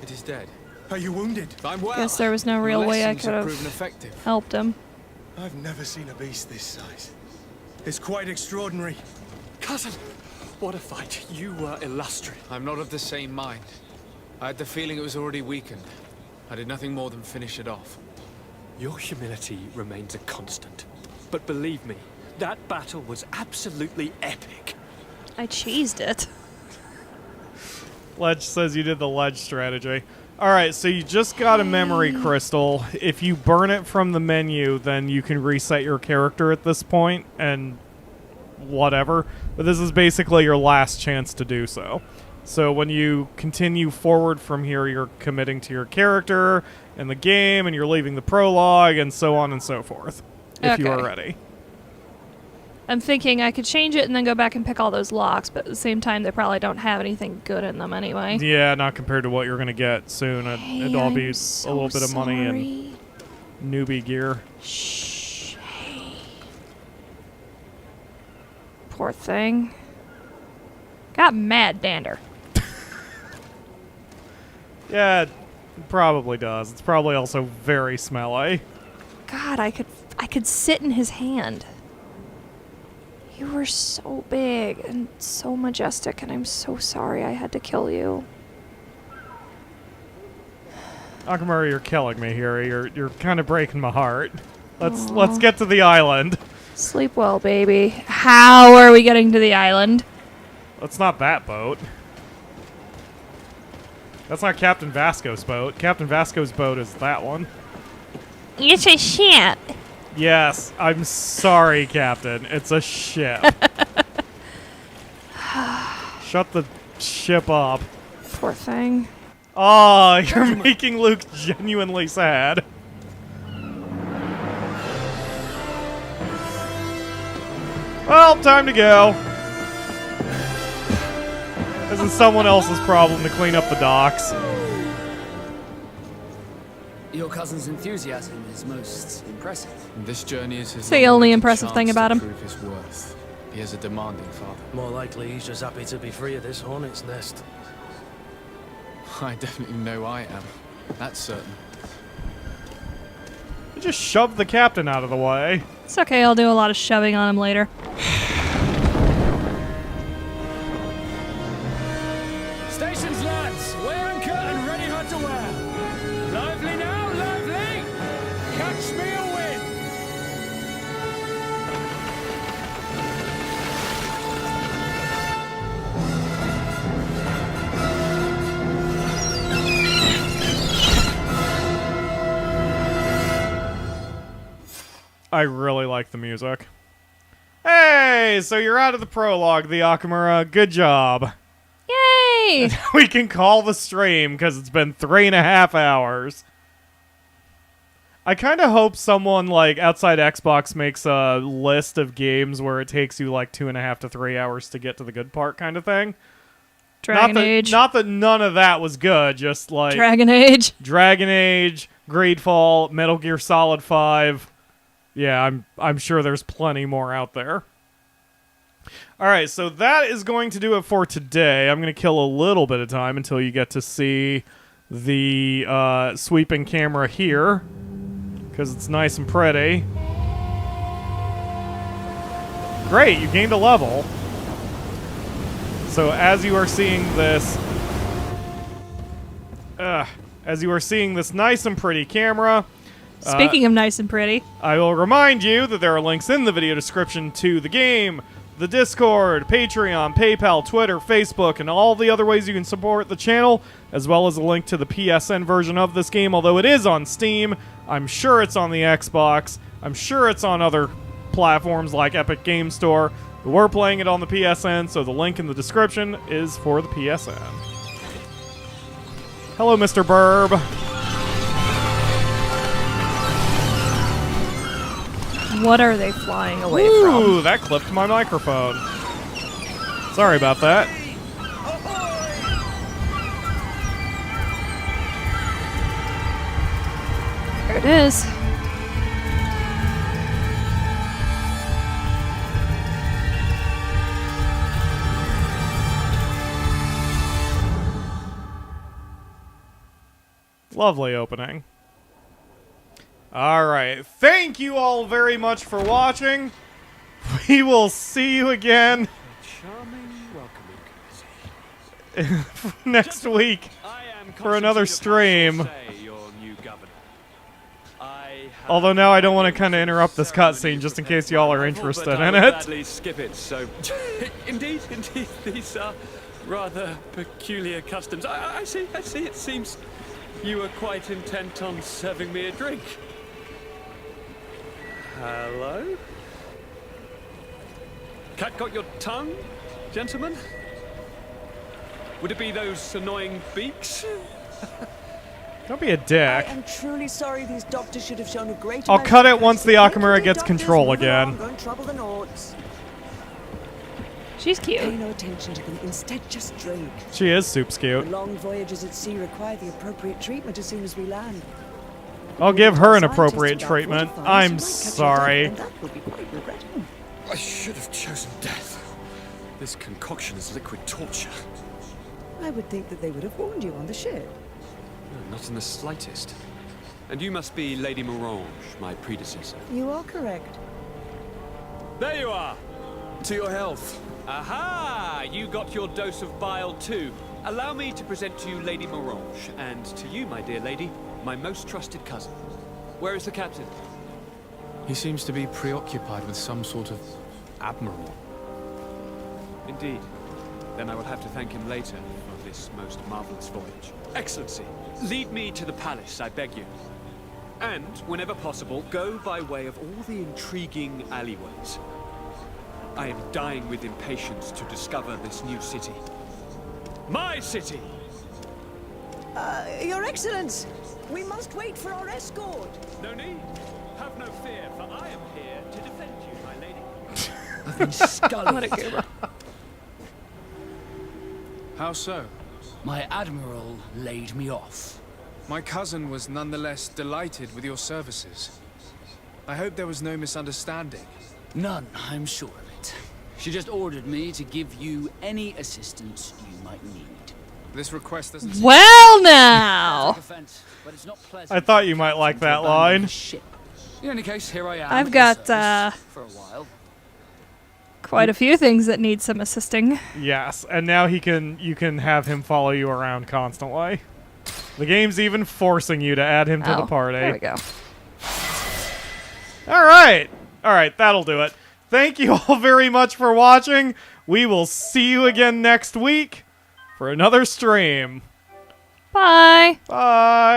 It is dead. Are you wounded? I'm well. Guess there was no real way I could proven have effective. helped him. I've never seen a beast this size. It's quite extraordinary. Cousin, what a fight. You were illustrious. I'm not of the same mind. I had the feeling it was already weakened. I did nothing more than finish it off. Your humility remains a constant. But believe me, that battle was absolutely epic. I cheesed it. Ledge says you did the Ledge strategy. Alright, so you just got a memory crystal. If you burn it from the menu, then you can reset your character at this point, and whatever. But this is basically your last chance to do so. So when you continue forward from here, you're committing to your character in the game, and you're leaving the prologue, and so on and so forth. If you are ready. I'm thinking I could change it and then go back and pick all those locks, but at the same time, they probably don't have anything good in them anyway. Yeah, not compared to what you're going to get soon. It'd all be so a little bit of money and newbie gear. Shh. Hey. Poor thing. Got mad dander. Yeah, it probably does. It's probably also very smelly. God, I could sit in his hand. You were so big and so majestic, and I'm so sorry I had to kill you. Akamura, you're killing me here. You're kind of breaking my heart. Let's get to the island. Sleep well, baby. How are we getting to the island? That's not that boat. That's not Captain Vasco's boat. Captain Vasco's boat is that one. It's a ship. Yes, I'm sorry, Captain. It's a ship. Shut the ship up. Poor thing. Oh, you're making Luke genuinely sad. Well, time to go. This is someone else's problem to clean up the docks. Your cousin's enthusiasm is most impressive. This journey is his It's the only impressive thing about him. prove his worth. He has a demanding father. More likely he's just happy to be free of this hornet's nest. I definitely know I am. That's certain. You just shoved the captain out of the way. It's okay, I'll do a lot of shoving on him later. Stations, lads! Wear and cut and ready hot to wear. Lively now, lively! Catch me a win! I really like the music. Hey, so you're out of the prologue, the Akamura. Good job. Yay! We can call the stream because it's been 3.5 hours. I kind of hope someone like outside Xbox makes a list of games where it takes you like 2.5 to 3 hours to get to the good part, kind of thing. Dragon Age. Not that none of that was good, just like Dragon Age. Dragon Age, GreedFall, Metal Gear Solid 5. Yeah, I'm sure there's plenty more out there. All right, so that is going to do it for today. I'm going to kill a little bit of time until you get to see the sweeping camera here, because it's nice and pretty. Great, you gained a level. So as you are seeing this, nice and pretty camera. Speaking of nice and pretty, I will remind you that there are links in the video description to the game, the Discord, Patreon, PayPal, Twitter, Facebook, and all the other ways you can support the channel, as well as a link to the PSN version of this game, although it is on Steam. I'm sure it's on the Xbox. I'm sure it's on other platforms like Epic Game Store. But we're playing it on the PSN, so the link in the description is for the PSN. Hello, Mr. Burb. what are they flying away from? Ooh, that clipped my microphone. Sorry about that. There it is. Lovely opening. Alright, thank you all very much for watching. We will see you again next week for another stream. Although now I don't want to kind of interrupt this cutscene just in case y'all are interested in it. Gladly skip it. So, indeed, these are rather peculiar customs. I see. It seems you were quite intent on serving me a drink. Hello? Cat got your tongue, gentlemen? Would it be those annoying beaks? Don't be a dick. I am truly sorry. These doctors should have shown a greater. I'll cut it once the Akamura gets control again. Don't trouble the Nords. She's cute. Pay no attention to them. Instead, just drink. She is soups cute. The long voyages at sea require the appropriate treatment as soon as we land. I'll give her an appropriate treatment. I'm sorry. I should have chosen death. This concoction is liquid torture. I would think that they would have warned you on the ship. No, not in the slightest. And you must be Lady Morange, my predecessor. You are correct. There you are! To your health. Aha! You got your dose of bile too. Allow me to present to you Lady Morange, and to you, my dear lady, my most trusted cousin. Where is the captain? He seems to be preoccupied with some sort of admiral. Indeed. Then I will have to thank him later for this most marvelous voyage. Excellency, lead me to the palace, I beg you. And, whenever possible, go by way of all the intriguing alleyways. I am dying with impatience to discover this new city. My city! Your Excellence, we must wait for our escort. No need. Have no fear, for I am here to defend you, my lady. I've been sculling. What a goober. How so? My admiral laid me off. My cousin was nonetheless delighted with your services. I hope there was no misunderstanding. None, I'm sure of it. She just ordered me to give you any assistance you might need. This request doesn't... Well, now. I thought you might like that line. In any case, here I am. I've got for a while. quite a few things that need some assisting. Yes, and now you can have him follow you around constantly. The game's even forcing you to add him to the party. There we go. All right, that'll do it. Thank you all very much for watching. We will see you again next week for another stream. Bye. Bye.